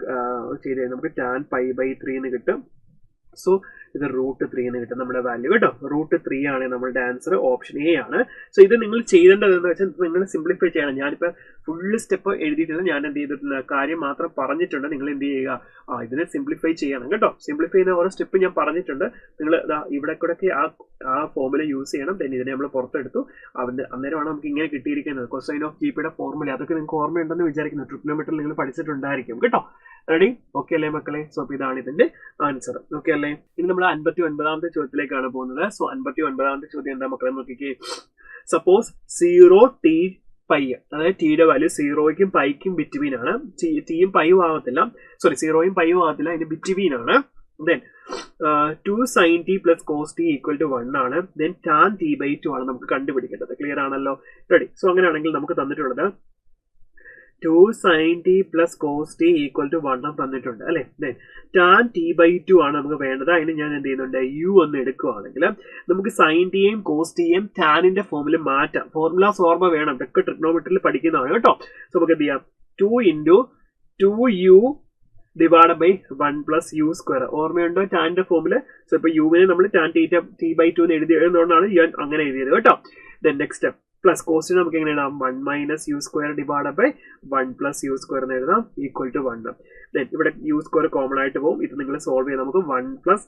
ചെയ്ത് നമുക്ക് tan π/3 എന്ന് കിട്ടും. സോ ഇത് √3 എന്ന് കിട്ടും നമ്മുടെ വാല്യൂ കേട്ടോ. √3 ആണ് നമ്മളുടെ ആൻസർ, ഓപ്ഷൻ എ ആണ്. സോ ഇത് നിങ്ങൾ ചെയ്യേണ്ടത് എന്താ വെച്ചാൽ നിങ്ങൾ സിംപ്ലിഫൈ ചെയ്യണം. ഞാനിപ്പോൾ ഫുള്ള് സ്റ്റെപ്പ് എഴുതിയിട്ടില്ല, ഞാൻ എന്ത് ചെയ്തിട്ടില്ല, കാര്യം മാത്രം പറഞ്ഞിട്ടുണ്ട്. നിങ്ങൾ എന്ത് ചെയ്യുക, ഇതിനെ സിംപ്ലിഫൈ ചെയ്യണം കേട്ടോ. സിംപ്ലിഫൈ ചെയ്യുന്ന ഓരോ സ്റ്റെപ്പ് ഞാൻ പറഞ്ഞിട്ടുണ്ട്. നിങ്ങൾ ഇവിടെ കൂടെ ആ ഫോർമുല യൂസ് ചെയ്യണം. ദെൻ ഇതിനെ നമ്മൾ പുറത്തെടുത്തു. അന്നേരമാണ് നമുക്ക് ഇങ്ങനെ കിട്ടിയിരിക്കുന്നത്. കൊസൈൻ ഓഫ് ജിപിയുടെ ഫോർമുല അതൊക്കെ നിങ്ങൾക്ക് ഓർമ്മയുണ്ടെന്ന് വിചാരിക്കുന്നു. ട്രിഗ്നോമെട്രിയിൽ നിങ്ങൾ പഠിച്ചിട്ടുണ്ടായിരിക്കും കേട്ടോ. റെഡി? ഓക്കെ അല്ലേ മക്കളെ? സോ ഇതാണ് ഇതിന്റെ ആൻസർ. ഓക്കെ അല്ലേ? ഇനി നമ്മൾ 59ാമത്തെ ചോദ്യത്തിലേക്കാണ് പോകുന്നത്. സോ 59ാമത്തെ ചോദ്യം എന്താ മക്കളെ നോക്കിക്കേ. സപ്പോസ് 0t പൈ, അതായത് ടിയുടെ വാല്യൂ 0യ്ക്കും പൈക്കും ബിറ്റ്വീൻ ആണ്. ടിയും പൈയും ആകത്തില്ല, 0യും പൈയും ആകത്തില്ല, അതിന് ബിറ്റ്വീൻ ആണ്. Then 2 sin t plus cos t equal to 1 ആണ്. ദെൻ tan t/2 ആണ് നമുക്ക് കണ്ടുപിടിക്കേണ്ടത്. ക്ലിയർ ആണല്ലോ? റെഡി? സോ അങ്ങനെയാണെങ്കിൽ നമുക്ക് തന്നിട്ടുള്ളത് 2 sin t plus cos t equal to 1 തന്നിട്ടുണ്ട് അല്ലെ. ദെൻ tan t/2 ആണ് നമുക്ക് വേണ്ടത്. അതിന് ഞാൻ എന്ത് ചെയ്യുന്നുണ്ട്, u ഒന്ന് എടുക്കുകയാണെങ്കിൽ നമുക്ക് sin tയും cos tയും ടാനിന്റെ ഫോമിൽ മാറ്റാം. ഫോർമുലാസ് ഓർമ്മ വേണം, ഇതൊക്കെ ട്രിഗ്നോമെട്രിയിൽ പഠിക്കുന്നതാണ് കേട്ടോ. സോ നമുക്ക് എന്ത് ചെയ്യാം, 2 × 2u ഡിവൈഡ് ബൈ 1 + u². ഓർമ്മയുണ്ടോ ടാനിന്റെ ഫോമില്? സോ ഇപ്പൊ യുവിനെ നമ്മൾ tan t/2 എന്ന് എഴുതുന്നതുകൊണ്ടാണ് ഞാൻ അങ്ങനെ എഴുതിയത് കേട്ടോ. ദെൻ നെക്സ്റ്റ് പ്ലസ് കോസ്റ്റ് നമുക്ക് എങ്ങനെ എഴുതാം, 1 - u² ഡിവൈഡ് ബൈ 1 + u² എന്ന് എഴുതാം, ഈക്വൽ ടു 1. ദെൻ ഇവിടെ u² കോമൺ ആയിട്ട് പോകും. ഇത് നിങ്ങൾ സോൾവ് ചെയ്യാൻ നമുക്ക് 1 +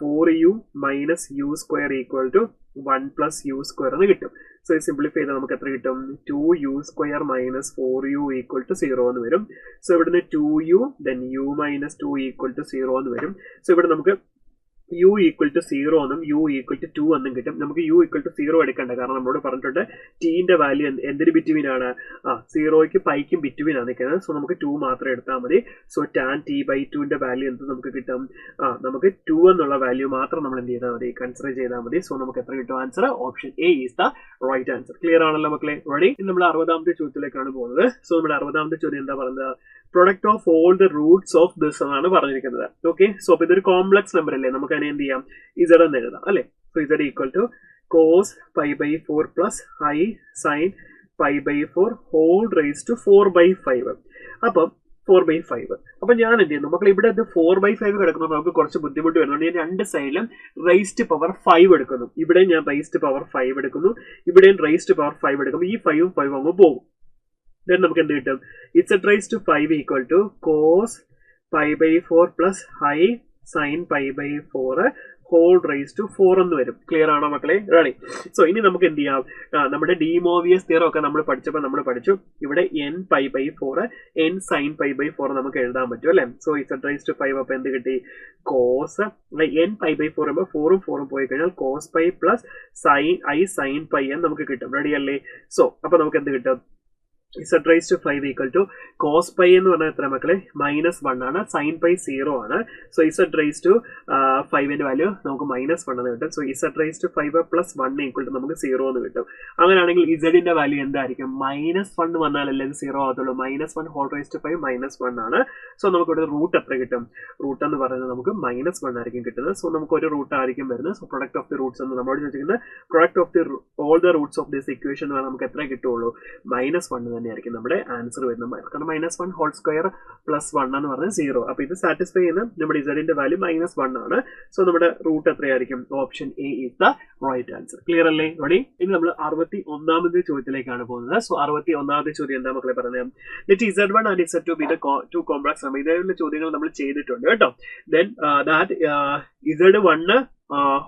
4u - u² equal to 1 + u² എന്ന് കിട്ടും. സോ ഇത് സിംപ്ലിഫൈ ചെയ്താൽ നമുക്ക് എത്ര കിട്ടും, 2u² - 4u ഈക്വൽ ടു 0 എന്ന് വരും. സോ ഇവിടുന്ന് 2u then u - 2 equal to 0 എന്ന് വരും. സോ ഇവിടെ നമുക്ക് u ഈക്വൽ ടു 0 എന്നും u ഈക്വൽ ടു 2 എന്നും കിട്ടും. നമുക്ക് u ഈക്വൽ ടു 0 എടുക്കണ്ട, കാരണം നമ്മളോട് പറഞ്ഞിട്ടുണ്ട് ടീന്റെ വാല്യൂ എന്തിന് ബിറ്റ്വീൻ ആണ്, 0യ്ക്കും പൈക്കും ബിറ്റ്വീൻ ആണ് നിൽക്കുന്നത്. സോ നമുക്ക് 2 മാത്രം എടുത്താൽ മതി. സോ tan t/2ന്റെ വാല്യൂ എന്ത് നമുക്ക് കിട്ടും, നമുക്ക് 2 എന്നുള്ള വാല്യൂ മാത്രം നമ്മൾ എന്ത് ചെയ്താൽ മതി, കൺസിഡർ ചെയ്താൽ മതി. സോ നമുക്ക് എത്ര കിട്ടും answer, option A is the right answer. Clear ആണല്ലോ മക്കളെ? റെഡി? നമ്മൾ 60ാമത്തെ ചോദ്യത്തിലേക്കാണ് പോകുന്നത്. സോ നമ്മുടെ 60ാമത്തെ ചോദ്യം എന്താ പറയുന്നത്, product of all the Roots of this എന്നാണ് പറഞ്ഞിരിക്കുന്നത്. ഓക്കെ, സോ അപ്പൊ ഇതൊരു കോംപ്ലക്സ് നമ്പർ അല്ലേ, നമുക്ക് അതിനെ എന്ത് ചെയ്യാം, z എന്ന് എഴുതാം അല്ലെ. So z equal to cos π/4 plus i sin π/4 whole raise to 4/5. അപ്പം 4/5. അപ്പൊ ഞാൻ എന്ത് ചെയ്യുന്നു മക്കൾ, ഇവിടെ 4/5 കിടക്കുമ്പോൾ നമുക്ക് കുറച്ച് ബുദ്ധിമുട്ട് വരുന്നുണ്ട്. ഞാൻ രണ്ട് സൈഡിലും റൈസ്ഡ് പവർ 5 എടുക്കുന്നു. ഇവിടെ ഞാൻ റൈസ്ഡ് പവർ 5 എടുക്കുന്നു, ഇവിടെയും റൈസ്ഡ് പവർ 5 എടുക്കുമ്പോൾ ഈ 5ഉം 5ഉം അങ്ങ് പോകും. Then നമുക്ക് എന്ത് കിട്ടും, z⁻5 equal to cos π/4 plus i sin π/4 whole raise to 4 എന്ന് വരും. ക്ലിയർ ആണോ മക്കളെ? റെഡി? സോ ഇനി നമുക്ക് എന്ത് ചെയ്യാം, നമ്മുടെ ഡി മോവിയസ് തിയറം ഒക്കെ നമ്മൾ പഠിച്ചപ്പോൾ നമ്മൾ പഠിച്ചു, ഇവിടെ n π/4 n sin π/4 നമുക്ക് എഴുതാൻ പറ്റും അല്ലെ. സോ z⁻5 അപ്പൊ എന്ത് കിട്ടി, കോസ് n π/4 ആകുമ്പോൾ 4ഉം 4ഉം പോയി കഴിഞ്ഞാൽ cos π പ്ലസ് i sin π എന്ന് നമുക്ക് കിട്ടും. റെഡി അല്ലേ? സോ അപ്പൊ നമുക്ക് എന്ത് കിട്ടും, z⁻5 ഈക്വൽ ടു cos π എന്ന് പറഞ്ഞാൽ എത്ര മക്കളെ, -1 ആണ്, sin π 0 ആണ്. സോ z⁻5ന്റെ വാല്യൂ നമുക്ക് -1 എന്ന് കിട്ടും. So z⁻5 plus 1 equal to നമുക്ക് 0 എന്ന് കിട്ടും. അങ്ങനെയാണെങ്കിൽ z-ന്റെ വാല്യൂ എന്തായിരിക്കും, -1 വന്നാലല്ലേ ഇത് 0 ആകത്തുള്ളൂ. -1 ഹോൾ റേസ് ടു 5 -1 ആണ്. സോ നമുക്ക് ഇവിടെ റൂട്ട് എത്ര കിട്ടും, റൂട്ട് എന്ന് പറയുന്നത് നമുക്ക് -1 ആയിരിക്കും കിട്ടുന്നത്. സോ നമുക്ക് ഒരു റൂട്ട് ആയിരിക്കും വരുന്നത്. So product of the Roots എന്ന് നമ്മളോട് ചോദിക്കുന്നത്, product of the all the Roots of this equation നമുക്ക് എത്ര കിട്ടുള്ളൂ, -1 തന്നെയായിരിക്കും നമ്മുടെ ആൻസർ വരുന്നത്. കാരണം -1 ഹോൾ സ്ക്വയർ പ്ലസ് 1 എന്ന് പറഞ്ഞാൽ 0. അപ്പൊ ഇത് സാറ്റിസ്ഫൈ ചെയ്യുന്ന നമ്മുടെ z-ന്റെ വാല്യൂ -1 ആണ്. സോ നമ്മുടെ റൂട്ട് എത്രയായിരിക്കും, option A is the right answer. Clear അല്ലേ? റെഡി? ഇനി നമ്മൾ 61ാമത്തെ ചോദ്യത്തിലേക്കാണ് പോകുന്നത്. സോ 61ാമത്തെ ചോദ്യം എന്താ മക്കളെ പറഞ്ഞത്, let z1 and z2 be the two complex number. ഇതേയുള്ള ചോദ്യങ്ങൾ നമ്മൾ ചെയ്തിട്ടുണ്ട് കേട്ടോ. Then that z1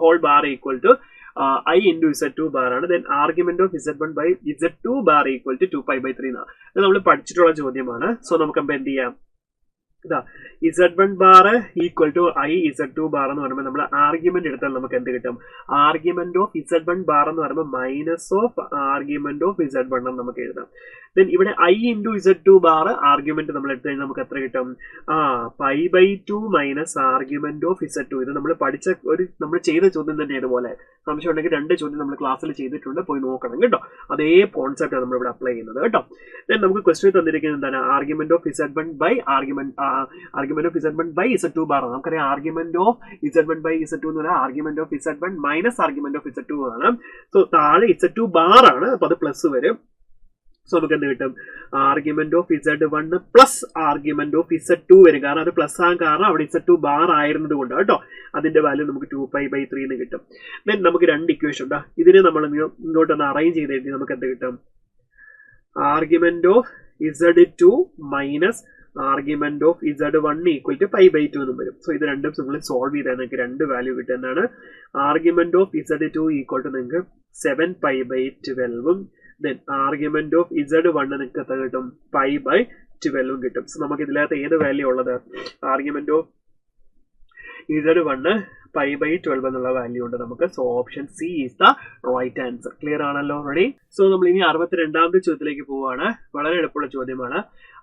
whole bar equal to I into z2 bar ആണ്. Then argument of z1 by z2 bar equal to 2π/3 എന്നാണ്. ഇത് നമ്മൾ പഠിച്ചിട്ടുള്ള ചോദ്യമാണ്. സോ നമുക്ക് എന്ത് ചെയ്യാം, ഇതാ z1 bar equal to i z2 bar എന്ന് പറയുമ്പോൾ നമ്മൾ ആർഗ്യുമെന്റ് എടുത്താൽ നമുക്ക് എന്ത് കിട്ടും, ആർഗ്യുമെന്റ് ഓഫ് z1 ബാർ എന്ന് പറയുമ്പോൾ minus of argument of z1 എന്ന് നമുക്ക് എഴുതാം. ദെൻ ഇവിടെ i into z2 bar argument നമ്മൾ എടുത്തു കഴിഞ്ഞാൽ നമുക്ക് എത്ര കിട്ടും, π/2 മൈനസ് ആർഗ്യുമെന്റ് ഓഫ് z2. ഇത് നമ്മൾ പഠിച്ച നമ്മൾ ചെയ്ത ചോദ്യം തന്നെ ഇതുപോലെ. സംശയം ഉണ്ടെങ്കിൽ രണ്ട് ചോദ്യം നമ്മൾ ക്ലാസ്സിൽ ചെയ്തിട്ടുണ്ട്, പോയി നോക്കണം കേട്ടോ. അതേ കോൺസെപ്റ്റ് ആണ് നമ്മൾ ഇവിടെ അപ്ലൈ ചെയ്യുന്നത് കേട്ടോ. ദെൻ നമുക്ക് ക്വസ്റ്റ്യൻ തന്നിരിക്കുന്നത് എന്താണ്, argument of z1 by argument of z1 by z2 bar ആണ്. നമുക്കറിയാം argument of z1 by z2 എന്ന് പറഞ്ഞാൽ argument of z1 minus argument of z2 ആണ്. സോ താഴെ z2 ബാർ ആണ്, അപ്പൊ അത് പ്ലസ് വരും. സോ നമുക്ക് എന്ത് കിട്ടും? Argument of Z1 plus argument of Z2 വരും. കാരണം അത് പ്ലസ് ആകാൻ കാരണം അവിടെ Z2 ബാർ ആയിരുന്നത് കൊണ്ട് കേട്ടോ. അതിന്റെ വാല്യൂ നമുക്ക് 2π/3 എന്ന് കിട്ടും. ദെൻ നമുക്ക് രണ്ട് ഇക്വേഷൻ ഉണ്ട്. ഇതിനെ നമ്മൾ ഇങ്ങോട്ടൊന്ന് അറേഞ്ച് ചെയ്ത് എഴുതി നമുക്ക് എന്ത് കിട്ടും? Argument of Z2 minus argument of Z1 equal to π/2 എന്നും വരും. സോ ഇത് രണ്ടും നമ്മൾ സോൾവ് ചെയ്താൽ നിങ്ങൾക്ക് രണ്ട് വാല്യൂ കിട്ടുന്നതാണ്. Argument of Z2 equal to നിങ്ങൾക്ക് 7π/12 ദെൻ ആർഗ്യുമെന്റ് ഓഫ് Z1 നിങ്ങൾക്ക് എത്ര കിട്ടും? π/12 കിട്ടും. സോ നമുക്ക് ഇതിനകത്ത് ഏത് വാല്യൂ ഉള്ളത്? ആർഗ്യുമെന്റ് ഓഫ് Z1 π/12 എന്നുള്ള വാല്യൂ ഉണ്ട് നമുക്ക്. So option C is the right answer. Clear ആണല്ലോ? റെഡി? സോ നമ്മൾ ഇനി 62ാമത്തെ ചോദ്യത്തിലേക്ക് പോവാണ്. വളരെ എളുപ്പമുള്ള ചോദ്യമാണ്.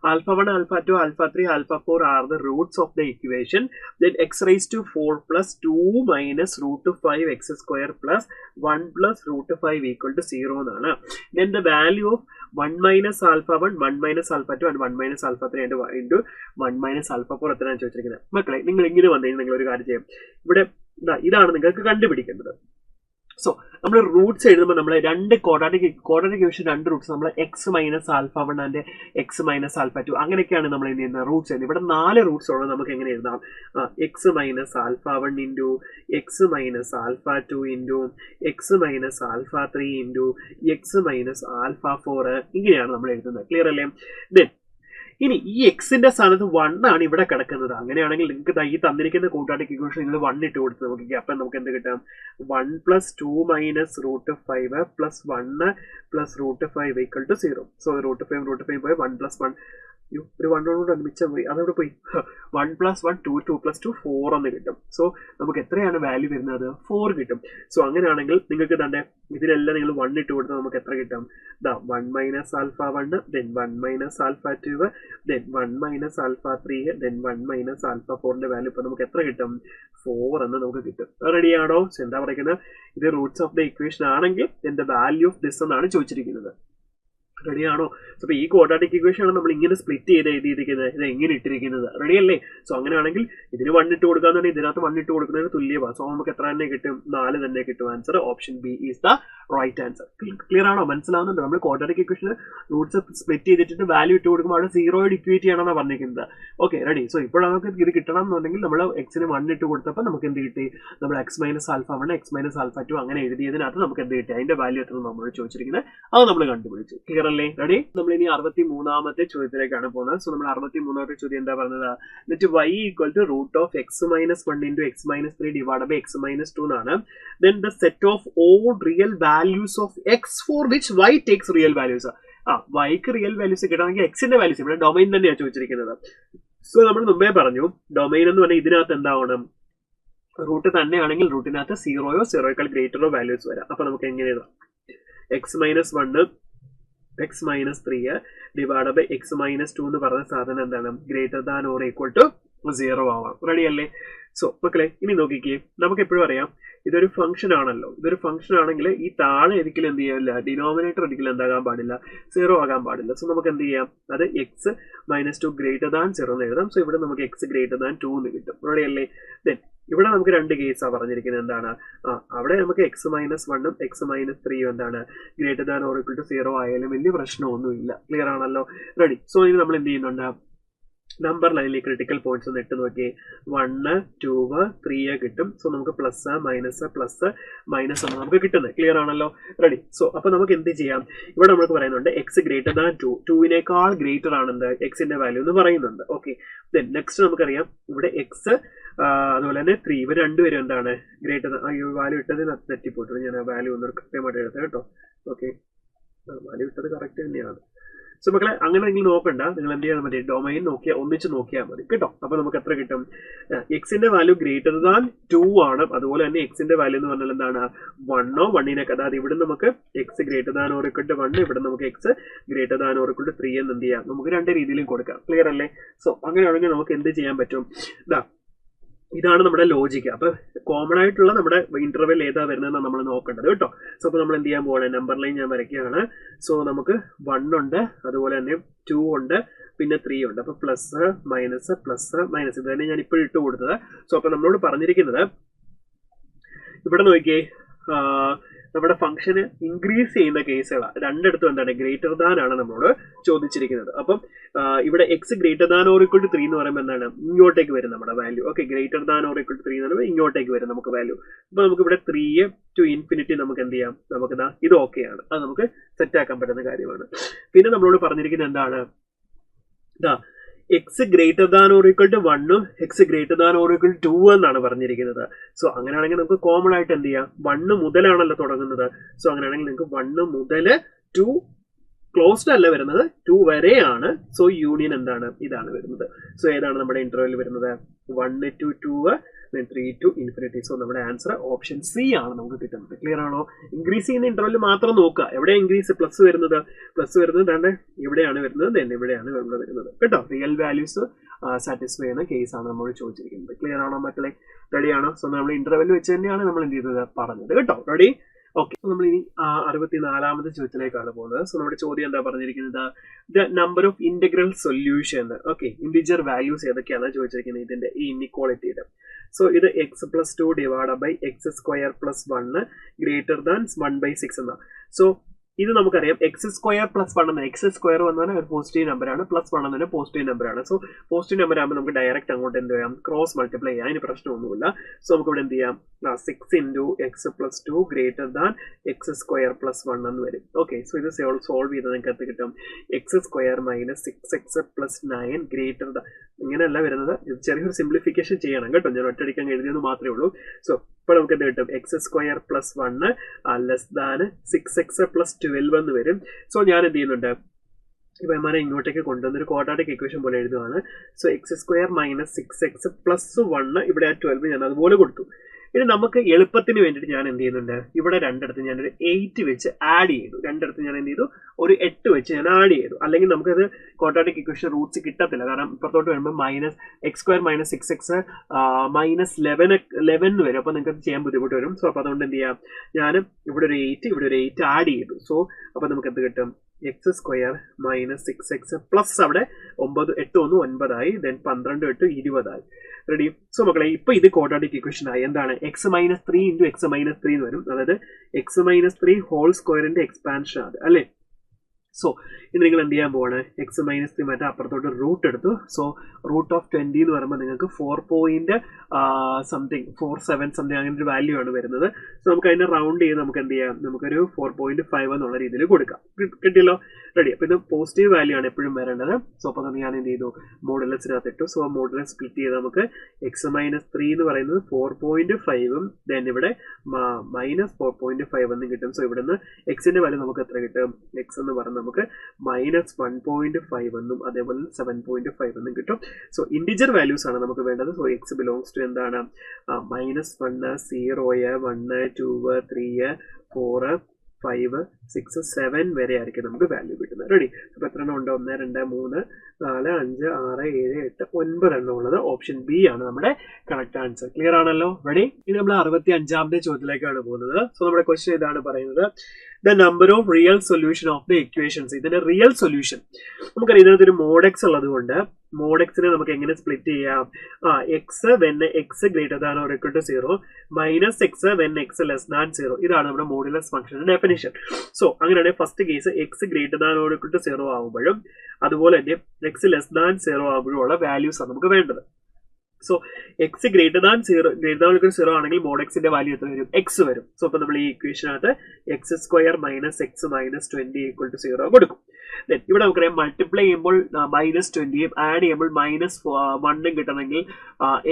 α1, α2, α3, α4 are the roots of the equation. Then x raised to 4 plus 2 minus root of 5 x square plus 1 plus root of 5 equal to 0 എന്നാണ്. Then the value of 1 minus α1, 1 minus α2 and 1 minus α3 and into 1 minus α4 എത്രയാണ് ചോദിച്ചിരിക്കുന്നത്? മക്കളെ നിങ്ങൾ ഇങ്ങനെ വന്നു കഴിഞ്ഞാൽ നിങ്ങൾ ഒരു കാര്യം ചെയ്യും. ഇവിടെ ഇതാണ് നിങ്ങൾക്ക് കണ്ടുപിടിക്കേണ്ടത്. സോ നമ്മൾ റൂട്ട്സ് എഴുതുമ്പോൾ നമ്മൾ രണ്ട് ക്വാഡ്രാറ്റിക് ഇക്വേഷൻ രണ്ട് റൂട്ട്സ് നമ്മൾ x minus α1 and x minus α2 അങ്ങനെയൊക്കെയാണ് നമ്മൾ എന്ത് ചെയ്യുന്നത്? റൂട്ട്സ് എഴുതുന്നത്. ഇവിടെ 4 റൂട്ട്സ് ഉള്ളത് നമുക്ക് എങ്ങനെ എഴുതാം? X minus α1 into x minus α2 into x minus α3 into x minus α4 ഇങ്ങനെയാണ് നമ്മൾ എഴുതുന്നത്. ക്ലിയർ അല്ലേ? ദെൻ ഇനി ഈ എക്സിന്റെ സ്ഥാനത്ത് 1 ആണ് ഇവിടെ കിടക്കുന്നത്. അങ്ങനെയാണെങ്കിൽ നിങ്ങൾക്ക് ഈ തന്നിരിക്കുന്ന ക്വാഡ്രാറ്റിക് ഇക്വേഷൻ നിങ്ങൾ 1 ഇട്ട് കൊടുത്ത് നോക്കിക്കുക. അപ്പം നമുക്ക് എന്ത് കിട്ടാം? 1 + 2 - √5 + 1 + √5 = 0. സോ √5 പോയി 1 + 1 ഒരു 1 കൊണ്ട് മിച്ചം പോയി, അതവിടെ പോയി. 1 + 1 2, 2 + 2 4 എന്ന് കിട്ടും. സോ നമുക്ക് എത്രയാണ് വാല്യൂ വരുന്നത്? 4 കിട്ടും. സോ അങ്ങനെയാണെങ്കിൽ നിങ്ങൾക്ക് തന്നെ ഇതിലെല്ലാം നിങ്ങൾ 1 ഇട്ട് കൊടുത്താൽ നമുക്ക് എത്ര കിട്ടും? 1 minus α1, then 1 minus α2, then 1 minus α3, then 1 minus α4ന്റെ value ഇപ്പൊ നമുക്ക് എത്ര കിട്ടും? 4 എന്ന് നമുക്ക് കിട്ടും. റെഡിയാണോ? എന്താ പറയുന്നത്? ഇത് റൂട്ട്സ് ഓഫ് ദ ഇക്വേഷൻ ആണെങ്കിൽ എന്താ വാല്യൂ ഓഫ് ദിസ് എന്നാണ് ചോദിച്ചിരിക്കുന്നത്. റെഡിയാണോ? അപ്പൊ ഈ ക്വാഡ്രാറ്റിക് ഇക്വേഷൻ ആണ് നമ്മൾ ഇങ്ങനെ സ്പ്ലിറ്റ് ചെയ്ത് എഴുതിയിരിക്കുന്നത്. ഇത് എങ്ങനെ ഇട്ടിരിക്കുന്നത്? റെഡി അല്ലേ? സോ അങ്ങനെയാണെങ്കിൽ ഇതിന് 1 ഇട്ട് കൊടുക്കാന്നുണ്ടെങ്കിൽ ഇതിനകത്ത് 1 ഇട്ട് കൊടുക്കുന്നതിന് തുല്യമാണ്. സോ നമുക്ക് എത്ര തന്നെ കിട്ടും? 4 തന്നെ കിട്ടും. Answer option B is the right answer. Clear ആണോ? മനസ്സിലാവുന്നുണ്ടോ? നമ്മൾ ക്വാഡ്രാറ്റിക് ഇക്വേഷൻ റൂട്ട്സ് സ്പ്ലിറ്റ് ചെയ്തിട്ട് വാല്യൂ ഇട്ട് കൊടുക്കുമ്പോൾ അവിടെ 0 ഇക്വേറ്റ് ചെയ്യണമെന്നാണ് പറഞ്ഞിരിക്കുന്നത്. Okay, ready? സോ ഇപ്പോൾ നമുക്ക് ഇത് കിട്ടണം എന്നുണ്ടെങ്കിൽ നമ്മൾ എക്സിന് 1 ഇട്ട് കൊടുത്തപ്പോൾ നമുക്ക് എന്ത് കിട്ടി? നമ്മൾ എക്സ് മൈനസ് α1, എക്സ് മൈനസ് α2 അങ്ങനെ എഴുതിയതിനകത്ത് നമുക്ക് എന്ത് കിട്ടി? അതിന്റെ വാല്യൂ എത്ര നമ്മൾ ചോദിച്ചിരിക്കുന്നത് അത് നമ്മൾ കണ്ടുപിടിച്ചു. ക്ലിയർ അല്ലേ? റെഡി? നമ്മൾ ഇനി 63ാമത്തെ ചോദ്യത്തിലേക്കാണ് പോകുന്നത്. സോ നമ്മൾ 63ാമത്തെ ചോദ്യം എന്താ പറഞ്ഞത്? എന്നിട്ട് y equal to root of x - 1 into x - 3 divide by x - 2 എന്നാണ്. Then the set of all real values of x for which y takes real values. വൈക്ക് റിയൽ വാല്യൂസ് കിട്ടണമെങ്കിൽ എക്സിന്റെ വാല്യൂസ് ഇവിടെ ഡൊമൈൻ തന്നെയാണ് ചോദിച്ചിരിക്കുന്നത്. സോ നമ്മൾ മുമ്പേ പറഞ്ഞു ഡൊമൈൻ എന്ന് പറഞ്ഞാൽ ഇതിനകത്ത് എന്താവണം? റൂട്ട് തന്നെയാണെങ്കിൽ റൂട്ടിനകത്ത് 0യോ 0യേക്കാൾ ഗ്രേറ്ററോ വാല്യൂസ് വരാം. അപ്പൊ നമുക്ക് എങ്ങനെ എഴുതാം? x - 1 x - 3 divide by x - 2 എന്ന് പറഞ്ഞ സാധനം എന്താണ്? Greater than or equal to 0 ആവാം. റെഡി അല്ലേ? സോ മക്കളെ ഇനി നോക്കിക്കേ, നമുക്ക് എപ്പോഴും അറിയാം ഇതൊരു ഫംഗ്ഷൻ ആണല്ലോ. ഇതൊരു ഫംഗ്ഷൻ ആണെങ്കിൽ ഈ താഴെ ഒരിക്കലും എന്ത് ചെയ്യാനില്ല, ഡിനോമിനേറ്റർ ഒരിക്കലും എന്താകാൻ പാടില്ല, 0 ആകാൻ പാടില്ല. സോ നമുക്ക് എന്ത് ചെയ്യാം? അത് x - 2 ഗ്രേറ്റർ ദാൻ 0 എന്ന് എഴുതാം. സോ ഇവിടെ നമുക്ക് x ഗ്രേറ്റർ ദാൻ 2 എന്ന് കിട്ടും. റെഡി അല്ലേ? ദെൻ ഇവിടെ നമുക്ക് രണ്ട് കേസാണ് പറഞ്ഞിരിക്കുന്നത്. എന്താണ്? അവിടെ നമുക്ക് x - 1ഉം x - 3ഉം എന്താണ്? Greater than or equal to 0 ആയാലും വലിയ പ്രശ്നമൊന്നുമില്ല. ക്ലിയർ ആണല്ലോ? റെഡി? സോ ഇനി നമ്മൾ എന്ത് ചെയ്യുന്നുണ്ട്? നമ്പർ ലൈനിൽ ക്രിട്ടിക്കൽ പോയിന്റ്സ് ഒന്ന് ഇട്ട് നോക്കി. 1, 2, 3 കിട്ടും. സോ നമുക്ക് പ്ലസ് മൈനസ് ആണ് നമുക്ക് കിട്ടുന്നത്. ക്ലിയർ ആണല്ലോ? റെഡി? സോ അപ്പൊ നമുക്ക് എന്ത് ചെയ്യാം? ഇവിടെ നമുക്ക് പറയുന്നുണ്ട് x ഗ്രേറ്റർ ദാൻ 2, 2വിനേക്കാൾ ഗ്രേറ്റർ ആണെന്ത് എക്സിന്റെ വാല്യൂ എന്ന് പറയുന്നുണ്ട്. ഓക്കെ, ദെൻ നെക്സ്റ്റ് നമുക്കറിയാം ഇവിടെ x അതുപോലെ തന്നെ 3 ഇവർ രണ്ടുപേരും എന്താണ്? Greater than. വാല്യൂ ഇട്ടതിന് തെറ്റിപ്പോയിട്ട് ഞാൻ വാല്യൂ ഒന്ന് കൃത്യമായിട്ട് എഴുതാം കേട്ടോ. ഓക്കെ, വാല്യൂ ഇട്ടത് കറക്റ്റ് തന്നെയാണ്. സോ മക്കളെ അങ്ങനെ നിങ്ങൾ നോക്കണ്ട, നിങ്ങൾ എന്ത് ചെയ്യാൻ മതി? ഡൊമൈൻ ഒന്നിച്ച് നോക്കിയാൽ മതി കേട്ടോ. അപ്പൊ നമുക്ക് എത്ര കിട്ടും? എക്സിന്റെ വാല്യൂ ഗ്രേറ്റർ ദാൻ 2 ആണ്. അതുപോലെ തന്നെ എക്സിന്റെ വാല്യൂ എന്ന് പറഞ്ഞാൽ എന്താണ്? 1ഓ 1നെയൊക്കെ, അതായത് ഇവിടെ നമുക്ക് x greater than or equal to 1, ഇവിടെ നമുക്ക് x greater than or equal to 3 എന്ന് എന്ത് ചെയ്യാം? നമുക്ക് രണ്ട് രീതിയിലും കൊടുക്കാം. ക്ലിയർ അല്ലേ? സോ അങ്ങനെയാണെങ്കിൽ നമുക്ക് എന്ത് ചെയ്യാൻ പറ്റും? ഇതാണ് നമ്മുടെ ലോജിക്ക്. അപ്പൊ കോമൺ ആയിട്ടുള്ള നമ്മുടെ ഇന്റർവെൽ ഏതാ വരുന്നതെന്ന് നമ്മൾ നോക്കേണ്ടത് കേട്ടോ. സോ അപ്പൊ നമ്മൾ എന്ത് ചെയ്യാൻ പോകണം? നമ്പർ ലൈൻ ഞാൻ വരയ്ക്കുകയാണ്. സോ നമുക്ക് 1 ഉണ്ട്, അതുപോലെ തന്നെ 2 ഉണ്ട്, പിന്നെ 3 ഉണ്ട്. അപ്പൊ പ്ലസ് മൈനസ് ഇത് തന്നെ ഞാൻ ഇപ്പോഴും ഇട്ട് കൊടുത്തത്. സോ അപ്പൊ നമ്മളോട് പറഞ്ഞിരിക്കുന്നത് ഇവിടെ നോക്കിയേ, നമ്മുടെ ഫംഗ്ഷന് ഇൻക്രീസ് ചെയ്യുന്ന കേസുകളാണ്. രണ്ടിടത്തും എന്താണ് ഗ്രേറ്റർ ദാൻ ആണ് നമ്മളോട് ചോദിച്ചിരിക്കുന്നത്. അപ്പം ഇവിടെ x greater than or equal to 3 എന്ന് പറയുമ്പോൾ എന്താണ് ഇങ്ങോട്ടേക്ക് വരും നമ്മുടെ value. Okay, greater than or equal to 3 എന്ന് പറയുമ്പോൾ ഇങ്ങോട്ടേക്ക് വരും നമുക്ക് വാല്യൂ. അപ്പൊ നമുക്ക് ഇവിടെ 3 to ഇൻഫിനിറ്റി നമുക്ക് എന്ത് ചെയ്യാം, നമുക്ക് ഇത് ഓക്കെയാണ്, അത് നമുക്ക് സെറ്റ് ആക്കാൻ പറ്റുന്ന കാര്യമാണ്. പിന്നെ നമ്മളോട് പറഞ്ഞിരിക്കുന്നത് എന്താണ്, x greater than or equal to 1 x greater than or equal to 2 എന്നാണ് പറഞ്ഞിരിക്കുന്നത്. സോ അങ്ങനെയാണെങ്കിൽ നമുക്ക് കോമൺ ആയിട്ട് എന്ത് ചെയ്യാം, 1 മുതലാണല്ലോ തുടങ്ങുന്നത്. സോ അങ്ങനെയാണെങ്കിൽ നിങ്ങൾക്ക് 1 മുതൽ 2 ക്ലോസ്ഡ് അല്ല വരുന്നത്, 2 വരെയാണ്. സോ യൂണിയൻ എന്താണ്, ഇതാണ് വരുന്നത്. സോ ഏതാണ് നമ്മുടെ ഇന്റർവെൽ വരുന്നത്, 1 to 2 3 to ഇൻഫിനിറ്റി. സോ നമ്മുടെ ആൻസർ ഓപ്ഷൻ സി ആണ് നമുക്ക് കിട്ടുന്നത്. ക്ലിയർ ആണോ? ഇൻക്രീസ് ചെയ്യുന്ന ഇന്റർവെൽ മാത്രം നോക്കുക. എവിടെ ഇൻക്രീസ് പ്ലസ് വരുന്നത് തന്നെ ഇവിടെയാണ് വരുന്നത്, തന്നെ ഇവിടെയാണ് വരുന്നത് കേട്ടോ. റിയൽ വാല്യൂസ് സാറ്റിസ്ഫൈ ചെയ്യുന്ന കേസാണ് നമ്മൾ ചോദിച്ചിരിക്കുന്നത്. ക്ലിയർ ആണോ മക്കളെ? റെഡി ആണോ? സോ നമ്മൾ ഇന്റർവെൽ വെച്ച് തന്നെയാണ് നമ്മൾ എന്ത് ചെയ്തത് പറഞ്ഞത് കേട്ടോ. റെഡി? ഓക്കെ, നമ്മൾ ഇനി 64ാമത്തെ ചോദ്യത്തിലേക്കാണ് പോകുന്നത്. സോ നമ്മുടെ ചോദ്യം എന്താ പറഞ്ഞിരിക്കുന്നത്, the number of integral solution. Okay, integer values ഏതൊക്കെയാണ് ചോദിച്ചിരിക്കുന്നത് ഇതിന്റെ ഈ ഇൻഇക്വാളിറ്റിയുടെ. സോ ഇത് x+2 divide by x²+1 greater than 1/6 എന്നാണ്. സോ ഇത് നമുക്കറിയാം x²+1 എന്ന x² വന്നാൽ ഒരു പോസിറ്റീവ് നമ്പർ ആണ്, +1 എന്നൊരു പോസിറ്റീവ് നമ്പർ ആണ്. സോ പോസിറ്റീവ് നമ്പർ ആകുമ്പോൾ നമുക്ക് ഡയറക്റ്റ് അങ്ങോട്ട് എന്ത് ചെയ്യാം, ക്രോസ് മൾട്ടിപ്ലൈ ചെയ്യാം, അതിന് പ്രശ്നമൊന്നുമില്ല. സോ നമുക്ക് ഇവിടെ എന്ത് ചെയ്യാം, 6 × x+2 ഗ്രേറ്റർ ദാൻ x²+1 എന്ന് വരും. ഓക്കെ, സോ ഇത് സോൾവ് ചെയ്ത് നിങ്ങൾക്ക് എന്ത് കിട്ടും, x² - 6x+9 ഗ്രേറ്റർ ദാൻ, ഇങ്ങനെയല്ല വരുന്നത്, ചെറിയൊരു സിംപ്ലിഫിക്കേഷൻ ചെയ്യണം കേട്ടോ, ഞാൻ ഒറ്റയടിക്കാൻ എഴുതിയെന്ന് മാത്രമേ ഉള്ളൂ. സോ ഇപ്പോൾ നമുക്ക് എന്ത് കിട്ടും, x²+1 ലെസ് ദാൻ 6x+12 എന്ന് വരും. സോ ഞാൻ എന്ത് ചെയ്യുന്നുണ്ട്, ഇപ്പൊ എമ്മാനെ ഇങ്ങോട്ടേക്ക് കൊണ്ടുവന്നൊരു ക്വാഡ്രാറ്റിക് ഇക്വേഷൻ പോലെ എഴുതുകയാണ്. സോ x² - 6x+1 ഇവിടെ 12 ഞാൻ അതുപോലെ കൊടുത്തു. ഇനി നമുക്ക് എളുപ്പത്തിന് വേണ്ടിയിട്ട് ഞാൻ എന്ത് ചെയ്യുന്നുണ്ട്, ഇവിടെ രണ്ടിടത്ത് ഞാനൊരു 8 വെച്ച് ആഡ് ചെയ്തു. രണ്ടിടത്ത് ഞാൻ എന്ത് ചെയ്തു, ഒരു 8 വെച്ച് ഞാൻ ആഡ് ചെയ്തു. അല്ലെങ്കിൽ നമുക്കത് ക്വാഡ്രാറ്റിക് ഇക്വേഷൻ റൂട്ട്സ് കിട്ടത്തില്ല. കാരണം ഇപ്പുറത്തോട്ട് വരുമ്പോൾ x² - 6x -11 വരും. അപ്പോൾ നിങ്ങൾക്ക് ചെയ്യാൻ ബുദ്ധിമുട്ട് വരും. സോ അപ്പോൾ അതുകൊണ്ട് എന്ത് ചെയ്യാം, ഞാൻ ഇവിടെ ഒരു 8 ഇവിടെ ഒരു 8 ആഡ് ചെയ്തു. സോ അപ്പോൾ നമുക്ക് എന്ത് കിട്ടും, x² - 6x പ്ലസ് അവിടെ 9 8 1 9 ആയി, ദെൻ 12 8 20 ആയി. റെഡി? സോ മക്കളെ ഇപ്പൊ ഇത് ക്വാഡ്രാറ്റിക് ഇക്വേഷൻ ആയി. എന്താണ്, x - 3 × x - 3 എന്ന് വരും. അതായത് x - 3 ഹോൾ സ്ക്വയറിന്റെ എക്സ്പാൻഷൻ ആണ് അല്ലേ. സോ ഇനി നിങ്ങൾ എന്ത് ചെയ്യാൻ പോവാണ്, x - 3 മാറ്റി അപ്പുറത്തോട്ട് റൂട്ട് എടുത്തു. സോ √20 എന്ന് പറയുമ്പോൾ നിങ്ങൾക്ക് 4.47 സംതിങ് അങ്ങനെ ഒരു വാല്യൂ ആണ് വരുന്നത്. സോ നമുക്ക് അതിനെ റൗണ്ട് ചെയ്ത് നമുക്ക് എന്ത് ചെയ്യാം, നമുക്കൊരു 4.5 എന്നുള്ള രീതിയിൽ കൊടുക്കാം. കിട്ടിയല്ലോ? റെഡി? അപ്പൊ ഇത് പോസിറ്റീവ് വാല്യൂ ആണ് എപ്പോഴും വരേണ്ടത്. സോ അപ്പൊ ഞാൻ എന്ത് ചെയ്തു, മോഡുലസിനകത്ത് ഇട്ടു. സോ മോഡുലസ് സ്പ്ലിറ്റ് ചെയ്ത് നമുക്ക് x - 3 എന്ന് പറയുന്നത് 4.5 ദെൻ ഇവിടെ -4.5 എന്ന് കിട്ടും. സോ ഇവിടെ നിന്ന് എക്സിന്റെ വാല്യൂ നമുക്ക് എത്ര കിട്ടും, എക്സ് എന്ന് പറഞ്ഞാൽ നമുക്ക് -1.5 എന്നും അതേപോലെ 7.5 എന്നും കിട്ടും. സോ ഇന്റിജർ വാല്യൂസ് ആണ് നമുക്ക് വേണ്ടത്. സോ എക്സ് ബിലോങ്സ് ടു എന്താണ്, -1 0 1 2 3 4 5 6 7 വരെ ആയിരിക്കും നമുക്ക് വാല്യൂ കിട്ടുന്നത്. റെഡി? അപ്പൊ എത്ര എണ്ണം ഉണ്ട്, 1 2 3 4 5 6 7 8 9 എണ്ണം ഉള്ളത് ഓപ്ഷൻ ബി ആണ് നമ്മുടെ കറക്റ്റ് ആൻസർ. ക്ലിയർ ആണല്ലോ? റെഡി? ഇനി നമ്മൾ 65ാമത്തെ ചോദ്യത്തിലേക്കാണ് പോകുന്നത്. സോ നമ്മുടെ ക്വസ്റ്റ്യൻ ഇതാണ് പറയുന്നത്, the number of real solution of the equations. ഇതിന്റെ റിയൽ സൊല്യൂഷൻ നമുക്കറിയാം, ഇതിനകത്തൊരു മോഡെക്സ് ഉള്ളത് കൊണ്ട് മോഡെക്സിനെ നമുക്ക് എങ്ങനെ സ്പ്ലിറ്റ് ചെയ്യാം, x when x greater than or equal to 0 -x when x less than 0. ഇതാണ് നമ്മുടെ മോഡുലസ് ഫംഗ്ഷന്റെ ഡെഫിനിഷൻ. സോ അങ്ങനെയാണെങ്കിൽ first case x greater than or equal to 0 ആകുമ്പോഴും അതുപോലെ തന്നെ എക്സ് ലെസ് ദാൻ 0 ആകുമ്പോഴും ഉള്ള വാല്യൂസ് ആണ് നമുക്ക് വേണ്ടത്. സോ എക്സ് ഗ്രേറ്റർ ദാൻ 0 ആണെങ്കിൽ മോഡെക്സിന്റെ വാല്യൂ എത്ര വരും, എക്സ് വരും. സോ അപ്പൊ നമ്മൾ ഈ ഇക്വേഷനകത്ത് x² - x -20 = 0 കൊടുക്കും. ഇവിടെ നമുക്കറിയാം മൾട്ടിപ്ലൈ ചെയ്യുമ്പോൾ -20 ആഡ് ചെയ്യുമ്പോൾ -1 കിട്ടണമെങ്കിൽ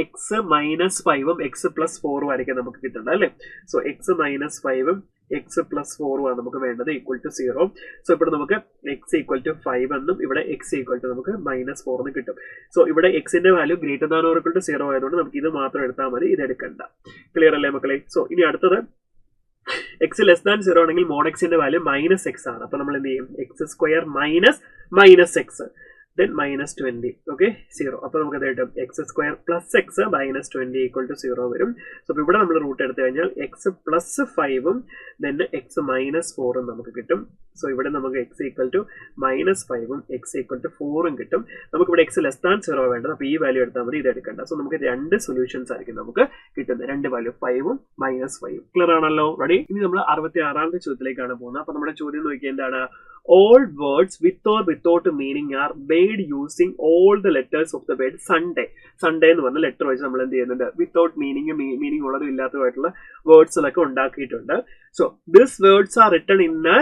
എക്സ് -5 എക്സ് +4 ആയിരിക്കും നമുക്ക് കിട്ടേണ്ടത് അല്ലേ. സോ എക്സ് -5 എക്സ് +4 ആണ് നമുക്ക് വേണ്ടത് ഈക്വൽ ടു 0. സോ ഇവിടെ നമുക്ക് x = 5 എന്നും ഇവിടെ x = നമുക്ക് -4 എന്ന് കിട്ടും. സോ ഇവിടെ എക്സിന്റെ value greater than or equal to 0 ആയതുകൊണ്ട് നമുക്ക് ഇത് മാത്രം എടുത്താൽ മതി, ഇത് എടുക്കണ്ട. ക്ലിയർ അല്ലേ മക്കളെ? സോ ഇനി അടുത്തത് എക്സ് ലെസ് ദാൻ 0 ആണെങ്കിൽ മോഡ് എക്സിന്റെ വാല്യൂ -x ആണ്. അപ്പൊ നമ്മൾ എന്ത് ചെയ്യും, x² - -x then minus 20. Okay, 0. അപ്പോൾ നമുക്ക് ഇത് കിട്ടും x square plus x minus 20 equal to 0 വരും. സോ അപ്പോൾ ഇവിടെ നമ്മൾ റൂട്ട് എടുത്തു കഴിഞ്ഞാൽ x പ്ലസ് 5ഉം then x മൈനസ് 4ഉം നമുക്ക് കിട്ടും. സോ ഇവിടെ നമുക്ക് x ഈക്വൽ ടു മൈനസ് 5ഉം x ഈക്വൽ ടു 4ഉം കിട്ടും. നമുക്ക് ഇവിടെ x ലെസ് ദാൻ 0 വേണ്ടത്, അപ്പോൾ ഈ വാല്യൂ എടുത്താൽ മതി, ഇത് എടുക്കണ്ട. സോ നമുക്ക് രണ്ട് സൊല്യൂഷൻസ് ആയിരിക്കും നമുക്ക് കിട്ടുന്നത്, രണ്ട് വാല്യൂ 5ഉം മൈനസ് 5ഉം. ക്ലിയർ ആണല്ലോ? റെഡി? ഇനി നമ്മൾ 66ാമത്തെ ചോദ്യത്തിലേക്കാണ് പോകുന്നത്. അപ്പോൾ നമ്മുടെ ചോദ്യം നോക്കിയാൽ എന്താണ്? All words with or without meaning are made using all the letters of the word Sunday. Sunday എന്ന് പറഞ്ഞ ലെറ്റർ വെച്ച് നമ്മൾ എന്ത് ചെയ്യുന്നുണ്ട്? വിത്തൗട്ട് മീനിങ് ഉള്ളതും ഇല്ലാത്തതുമായിട്ടുള്ള വേർഡ്സിലൊക്കെ ഉണ്ടാക്കിയിട്ടുണ്ട്. So this words are written in a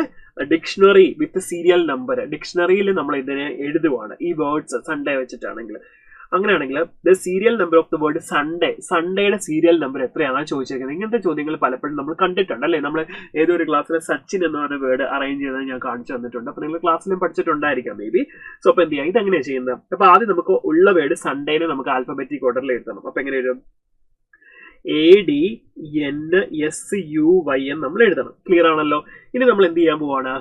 dictionary with serial number. ഡിക്ഷണറിയിൽ നമ്മൾ ഇതിനെ എഴുതുവാണ് ഈ വേർഡ്സ് സൺഡേ വെച്ചിട്ടാണെങ്കിൽ. അങ്ങനെയാണെങ്കിൽ the serial number of the word Sunday, സൺഡേയുടെ സീരിയൽ നമ്പർ എത്രയാണെന്ന് ചോദിച്ചിരിക്കുന്നത്. ഇങ്ങനത്തെ ചോദ്യങ്ങൾ പലപ്പോഴും നമ്മൾ കണ്ടിട്ടുണ്ട് അല്ലേ? നമ്മൾ ഏതൊരു ക്ലാസ്സിലെ സച്ചിൻ എന്ന് പറഞ്ഞ വേർഡ് അറേഞ്ച് ചെയ്യുന്നത് ഞാൻ കാണിച്ചു തന്നിട്ടുണ്ട്. അപ്പോൾ നിങ്ങൾ ക്ലാസ്സിലും പഠിച്ചിട്ടുണ്ടായിരിക്കാം മേ ബി. സോ അപ്പോൾ എന്ത് ചെയ്യാം, ഇതെങ്ങനെയാണ് ചെയ്യുന്നത്? അപ്പോൾ ആദ്യം നമുക്ക് ഉള്ള വേർഡ് സൺഡേനെ നമുക്ക് ആൽഫബറ്റിക് ഓർഡറിൽ എഴുതണം. അപ്പോൾ എങ്ങനെ എഴുതും? ADNSUYN നമ്മൾ എഴുതണം. ക്ലിയർ ആണല്ലോ? ഇനി നമ്മൾ എന്ത് ചെയ്യാൻ പോവാണ്?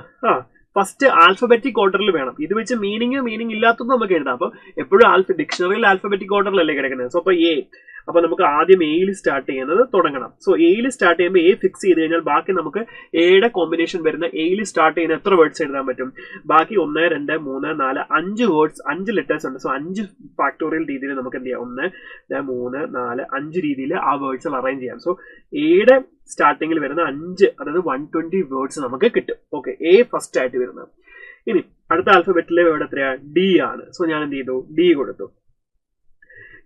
ഫസ്റ്റ് ആൽഫബറ്റിക് ഓർഡറിൽ വേണം. ഇത് വെച്ച് മീനിങ് ഇല്ലാത്തത് നമുക്ക് എഴുതാം. അപ്പോൾ എപ്പോഴും ഡിക്ഷണറിയിൽ ആൽഫബറ്റിക് ഓർഡറിലല്ലേ കിടക്കുന്നത്. സോ അപ്പോൾ അപ്പോൾ നമുക്ക് ആദ്യം എയിൽ സ്റ്റാർട്ട് ചെയ്യുന്നത് തുടങ്ങണം. സോ എയിൽ സ്റ്റാർട്ട് ചെയ്യുമ്പോൾ എ ഫിക്സ് ചെയ്ത് കഴിഞ്ഞാൽ ബാക്കി നമുക്ക് എയുടെ കോമ്പിനേഷൻ വരുന്ന എയിൽ സ്റ്റാർട്ട് ചെയ്യുന്ന എത്ര വേർഡ്സ് എഴുതാൻ പറ്റും? ബാക്കി 1, 2, 3, 4, 5 വേർഡ്സ്, 5 ലെറ്റേഴ്സ് ഉണ്ട്. സോ 5 ഫാക്ടോറിയൽ രീതിയിൽ നമുക്ക് എന്ത് ചെയ്യാം? 1, 2, 3, 4, 5 രീതിയിൽ ആ വേർഡ്സ് അറേഞ്ച് ചെയ്യാം. സോ എയുടെ സ്റ്റാർട്ടിങ്ങിൽ വരുന്ന 5, അതായത് 120 വേർഡ്സ് നമുക്ക് കിട്ടും. ഓക്കെ, എ ഫസ്റ്റ് ആയിട്ട് വരുന്നത്. ഇനി അടുത്ത ആൽഫബറ്റിലെ വേർഡ് എത്രയാണ്? ഡി ആണ്. സോ ഞാൻ എന്ത് ചെയ്തു? ഡി കൊടുത്തു.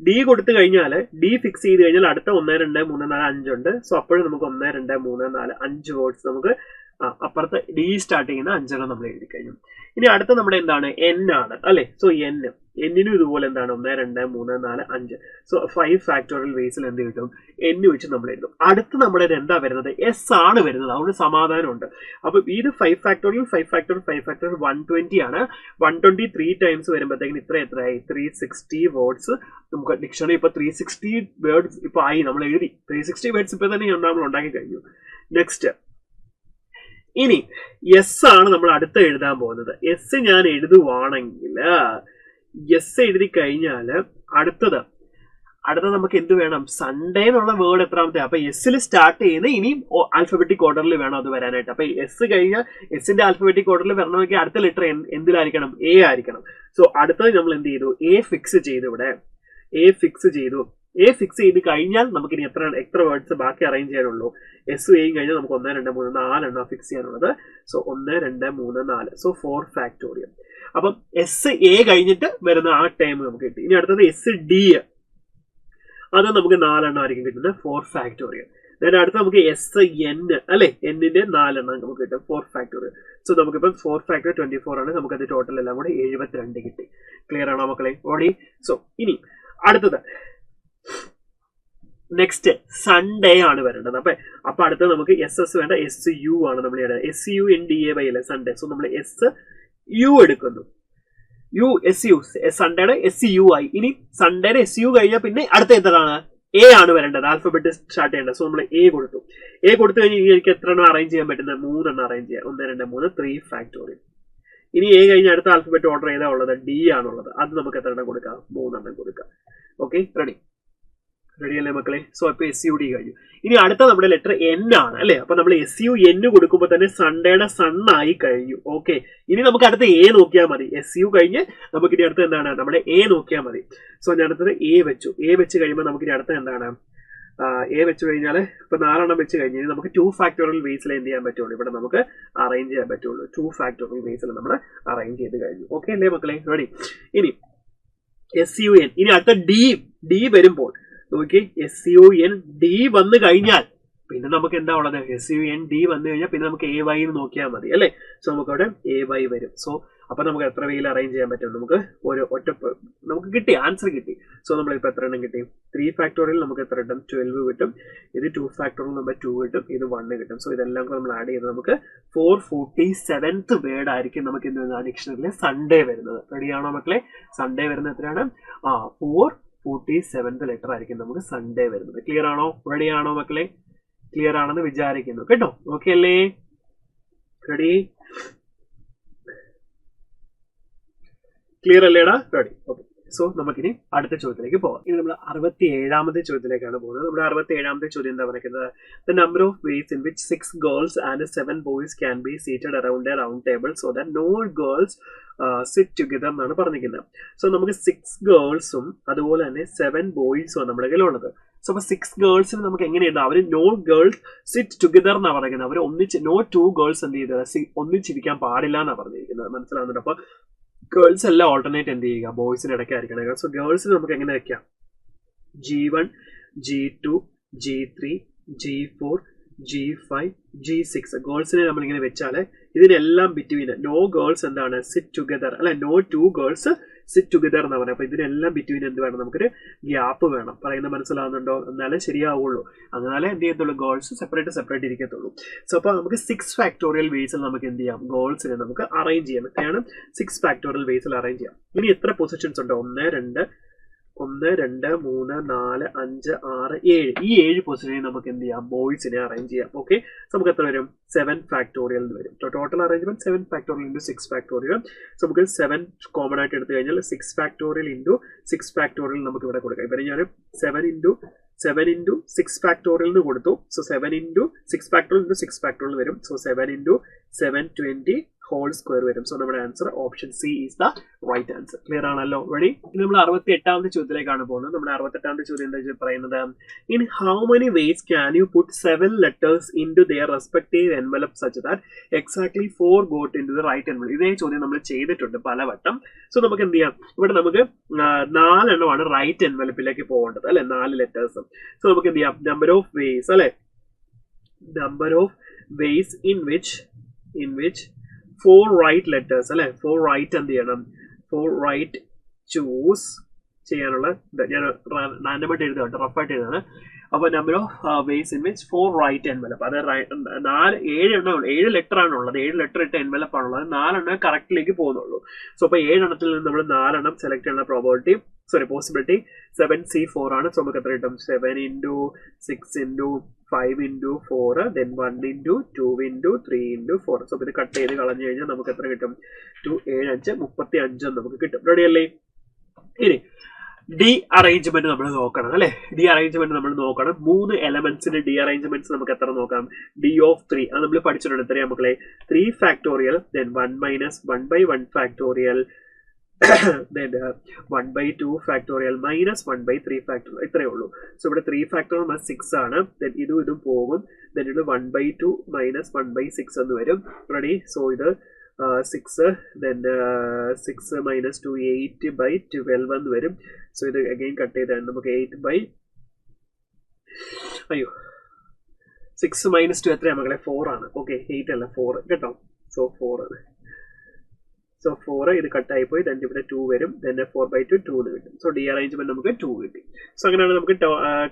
ഡി കൊടുത്തു കഴിഞ്ഞാൽ ഡി ഫിക്സ് ചെയ്ത് കഴിഞ്ഞാൽ അടുത്ത 1, 2, 3, 4, 5 ഉണ്ട്. സോ അപ്പോഴും നമുക്ക് 1, 2, 3, 4, 5 വേർഡ്സ് നമുക്ക് അപ്പുറത്ത് ഡി സ്റ്റാർട്ട് ചെയ്യുന്ന 5 നമ്മൾ എഴുതി കഴിഞ്ഞു. ഇനി അടുത്ത നമ്മുടെ എന്താണ്? എൻ ആണ് അല്ലെ? സോ എന്നിനും ഇതുപോലെ എന്താണ്? 1, 2, 3, 4, 5. സോ 5 ഫാക്ടോറിയൽ വേസിൽ എന്ത് കിട്ടും? എൻ വെച്ച് നമ്മൾ എഴുതും. അടുത്ത് നമ്മുടെ എന്താ വരുന്നത്? എസ് ആണ് വരുന്നത്. അതുകൊണ്ട് സമാധാനമുണ്ട്. അപ്പൊ ഇത് 5 ഫാക്ടോറിയൽ 120 ആണ്. 120 3 ടൈംസ് വരുമ്പോഴത്തേക്കും എത്രയായി? 360 വേർഡ്സ് നമുക്ക് ഡിക്ഷണറി. ഇപ്പൊ 360 വേർഡ്സ് ഇപ്പൊ ആയി, നമ്മൾ എഴുതി. 360 വേർഡ്സ് ഇപ്പൊ തന്നെ നമ്മൾ ഉണ്ടാക്കി കഴിഞ്ഞു. നെക്സ്റ്റ് ഇനി എസ് ആണ് നമ്മൾ അടുത്ത് എഴുതാൻ പോകുന്നത്. എസ് ഞാൻ എഴുതുവാണെങ്കിൽ എസ് എഴുതി കഴിഞ്ഞാൽ അടുത്തത് നമുക്ക് എന്ത് വേണം? സൺഡേ എന്നുള്ള വേർഡ് എത്രാമത്തെ? അപ്പൊ എസ്സിൽ സ്റ്റാർട്ട് ചെയ്യുന്ന ഇനി ആൽഫബറ്റിക് ഓർഡറിൽ വേണം അത് വരാനായിട്ട്. അപ്പൊ എസ് കഴിഞ്ഞാൽ എസിന്റെ ആൽഫബറ്റിക് ഓർഡറിൽ വരണമെങ്കിൽ അടുത്ത ലെറ്റർ എന്തിലായിരിക്കണം? എ ആയിരിക്കണം. സോ അടുത്തത് നമ്മൾ എന്ത് ചെയ്തു? എ ഫിക്സ് ചെയ്തു. ഇവിടെ എ ഫിക്സ് ചെയ്തു. എ ഫിക്സ് ചെയ്ത് കഴിഞ്ഞാൽ നമുക്ക് ഇനി എത്ര വേർഡ്സ് ബാക്കി അറേഞ്ച് ചെയ്യാനുള്ളൂ? എസ് എയും കഴിഞ്ഞാൽ നമുക്ക് 1, 2, 3, 4 എണ്ണം ഫിക്സ് ചെയ്യാനുള്ളത്. സോ 1, 2, 3, 4. So 4 factorial. അപ്പം എസ് എ കഴിഞ്ഞിട്ട് വരുന്ന ആ ടൈം നമുക്ക് കിട്ടി. ഇനി അടുത്തത് എസ് ഡി, അത് നമുക്ക് 4 എണ്ണം ആയിരിക്കും കിട്ടുന്നത്. 4 ഫാക്ടോറിയൽ. അടുത്ത നമുക്ക് എസ് എൻ അല്ലെ? എന്നിന്റെ 4 എണ്ണം നമുക്ക് കിട്ടും. 4 ഫാക്ടോറിയൽ. സോ നമുക്കിപ്പം 4 ഫാക്ടോറിയൽ 24 ആണ്. നമുക്കത് ടോട്ടൽ എല്ലാം കൂടെ 72 കിട്ടി. ക്ലിയർ ആണോ മക്കളെ? ഓടി. സോ ഇനി അടുത്തത് നെക്സ്റ്റ് സൺഡേ ആണ് വരേണ്ടത്. അപ്പൊ അടുത്തത് നമുക്ക് എസ് വേണ്ട, SU ആണ് നമ്മൾ SUNDAY അല്ലെ സൺഡേ. സോ നമ്മൾ SU എടുക്കുന്നു. സൺഡേയുടെ SU ആയി. ഇനി സൺഡേയുടെ SU കഴിഞ്ഞാൽ പിന്നെ അടുത്ത എന്താണ്? എ ആണ് വരേണ്ടത്. ആൽഫബറ്റ് സ്റ്റാർട്ട് ചെയ്യേണ്ടത്. സോ നമ്മൾ എ കൊടുത്തു. എ കൊടുത്തു കഴിഞ്ഞാൽ എനിക്ക് എത്ര എണ്ണം അറേഞ്ച് ചെയ്യാൻ പറ്റുന്നത്? 3 എണ്ണം അറേഞ്ച് ചെയ്യാം. 1, 2, 3, 3 ഫാക്ടോറിയൽ. ഇനി എ കഴിഞ്ഞ അടുത്ത ആൽഫബറ്റ് ഓർഡർ ചെയ്താൽ ഉള്ളത് ഡി ആണുള്ളത്. അത് നമുക്ക് എത്ര എണ്ണം കൊടുക്കാം? 3 എണ്ണം കൊടുക്കാം. ഓക്കെ, റെഡി അല്ലേ മക്കളെ? സോ ഇപ്പൊ SUD കഴിഞ്ഞു. ഇനി അടുത്ത നമ്മുടെ ലെറ്റർ എൻ ആണ് അല്ലെ? അപ്പൊ നമ്മൾ SUN കൊടുക്കുമ്പോൾ തന്നെ സൺഡേയുടെ സണ്ണായി കഴിഞ്ഞു. ഓക്കെ, ഇനി നമുക്ക് അടുത്ത എ നോക്കിയാൽ മതി. SU കഴിഞ്ഞ് നമുക്ക് ഇനി അടുത്ത് എന്താണ്? നമ്മുടെ എ നോക്കിയാൽ മതി. സോ ഞാൻ അടുത്തത് എ വെച്ചു. എ വെച്ച് കഴിയുമ്പോൾ നമുക്ക് ഇനി അടുത്ത എന്താണ്? എ വെച്ച് കഴിഞ്ഞാൽ ഇപ്പൊ 4 എണ്ണം വെച്ച് കഴിഞ്ഞാൽ നമുക്ക് 2 ഫാക്ടോറിയൽ വേസിൽ എന്ത് ചെയ്യാൻ പറ്റുള്ളൂ? ഇവിടെ നമുക്ക് അറേഞ്ച് ചെയ്യാൻ പറ്റുള്ളൂ. 2 ഫാക്ടോറിയൽ വേസിൽ നമ്മൾ അറേഞ്ച് ചെയ്ത് കഴിഞ്ഞു. ഓക്കെ അല്ലേ മക്കളെ? റെഡി. ഇനി SUN. ഇനി അടുത്ത ഡി വരുമ്പോൾ നോക്കി, SUN D വന്നു കഴിഞ്ഞാൽ പിന്നെ നമുക്ക് എന്താ ഉള്ളത്? SUN D വന്നു കഴിഞ്ഞാൽ പിന്നെ നമുക്ക് AY നോക്കിയാൽ മതി അല്ലെ? സോ നമുക്ക് അവിടെ AY വരും. സോ അപ്പൊ നമുക്ക് എത്ര വേയിൽ അറേഞ്ച് ചെയ്യാൻ പറ്റും? നമുക്ക് ഒരു നമുക്ക് കിട്ടി, ആൻസർ കിട്ടി. സോ നമ്മളിപ്പോ എത്ര എണ്ണം കിട്ടി? 3 ഫാക്ടോറിയൽ നമുക്ക് എത്ര കിട്ടും? 12 കിട്ടും. ഇത് 2 ഫാക്ടോറിയൽ നമ്പർ 2 കിട്ടും. ഇത് 1 കിട്ടും. സോ ഇതെല്ലാം കൂടെ നമ്മൾ ആഡ് ചെയ്ത് നമുക്ക് 447th വേർഡ് ആയിരിക്കും നമുക്ക് എന്ത് ഡിക്ഷണറിയിൽ സൺഡേ വരുന്നത്. റെഡിയാണോ മക്കളെ? സൺഡേ വരുന്നത് എത്രയാണ്? 447th ലെറ്റർ ആയിരിക്കും നമുക്ക് സൺഡേ വരുന്നത്. ക്ലിയർ ആണോ? റെഡി ആണോ മക്കളെ? ക്ലിയർ ആണെന്ന് വിചാരിക്കുന്നു കേട്ടോ. ഓക്കെ അല്ലേ? റെഡി? ക്ലിയർ അല്ലേടാ? റെഡി. ഓക്കെ. സോ നമുക്കിനി അടുത്ത ചോദ്യത്തിലേക്ക് പോകാം. ഇനി നമ്മൾ 67ാമത്തെ ചോദ്യത്തിലേക്കാണ് പോകുന്നത്. നമ്മുടെ 67ാമത്തെ ചോദ്യം എന്താ പറയുന്നത്? The number of ways in which 6 girls and 7 boys can be seated around a round table so that no girls sit together എന്നാണ് പറഞ്ഞിരിക്കുന്നത്. സോ നമുക്ക് 6 ഗേൾസും അതുപോലെ തന്നെ 7 ബോയ്സും ആണ് നമ്മുടെ കയ്യിലുള്ളത്. സോ അപ്പൊ 6 ഗേൾസിന് നമുക്ക് എങ്ങനെയുണ്ട്? അവർ നോ ഗേൾസ് സിറ്റ് ടുഗദർ എന്നാണ് പറയുന്നത്. അവർ ഒന്നിച്ച് നോ 2 ഗേൾസ് എന്ത് ചെയ്തത് ഒന്നിച്ചിരിക്കാൻ പാടില്ല എന്നാണ് പറഞ്ഞിരിക്കുന്നത്. മനസ്സിലാവുന്നുണ്ട്? അപ്പൊ ഗേൾസ് എല്ലാം ഓൾട്ടർനേറ്റ് എന്ത് ചെയ്യുക? ബോയ്സിന് ഇടയ്ക്കായിരിക്കണം. സോ ഗേൾസിന് നമുക്ക് എങ്ങനെ വെക്കാം? G1, G2, G3, G4, G5, G6 ഗേൾസിനെ നമ്മൾ ഇങ്ങനെ വെച്ചാൽ ഇതിനെല്ലാം ബിറ്റ്വീൻ നോ ഗേൾസ് എന്താണ്? സിറ്റ് ടുഗദർ അല്ലെ? നോ 2 ഗേൾസ് സിറ്റ് ടുഗദർ എന്ന് പറയുന്നത്. അപ്പൊ ഇതിനെല്ലാം ബിറ്റ്വീൻ എന്ത് വേണം? നമുക്കൊരു ഗ്യാപ്പ് വേണം. പറയുന്നത് മനസ്സിലാവുന്നുണ്ടോ? എന്നാലേ ശരിയാവുള്ളൂ. അങ്ങനാലേ എന്ത് ചെയ്യത്തുള്ളൂ? Girls separate ഇരിക്കത്തുള്ളൂ. സോ അപ്പൊ നമുക്ക് 6 ഫാക്ടോറിയൽ വേസിൽ നമുക്ക് എന്ത് ചെയ്യാം? ഗേൾസിനെ നമുക്ക് അറേഞ്ച് ചെയ്യാം. എത്രയാണ്? 6 ഫാക്ടോറിയൽ വേസിൽ അറേഞ്ച് ചെയ്യാം. ഇനി എത്ര പൊസിഷൻസ് ഉണ്ടോ? 1, 2, 3, 4, 5, 6, 7 ഈ 7 പൊസിഷനിൽ നമുക്ക് എന്ത് ചെയ്യാം? ബോയ്സിനെ അറേഞ്ച് ചെയ്യാം. ഓക്കെ. നമുക്ക് എത്ര വരും? 7 ഫാക്ടോറിയൽ എന്ന് വരും. Total arrangement 7 factorial into 6 factorial. So നമുക്ക് 7 കോമൺ ആയിട്ട് എടുത്തു കഴിഞ്ഞാൽ 6 ഫാക്ടോറിയൽ ഇൻറ്റു 6 ഫാക്ടോറിയൽ നമുക്ക് ഇവിടെ കൊടുക്കാം. ഇവരെ ഞാൻ 7 ഇൻറ്റു 6 ഫാക്ടോറിയൽ എന്ന് കൊടുത്തു. So 7 into 6 factorial into 6 factorial വരും. സോ 7 ഇൻറ്റു 720 ഹോൾ സ്ക്വയർ വരും. സോ നമ്മുടെ answer option C is the right answer. Clear ആണല്ലോ? റെഡി. ഇനി നമ്മൾ 68ാമത്തെ ചോദ്യത്തിലേക്കാണ് പോകുന്നത്. നമ്മുടെ 68ാമത്തെ ചോദ്യം എന്താ പറയുന്നത്? In how many ways can you put 7 letters into their respective envelope such that exactly 4 got into the right envelope? ഇതേ ചോദ്യം നമ്മൾ ചെയ്തിട്ടുണ്ട് പലവട്ടം. സോ നമുക്ക് എന്ത് ചെയ്യാം? ഇവിടെ നമുക്ക് 4 എണ്ണമാണ് റൈറ്റ് എൻവലപ്പിലേക്ക് പോകേണ്ടത് അല്ലെ? 4 ലെറ്റേഴ്സ്. സോ നമുക്ക് എന്ത് ചെയ്യാം? നമ്പർ ഓഫ് വേസ് അല്ലെ? Number of ways in which 4 right letters അല്ലെ? 4 റൈറ്റ് എന്ത് ചെയ്യണം? 4 റൈറ്റ് ചൂസ് ചെയ്യാനുള്ള ഞാൻ റാൻഡമായിട്ട് എഴുതുകയാണ്, റഫായിട്ട് എഴുതാണ്. അപ്പോൾ number of ways in which 4 right envelope, അത് 7 ലെറ്റർ ആണുള്ളത്. 7 ലെറ്റർ ഇട്ട എൻവലപ്പ് ആണുള്ളത്. 4 എണ്ണം കറക്റ്റിലേക്ക് പോകുന്നുള്ളൂ. സോ അപ്പോൾ 7 എണ്ണത്തിൽ നിന്ന് നമ്മൾ 4 എണ്ണം സെലക്ട് ചെയ്യുന്ന പോസിബിലിറ്റി 7C4 ആണ്. സോ നമുക്ക് എത്ര കിട്ടും? 7 into 6 into 5 into 4 then 1 into 2 into 3 into 4. So ഇത് കട്ട് ചെയ്ത് കളഞ്ഞു കഴിഞ്ഞാൽ നമുക്ക് എത്ര കിട്ടും? 2, 7, 5, 35 നമുക്ക് കിട്ടും. റെഡി അല്ലേ? ഇനി ഡി അറേഞ്ച്മെന്റ് നമ്മൾ നോക്കണം അല്ലെ? ഡി അറേഞ്ച്മെന്റ് നമ്മൾ നോക്കണം. 3 എലമെന്റ്സിന്റെ ഡി അറേഞ്ച്മെന്റ്സ് നമുക്ക് എത്ര നോക്കാം? D of 3 അത് നമ്മൾ പഠിച്ചിട്ടുണ്ട്. എത്രയാ മക്കളെ? 3 factorial then 1 minus 1 by 1 factorial then 1 by 2 factorial minus 1 by 3 factorial. ഇത്രയേ ഉള്ളൂ. സോ ഇവിടെ 3 ഫാക്ടോറിയൽ 6 ആണ്. then ഇതും പോകും. then ഇത് 1 by 2 മൈനസ് 1 by 6 എന്ന് വരും. റെഡി? സോ ഇത് 6 then 6 minus 2 8 by 12 എന്ന് വരും. സോ ഇത് അഗൈൻ കട്ട് ചെയ്താൽ നമുക്ക് 8 by 6 minus 2 എത്രയാണ് മക്കളെ? 4 ആണ്. ഓക്കെ, 8 അല്ല 4 കേട്ടോ. സോ 4 ആണ്. സോ 4 ഇത് കട്ടായി പോയി. then ഇവിടെ 2 വരും. then 4 by 2 2 കിട്ടും. സോ ഡി അറേഞ്ച്മെന്റ് നമുക്ക് 2 കിട്ടി. സോ അങ്ങനെയാണ് നമുക്ക്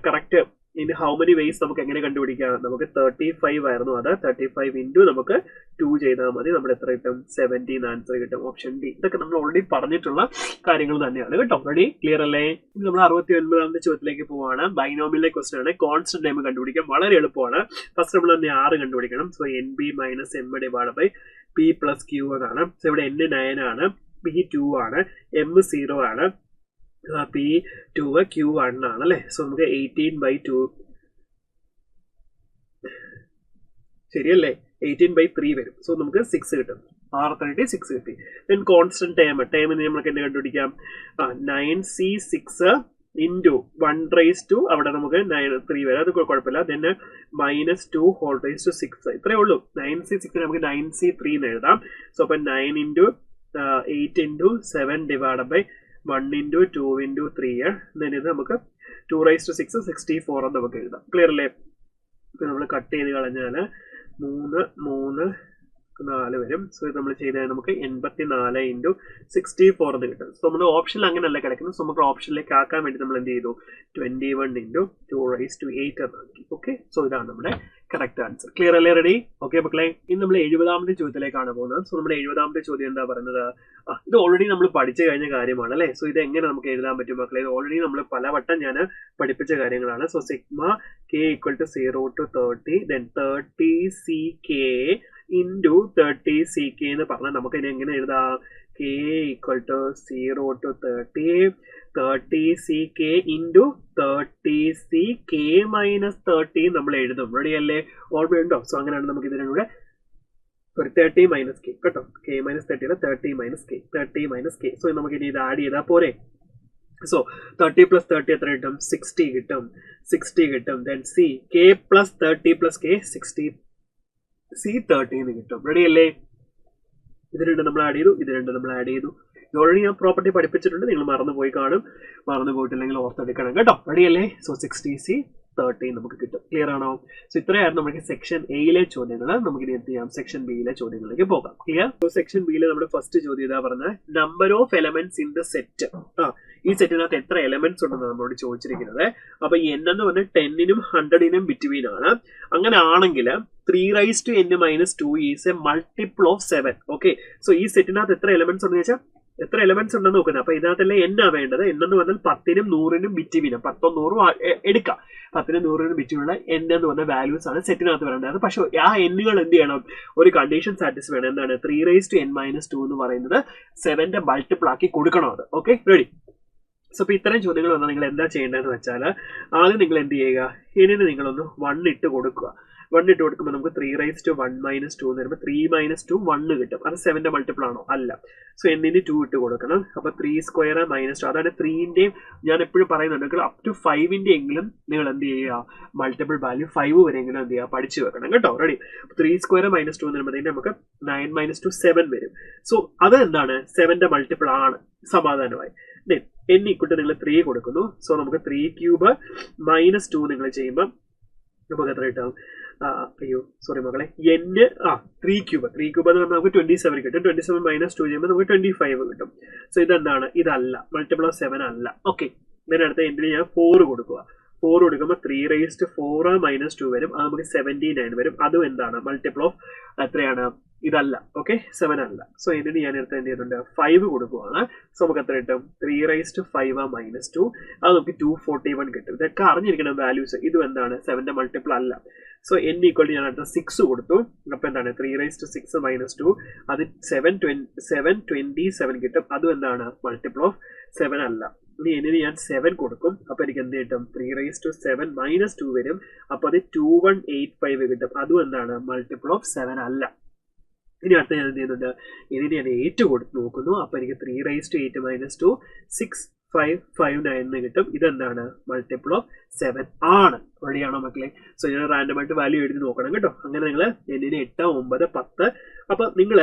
correct in how many vase നമുക്ക് എങ്ങനെ കണ്ടുപിടിക്കാം? നമുക്ക് 35 ആയിരുന്നു. അത് 35 ഇൻറ്റു നമുക്ക് 2 ചെയ്താൽ മതി. നമ്മൾ എത്ര കിട്ടും? 17 ആൻസർ കിട്ടും. Option D. ഇതൊക്കെ നമ്മൾ ഓൾറെഡി പറഞ്ഞിട്ടുള്ള കാര്യങ്ങൾ തന്നെയാണ് കേട്ടോ. റെഡി? ക്ലിയർ അല്ലേ? ഇനി നമ്മൾ 69ാമത്തെ ചോദ്യത്തിലേക്ക് പോവാണ്. ബൈനോമിയലിലെ ക്വസ്റ്റൻ ആണ്. കോൺസ്റ്റന്റ് ടൈം കണ്ടുപിടിക്കാൻ വളരെ എളുപ്പമാണ്. ഫസ്റ്റ് നമ്മൾ തന്നെ R കണ്ടുപിടിക്കണം. So NB minus M divide by P plus Q ആണ്. സോ ഇവിടെ N 9 ആണ്, P 2 ആണ്, M 0 ആണ്, P2 Q1 ആണ് അല്ലേ? സോ നമുക്ക് 18 by 2 ശരിയല്ലേ? 18 by 3 വരും. സോ നമുക്ക് 6 കിട്ടും. R36 കിട്ടി. then കോൺസ്റ്റന്റ് ടൈം നമുക്ക് എന്നെ കണ്ടുപിടിക്കാം? 9C6 ഇൻറ്റു 1 raised to അവിടെ നമുക്ക് 3 വരാം. അത് കുഴപ്പമില്ല. then minus 2 whole raised to 6 ഇത്രയേ ഉള്ളൂ. 9C6 നമുക്ക് 9C3 എന്ന് എഴുതാം. സോ അപ്പം 9 into 8 into 7 divide by 1 into 2 into 3 then ഇത് നമുക്ക് 2 raised to 6 64 എന്ന് നമുക്ക് എഴുതാം. ക്ലിയർ അല്ലേ? ഇപ്പം നമ്മൾ കട്ട് ചെയ്ത് കളഞ്ഞാൽ 3 4 വരും. സോ ഇത് നമ്മൾ ചെയ്താൽ നമുക്ക് 84 ഇൻറ്റു 64 എന്ന് കിട്ടും. സോ നമ്മൾ ഓപ്ഷനിൽ അങ്ങനെയല്ല കിടക്കുന്നത്. സോ നമുക്ക് ഓപ്ഷനിലേക്ക് ആക്കാൻ വേണ്ടി നമ്മൾ എന്ത് ചെയ്തു? 21 ഇൻറ്റു 2 raised to 8 എന്നാക്കി. ഓക്കെ, സോ ഇതാണ് നമ്മുടെ കറക്റ്റ് ആൻസർ. ക്ലിയർ അല്ലേ? റെഡി? ഓക്കെ മക്കളെ, ഇനി നമ്മൾ 70ാമത്തെ ചോദ്യത്തിലേക്കാണ് പോകുന്നത്. സോ നമ്മുടെ 70ാമത്തെ ചോദ്യം എന്താ പറയുന്നത്? ഇത് ഓൾറെഡി നമ്മൾ പഠിച്ചു കഴിഞ്ഞ കാര്യമാണ് അല്ലേ? സോ ഇത് എങ്ങനെ നമുക്ക് എഴുതാൻ പറ്റും മക്കളെ? ഇത് ഓൾറെഡി നമ്മൾ പലവട്ടം ഞാൻ പഠിപ്പിച്ച കാര്യങ്ങളാണ്. So sigma k equal to 0 to 30 then 30 CK into 30 CK എന്ന് പറഞ്ഞാൽ നമുക്ക് ഇനി എങ്ങനെ എഴുതാം? k equal to 0 to 30, 30ck into 30ck minus 30 നമ്മൾ എഴുതും. റെഡി അല്ലേ? ഓർമ്മയുണ്ടോ? സോ അങ്ങനെയാണ് നമുക്ക് ഇതിനും കൂടെ ഒരു 30 മൈനസ് കെ കേട്ടോ. k മൈനസ് 30 അല്ല, 30 minus K, 30 minus K. So നമുക്ക് ഇനി ഇത് ആഡ് ചെയ്താൽ പോരെ. സോ 30 പ്ലസ് 30 എത്ര കിട്ടും? 60 കിട്ടും. 60 കിട്ടും. Then C K plus 30 plus K 60, C 30 എന്ന് കിട്ടും. റെഡി അല്ലേ? ഇത് രണ്ടും നമ്മൾ ആഡ് ചെയ്തു, ഇത് രണ്ടും നമ്മൾ ആഡ് ചെയ്തു. ഓൾറെഡി ഞാൻ പ്രോപ്പർട്ടി പഠിപ്പിച്ചിട്ടുണ്ട്, നിങ്ങൾ മറന്നുപോയി കാണും. മറന്നു പോയിട്ടില്ലെങ്കിൽ ഓർത്തെടുക്കണം കേട്ടോ. റെഡി അല്ലേ? സോ 60C 30 നമുക്ക് കിട്ടും. ക്ലിയർ ആണോ? സോ ഇത്രയായിരുന്നു നമുക്ക് സെക്ഷൻ എയിലെ ചോദ്യങ്ങൾ. നമുക്ക് ഇനി എന്ത് ചെയ്യാം? സെക്ഷൻ ബിയിലെ ചോദ്യങ്ങളിലേക്ക് പോകാം. ക്ലിയർ? സോ സെക്ഷൻ ബിയിലെ നമ്മുടെ ഫസ്റ്റ് ചോദ്യം ഇതാ പറഞ്ഞ number of elements in the set. ഈ സെറ്റിനകത്ത് എത്ര എലമെന്റ്സ് ഉണ്ടെന്ന് നമ്മളോട് ചോദിച്ചിരിക്കുന്നത്. അപ്പൊ n എന്ന് പറഞ്ഞാൽ 10നും 100നും ബിറ്റ്വീൻ ആണ്. അങ്ങനെ ആണെങ്കിൽ 3n-2 is A multiple of 7. Okay, so ഈ സെറ്റിനകത്ത് എത്ര എലമെന്റ്സ് ഉണ്ടെന്ന് വെച്ചാൽ എത്ര എലമെന്റ്സ് ഉണ്ടെന്ന് നോക്കുന്നത്. അപ്പൊ ഇതിനകത്തല്ലേ എന്നാ വേണ്ടത്? എന്നു പറഞ്ഞാൽ 10നും 100നും ബിറ്റ്വീനും, 10ഉം 100ഉം എടുക്കാം. 10നും 100നും ബിറ്റ്വീനുള്ള n എന്ന് പറഞ്ഞ വാല്യൂസ് ആണ് സെറ്റിനകത്ത് വരേണ്ടത്. പക്ഷെ ആ എന്നുകൾ എന്ത് ചെയ്യണം? ഒരു കണ്ടീഷൻ സാറ്റിസ്ഫൈ ചെയ്യണം. എന്താണ്? 3n-2 എന്ന് പറയുന്നത് 7ന്റെ മൾട്ടിപ്പിൾ ആക്കി കൊടുക്കണം അത്. Okay, ready? സോ അപ്പൊ ഇത്തരം ചോദ്യങ്ങൾ വന്നാൽ നിങ്ങൾ എന്താ ചെയ്യേണ്ടതെന്ന് വെച്ചാൽ ആദ്യം നിങ്ങൾ എന്ത് ചെയ്യുക? ഇതിന് നിങ്ങളൊന്ന് 1 ഇട്ട് കൊടുക്കുക. 1 ഇട്ട് കൊടുക്കുമ്പോൾ നമുക്ക് 3n-1 എന്ന് വരുമ്പോൾ 3 - 1 കിട്ടും. അത് 7ന്റെ മൾട്ടിപ്പിൾ ആണോ? അല്ല. സോ n-ന് 2 ഇട്ട് കൊടുക്കണം. അപ്പൊ 3² - 2, അതാണ് 3ന്റെയും ഞാൻ എപ്പോഴും പറയുന്നുണ്ട് അപ് ടു 5ന്റെ എങ്കിലും നിങ്ങൾ എന്ത് ചെയ്യുക? മൾട്ടിപ്പിൾ വാല്യൂ 5 വരെയെങ്കിലും എന്ത് ചെയ്യുക? പഠിച്ചു വെക്കണം കേട്ടോ. റെഡി? 3² - 2 എന്ന് വരുമ്പോഴത്തേക്കും നമുക്ക് 9 - 2 7 വരും. സോ അത് എന്താണ്? 7ന്റെ മൾട്ടിപ്പിൾ ആണ്. സമാധാനമായി. n ഇക്വൽ നിങ്ങൾ 3 കൊടുക്കുന്നു. സോ നമുക്ക് 3³ - 2 നിങ്ങൾ ചെയ്യുമ്പോൾ നമുക്ക് എത്ര കിട്ടാം? അയ്യോ സോറി മക്കളെ, n 3³ എന്ന് നമുക്ക് 27 കിട്ടും. 27 - 2 ചെയ്യുമ്പോൾ നമുക്ക് 25 കിട്ടും. സോ ഇതെന്താണ്? ഇതല്ല, മൾട്ടിപ്പിൾ ഓഫ് 7 അല്ല. ഓക്കെ, ഇതിനടുത്ത് എന്തിന് ഞാൻ 4 കൊടുക്കുക. 4 കൊടുക്കുമ്പോൾ 3⁴ - 2 വരും. അത് നമുക്ക് 79 വരും. അതും എന്താണ്? മൾട്ടിപ്പിൾ ഓഫ് എത്രയാണ്? ഇതല്ല. ഓക്കെ, 7 അല്ല. സോ ഇതിന് ഞാൻ എടുത്ത് എന്ത് ചെയ്യുന്നുണ്ട്? 5 കൊടുക്കുവാണ്. സോ നമുക്ക് എത്ര കിട്ടും? 3⁵ - 2, അത് നമുക്ക് 241 കിട്ടും. ഇതൊക്കെ അറിഞ്ഞിരിക്കണം വാല്യൂസ്. ഇതും എന്താണ്? 7ന്റെ മൾട്ടിപ്പിൾ അല്ല. സോ n ഈക്വൽ ഞാൻ അടുത്ത 6 കൊടുത്തു. അപ്പൊ എന്താണ്? 3⁻6 - 2, അത് 727 കിട്ടും. അതും എന്താണ്? മൾട്ടിപ്പിൾ ഓഫ് 7 അല്ല. ഇനി എന്നിന് ഞാൻ 7 കൊടുക്കും. അപ്പൊ എനിക്ക് എന്ത് കിട്ടും? 3⁻7 - 2 വരും. അപ്പൊ അത് 2185 കിട്ടും. അതും എന്താണ്? മൾട്ടിപ്പിൾ ഓഫ് 7 അല്ല. ഇനി അടുത്ത ഞാൻ എന്ത് ചെയ്യുന്നുണ്ട്? ഇതിന് ഞാൻ 8 കൊടുത്ത് നോക്കുന്നു. അപ്പൊ എനിക്ക് 3⁻8 - 2 6559 കിട്ടും. ഇതെന്താണ്? മൾട്ടിപ്പിൾ ഓഫ് 7 ആണ്. റെഡിയാണോ മക്കളെ? സോ ഞാൻ റാൻഡം ആയിട്ട് വാല്യൂ എഴുതി നോക്കണം കേട്ടോ. അങ്ങനെ നിങ്ങൾ n-ന് 8, 9, 10. അപ്പൊ നിങ്ങൾ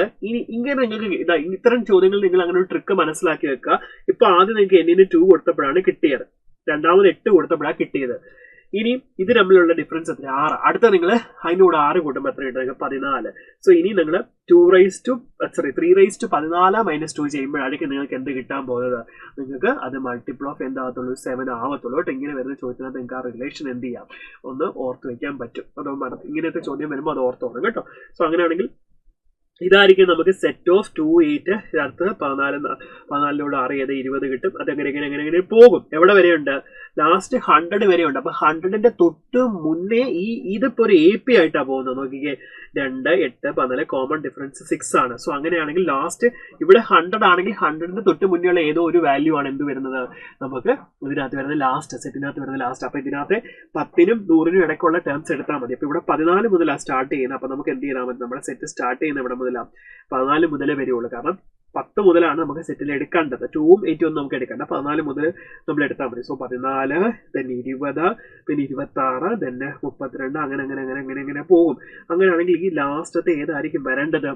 ഇങ്ങനെ നിങ്ങൾക്ക് ഇത്തരം ചോദ്യങ്ങൾ നിങ്ങൾ അങ്ങനെ ഒരു ട്രിക്ക് മനസ്സിലാക്കി വെക്കുക. ഇപ്പൊ ആദ്യം നിങ്ങൾക്ക് n-ന് 2 കൊടുത്തപ്പോഴാണ് കിട്ടിയത്. രണ്ടാമത് 8 കൊടുത്തപ്പോഴാണ് കിട്ടിയത്. ഇനി ഇത് തമ്മിലുള്ള ഡിഫറൻസ് എത്ര? 6. അടുത്ത നിങ്ങൾ അതിൻ്റെ കൂടെ 6 കൂട്ടുമ്പോൾ എത്ര കിട്ടും? 14. സോ ഇനി നിങ്ങൾ 3⁻14 - 2 ചെയ്യുമ്പോഴായിരിക്കും നിങ്ങൾക്ക് എന്ത് കിട്ടാൻ പോകുന്നത്? നിങ്ങൾക്ക് അത് മൾട്ടിപ്പിൾ ഓഫ് എന്താകത്തുള്ളൂ? 7 ആവത്തുള്ളൂ. ഇങ്ങനെ വരുന്ന ചോദ്യത്തിനകത്ത് നിങ്ങൾക്ക് ആ റിലേഷൻ എന്ത് ചെയ്യാം? ഒന്ന് ഓർത്ത് വയ്ക്കാൻ പറ്റും. അതോ ഇങ്ങനത്തെ ചോദ്യം വരുമ്പോൾ അത് ഓർത്തോണം കേട്ടോ. സോ അങ്ങനെയാണെങ്കിൽ ഇതായിരിക്കും നമുക്ക് സെറ്റ് ഓഫ് 2, 8. അടുത്ത് 14 6 20 കിട്ടും. അതെങ്ങനെ പോകും. എവിടെ വരെയുണ്ട്? ലാസ്റ്റ് 100 വരെയുണ്ട്. അപ്പൊ 100ന്റെ തൊട്ട് മുന്നേ ഇതിപ്പോ ഒരു AP ആയിട്ടാണ് പോകുന്നത്. നോക്കിക്കേ, 2, 8, 14 കോമൺ ഡിഫറൻസ് 6 ആണ്. സോ അങ്ങനെയാണെങ്കിൽ ലാസ്റ്റ് ഇവിടെ 100 ആണെങ്കിൽ 100ന്റെ തൊട്ട് മുന്നേയുള്ള ഏതോ ഒരു വാല്യൂ ആണ് എന്ത് വരുന്നത്? നമുക്ക് ഇതിനകത്ത് വരുന്നത് ലാസ്റ്റ്, സെറ്റിനകത്ത് വരുന്നത് ലാസ്റ്റ്. അപ്പൊ ഇതിനകത്ത് 10നും 100നും ഇടയ്ക്കുള്ള ടേംസ് എടുത്താൽ മതി. അപ്പൊ ഇവിടെ 14 മുതലാണ് സ്റ്റാർട്ട് ചെയ്യുന്നത്. അപ്പൊ നമുക്ക് എന്ത് ചെയ്താൽ മതി? നമ്മുടെ സെറ്റ് സ്റ്റാർട്ട് ചെയ്യുന്ന ഇവിടെ മുതലാണ് 14 മുതലേ വരികയുള്ളൂ. കാരണം 10 മുതലാണ് നമുക്ക് സെറ്റിൽ എടുക്കേണ്ടത്. 2ഉം 8ഉം ഒന്നും നമുക്ക് എടുക്കണ്ട. 14 മുതൽ നമ്മൾ എടുത്താൽ മതി. സോ 14, then 20, പിന്നെ 26, then 32, അങ്ങനെ പോകും. അങ്ങനെയാണെങ്കിൽ ഈ ലാസ്റ്റത്തെ ഏതായിരിക്കും വരേണ്ടത്?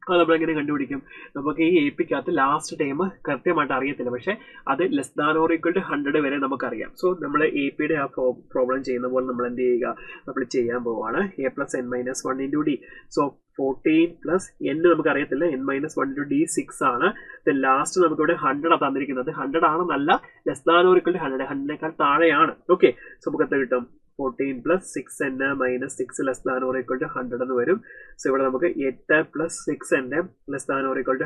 അത് നമ്മളെങ്ങനെ കണ്ടുപിടിക്കും? നമുക്ക് ഈ APക്കകത്ത് ലാസ്റ്റ് ടൈം കൃത്യമായിട്ട് അറിയത്തില്ല. പക്ഷെ അത് <= 100 വരെ നമുക്കറിയാം. സോ നമ്മൾ APയുടെ ആ പ്രോബ്ലം ചെയ്യുന്ന പോലെ നമ്മൾ എന്ത് ചെയ്യുക? നമ്മൾ ചെയ്യാൻ പോവാണ്. a + n - 1 × d. So 14 + n നമുക്ക് അറിയത്തില്ല. n - 1 × d 6 ആണ്. ലാസ്റ്റ് നമുക്ക് ഇവിടെ 100 തന്നിരിക്കുന്നത്. 100 ആണെന്നല്ല, <= 100, 100നേക്കാൾ താഴെയാണ്. ഓക്കെ, സോ നമുക്ക് എത്ര കിട്ടും? 14 + 6n - 6 <= 100 എന്ന് വരും. സോ ഇവിടെ നമുക്ക് 8 + 6n <=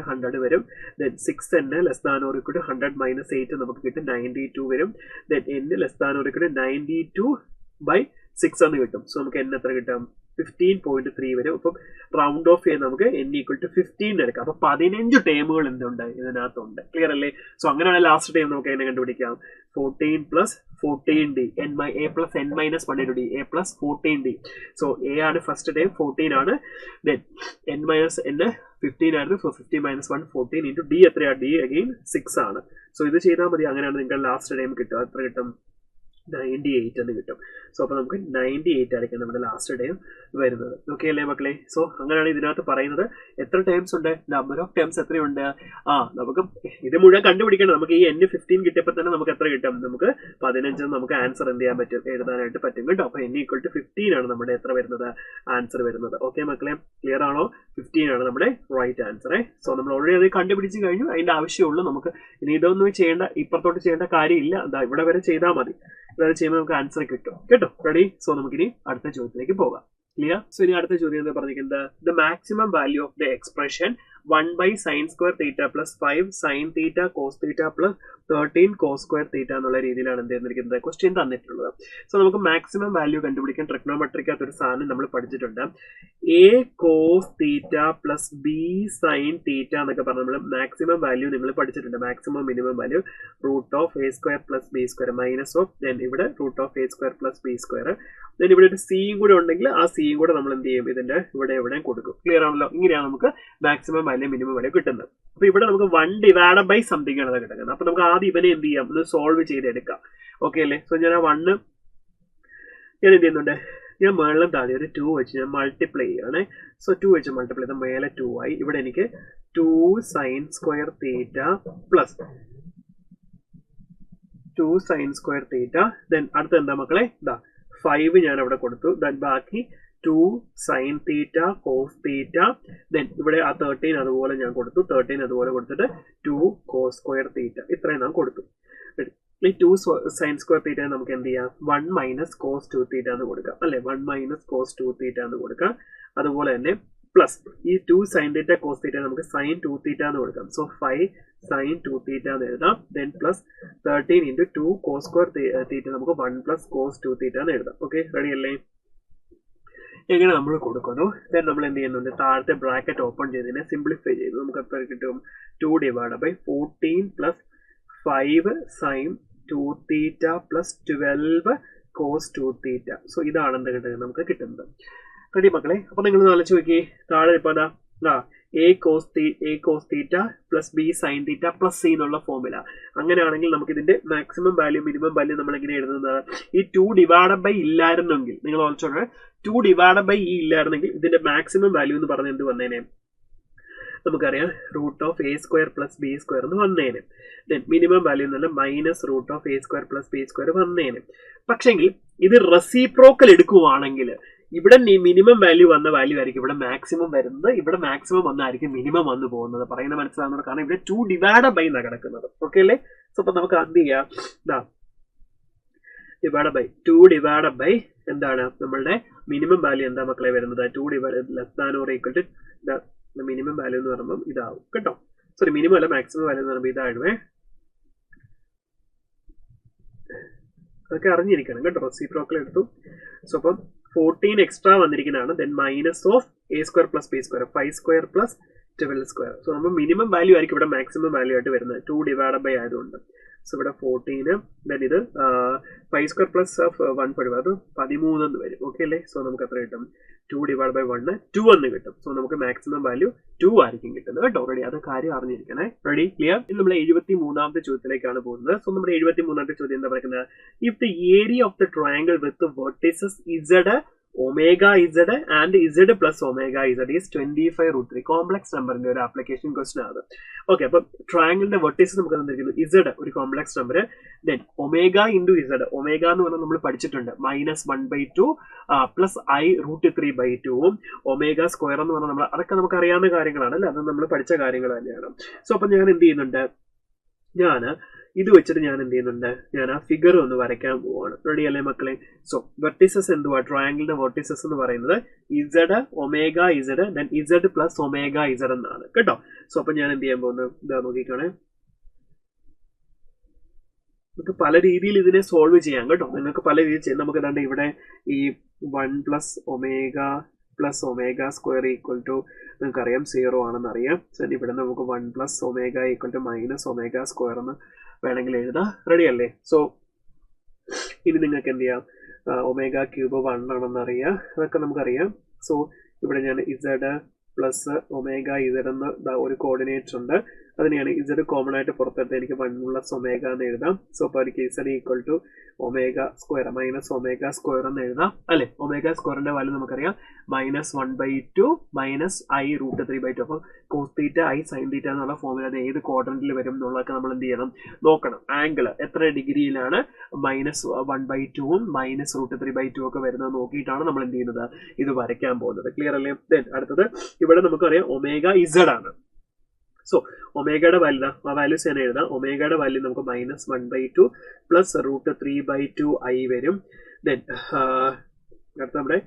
100 വരും. then 6n <= 100 - 8 നമുക്ക് കിട്ടും 92 വരും. then n <= 92/6 എന്ന് കിട്ടും. സോ നമുക്ക് n എത്ര കിട്ടും? 15.3 വരും. അപ്പം റൗണ്ട് ഓഫ് ചെയ്ത് നമുക്ക് n ഈക്വൽ ടു 15 എടുക്കാം. അപ്പൊ 15 ടേമുകൾ എന്തുണ്ട് ഇതിനകത്തുണ്ട്. ക്ലിയർ അല്ലേ? സോ അങ്ങനെയാണ് ലാസ്റ്റ് ടൈം നമുക്ക് എങ്ങനെ കണ്ടുപിടിക്കാം? 14 plus 14d a plus n minus 1 d a plus 14d. So a ആണ് ഫസ്റ്റ് ടൈം, 14 ആണ്. ദെൻ n മൈനസ് n 15 ആയിരുന്നു. സോ 15 മൈനസ് 1 14 ഇൻറ്റു d എത്രയാണ്? d അഗെയിൻ 6 ആണ്. സോ ഇത് ചെയ്താൽ മതി. അങ്ങനെയാണ് നിങ്ങൾക്ക് ലാസ്റ്റ് ടൈം കിട്ടുക. എത്ര കിട്ടും? 98 എന്ന് കിട്ടും. സോ അപ്പൊ നമുക്ക് 98 ആയിരിക്കും നമ്മുടെ ലാസ്റ്റ് ടൈം വരുന്നത്. ഓക്കെ അല്ലേ മക്കളെ? സോ അങ്ങനെയാണ് ഇതിനകത്ത് പറയുന്നത്. എത്ര ടൈംസ് ഉണ്ട്? നമ്പർ ഓഫ് ടൈംസ് എത്രയുണ്ട്? നമുക്ക് ഇത് മുഴുവൻ കണ്ടുപിടിക്കണം. നമുക്ക് ഈ n 15 കിട്ടിയപ്പോൾ തന്നെ നമുക്ക് എത്ര കിട്ടും? നമുക്ക് 15 നമുക്ക് ആൻസർ എന്ത് ചെയ്യാൻ പറ്റും? എഴുതാനായിട്ട് പറ്റും കേട്ടോ. അപ്പൊ n ഈക്വൽ ടു 15 ആണ് നമ്മുടെ എത്ര വരുന്നത്? ആൻസർ വരുന്നത്. ഓക്കെ മക്കളെ, ക്ലിയർ ആണോ? 15 ആണ് നമ്മുടെ റൈറ്റ് ആൻസർ. സോ നമ്മൾ ഓൾറെഡി അത് കണ്ടുപിടിച്ച് കഴിഞ്ഞു. അതിന്റെ ആവശ്യമുള്ളൂ. നമുക്ക് ഇനി ഇതൊന്നും ചെയ്യേണ്ട, ഇപ്പുറത്തോട്ട് ചെയ്യേണ്ട കാര്യമില്ല. എന്താ ഇവിടെ വരെ ചെയ്താൽ മതി. ഇതാണ് ചെയ്യുമ്പോൾ നമുക്ക് ആൻസർ കിട്ടും കേട്ടോ. റെഡി? സോ നമുക്കിനി അടുത്ത ചോദ്യത്തിലേക്ക് പോകാം. ക്ലിയർ? സോ ഇനി അടുത്ത ചോദ്യം എന്താ പറഞ്ഞിരിക്കുന്നത്? The maximum value of the expression 1 by sin square theta plus 5 sin theta cos theta plus 13 cos square theta എന്നുള്ള രീതിയിലാണ് എന്ത് ചെയ്യുന്നത് ക്വസ്റ്റ്യൻ തന്നിട്ടുള്ളത്. സോ നമുക്ക് മാക്സിമം വാല്യൂ കണ്ടുപിടിക്കാൻ ട്രിഗ്നോമെട്രിക്കകത്ത് ഒരു സാധനം നമ്മൾ പഠിച്ചിട്ടുണ്ട്. a cos theta plus b sin theta എന്നൊക്കെ പറഞ്ഞ് നമ്മൾ മാക്സിമം വാല്യൂ നിങ്ങൾ പഠിച്ചിട്ടുണ്ട്. Maximum minimum value root of a square plus b square minus of then ഇവിടെ root of a square plus b square. Then ഇവിടെ ഒരു സിയും കൂടെ ഉണ്ടെങ്കിൽ ആ സിയും കൂടെ നമ്മൾ എന്ത് ചെയ്യും? ഇതിന്റെ ഇവിടെ എവിടെയും കൊടുക്കും. ക്ലിയർ ആണല്ലോ? ഇങ്ങനെയാണ് നമുക്ക് മാക്സിമം വാല്യൂ മിനിമം വാല്യൂ കിട്ടുന്നത്. അപ്പൊ ഇവിടെ നമുക്ക് 1 ഡിവൈഡ് ബൈ സംതിങ് ആണ് കിട്ടുന്നത്. അപ്പൊ നമുക്ക് ആദ്യം ഇവനെ എന്ത് ചെയ്യാം? ഒന്ന് സോൾവ് ചെയ്തെടുക്കാം. ഓക്കെ അല്ലേ? സോ ഞാൻ ആ 1 ഞാൻ എന്ത് ചെയ്യുന്നുണ്ട്? ഞാൻ മേളിലും താഴെ ഒരു 2 വെച്ച് ഞാൻ മൾട്ടിപ്ലൈ ചെയ്യാണ്. സോ 2 വെച്ച് മൾട്ടിപ്ലൈ ചെയ്ത് മേലെ 2 ആയി. ഇവിടെ എനിക്ക് 2 sine square theta plus 2 sine square theta. Then അടുത്ത എന്താ മക്കളെ? 5 ഞാൻ അവിടെ കൊടുത്തു. ദെൻ ബാക്കി 2 sine theta cos theta. Then ഇവിടെ ആ 13 അതുപോലെ ഞാൻ കൊടുത്തു. 13 അതുപോലെ കൊടുത്തിട്ട് 2 കോസ് സ്ക്വയർ തീറ്റ. ഇത്രയും ഞാൻ കൊടുത്തു. ഈ 2 സൈൻ സ്ക്വയർ തീറ്റ നമുക്ക് എന്ത് ചെയ്യാം? 1 മൈനസ് കോസ് 2 തീറ്റ എന്ന് കൊടുക്കാം അല്ലെ? 1 മൈനസ് കോസ് 2 തീറ്റ എന്ന് കൊടുക്കാം. അതുപോലെ തന്നെ പ്ലസ് ഈ 2 സൈൻ തീറ്റ കോസ് തീറ്റ നമുക്ക് സൈൻ 2 തീറ്റ എന്ന് കൊടുക്കാം. സോ 5 സൈൻ 2 തീറ്റ എന്ന് എഴുതാം. Then plus 13 into 2 cos square theta നമുക്ക് 1 പ്ലസ് കോസ് 2 തീറ്റ എന്ന് എഴുതാം. ഓക്കെ, റെഡി അല്ലേ? എങ്ങനെ നമ്മൾ കൊടുക്കുന്നു? ദെൻ നമ്മൾ എന്ത് ചെയ്യുന്നുണ്ട്? താഴത്തെ ബ്രാക്കറ്റ് ഓപ്പൺ ചെയ്തതിനെ സിംപ്ലിഫൈ ചെയ്തു. നമുക്ക് എത്ര കിട്ടും? 2 divide by 14 plus 5 sine 2 theta plus 12 cos 2 theta. So ഇതാണ് എന്ത് കിട്ടുന്നത്? നമുക്ക് കിട്ടുന്നത്. റെഡി മക്കളെ? അപ്പൊ നിങ്ങൾ ആലോചിച്ച് നോക്കി. താഴെ ഇപ്പൊ a cos theta plus B sine theta plus C എന്നുള്ള ഫോർമുല. അങ്ങനെയാണെങ്കിൽ നമുക്ക് ഇതിന്റെ മാക്സിമം വാല്യൂ മിനിമം വാല്യൂ നമ്മൾ എങ്ങനെ എഴുതുന്നത്? ഈ 2 ഡിവൈഡ് ബൈ ഇല്ലായിരുന്നെങ്കിൽ, നിങ്ങൾ ഓൾസോ 2 ഡിവൈഡ് ബൈ ഈ ഇല്ലായിരുന്നെങ്കിൽ ഇതിന്റെ മാക്സിമം വാല്യൂ എന്ന് പറഞ്ഞ എന്ത് വന്നേനെ? നമുക്കറിയാം root of a square plus b square എന്ന് വന്നേനെ. ദെൻ മിനിമം വാല്യൂ എന്ന് പറഞ്ഞാൽ minus root of a square plus b square വന്നേനെ. പക്ഷെങ്കിൽ ഇത് റെസിപ്രോക്കൽ എടുക്കുവാണെങ്കിൽ ഇവിടെ മിനിമം വാല്യൂ വന്ന വാല്യൂ ആയിരിക്കും ഇവിടെ മാക്സിമം വരുന്നത്. ഇവിടെ മാക്സിമം വന്നായിരിക്കും മിനിമം വന്നു പോകുന്നത്. പറയുന്നത് മനസ്സിലാവുന്നത്? കാരണം ഇവിടെ 2 ഡിവൈഡ് ബൈ എന്നാണ് കിടക്കുന്നത്. ഓക്കെ അല്ലേ? സോ അപ്പൊ നമുക്ക് എന്ത് ചെയ്യാം? ഡിവൈഡ് ബൈ 2 ഡിവൈഡ് ബൈ എന്താണ് നമ്മളുടെ മിനിമം വാല്യൂ എന്താ മക്കളെ വരുന്നത്? 2 divide less than or equal to minimum value എന്ന് പറയുമ്പോൾ ഇതാവും കേട്ടോ. സോറി, മിനിമം അല്ല മാക്സിമം വാല്യൂ എന്ന് പറയുമ്പോൾ ഇതായിടുവേ. അതൊക്കെ അറിഞ്ഞിരിക്കണം കേട്ടോ. റെസിപ്രോക്കൽ എടുത്തു. സോ അപ്പം 14 എക്സ്ട്രാ വന്നിരിക്കുന്നതാണ്. Then minus of a square plus b square 5 square plus 12 square. So നമ്മൾ മിനിമം വാല്യൂ ആയിരിക്കും ഇവിടെ മാക്സിമം വാല്യൂ ആയിട്ട് വരുന്നത് 2 ഡിവൈഡ് ബൈ ആയതുകൊണ്ട്. സോ ഇവിടെ 14, ദെൻ ഇത് 5 സ്ക്വയർ പ്ലസ് 1 അത് 13 എന്ന് വരും. ഓക്കെ അല്ലേ? സോ നമുക്ക് എത്ര കിട്ടും? 2 ഡിവൈഡ് ബൈ 1 2 എന്ന് കിട്ടും. സോ നമുക്ക് മാക്സിമം വാല്യൂ 2 ആയിരിക്കും കിട്ടുന്നത് കേട്ടോ. റെഡി? അത് കാര്യം അറിഞ്ഞിരിക്കണേ. റെഡി? ക്ലിയർ? ഇനി നമ്മൾ 73ാമത്തെ ചോദ്യത്തിലേക്കാണ് പോകുന്നത്. സോ നമ്മുടെ 73ാമത്തെ ചോദ്യം എന്താ പറയുന്നത്? If the area of the triangle with vertices Z omega z and z plus omega z is 25√3. Complex നമ്പറിന്റെ ഒരു ആപ്ലിക്കേഷൻ ക്വസ്റ്റൻ ആണ്. ഓക്കെ, അപ്പൊ ട്രയാങ്കിളിന്റെ വെർട്ടീസസ് നമുക്ക് തന്നിരിക്കുന്നു. z ഒരു complex number. Then omega into z. Omega എന്ന് പറഞ്ഞാൽ നമ്മൾ പഠിച്ചിട്ടുണ്ട് -1/2 പ്ലസ് i√3/2. ഒമേഗ സ്ക്വയർ എന്ന് പറഞ്ഞാൽ നമ്മൾ അതൊക്കെ നമുക്ക് അറിയാവുന്ന കാര്യങ്ങളാണ് അല്ലെ? അത് നമ്മൾ പഠിച്ച കാര്യങ്ങൾ തന്നെയാണ്. സോ അപ്പൊ ഞാൻ എന്ത് ചെയ്യുന്നുണ്ട്? ഞാൻ ഇത് വെച്ചിട്ട് ഞാൻ എന്ത് ചെയ്യുന്നുണ്ട്? ഞാൻ ആ ഫിഗർ ഒന്ന് വരയ്ക്കാൻ പോവാണ്. റെഡി അല്ലേ മക്കളെ? സോ വെർട്ടിസസ് എന്തുവാ? ട്രയാങ്കിളിന്റെ വെർട്ടിസസ് എന്ന് പറയുന്നത് z omega z then z plus omega z എന്നാണ് കേട്ടോ. സോ അപ്പൊ ഞാൻ എന്ത് ചെയ്യാൻ പോകുന്നത്? ഇതാ നോക്കിക്കോണേ. നമുക്ക് പല രീതിയിൽ ഇതിനെ സോൾവ് ചെയ്യാം കേട്ടോ. നിങ്ങൾക്ക് പല രീതിയിൽ ചെയ്യാം. നമുക്ക് ഏതാണ്ട് ഇവിടെ ഈ 1 + omega + omega square equal to നിങ്ങൾക്കറിയാം 0 ആണെന്ന് അറിയാം. ഇവിടെ നമുക്ക് 1 + omega equal to - omega square എന്ന് വേണമെങ്കിൽ എഴുതാം. റെഡി അല്ലേ? സോ ഇനി നിങ്ങൾക്ക് എന്ത് ചെയ്യാം, ഒമേഗ ക്യൂബ് 1 ആണെന്ന് അറിയാം. അതൊക്കെ നമുക്കറിയാം. സോ ഇവിടെ ഞാൻ ഇസഡ് പ്ലസ് ഒമേഗ ഇസഡ് എന്ന ഒരു കോർഡിനേറ്റ് ഉണ്ട്. അതിനെയാണ് ഇസഡ് കോമൺ ആയിട്ട് പുറത്തെടുത്ത് എനിക്ക് 1 + ഒമേഗ എന്ന് എഴുതാം. സോ അപ്പോൾ എനിക്ക് z equal to omega square - omega square എന്ന് എഴുതാം അല്ലെ. ഒമേഗ സ്ക്വയറിന്റെ വാല്യൂ നമുക്കറിയാം -1/2 -i√3/2. അപ്പോൾ cos theta i sine theta എന്നുള്ള ഫോമിൽ അത് ഏത് ക്വാഡ്രന്റിൽ വരും എന്നുള്ളതൊക്കെ നമ്മൾ എന്ത് ചെയ്യണം, നോക്കണം. ആംഗിൾ എത്ര ഡിഗ്രിയിലാണ് -1/2 -√3/2 ഒക്കെ വരുന്നത് നോക്കിയിട്ടാണ് നമ്മൾ എന്ത് ചെയ്യുന്നത്, ഇത് വരയ്ക്കാൻ പോകുന്നത്. ക്ലിയർ അല്ലേ? ദെൻ അടുത്തത് ഇവിടെ നമുക്കറിയാം ഒമേഗ ഇസഡ് ആണ്. സോ ഒമേഗയുടെ വാല്യൂ ആ വാല്യൂസ് ഞാൻ എഴുതാം. ഒമേഗയുടെ വാല്യൂ നമുക്ക് -1/2 +√3/2 i വരും. ദെൻ അടുത്ത നമ്മുടെ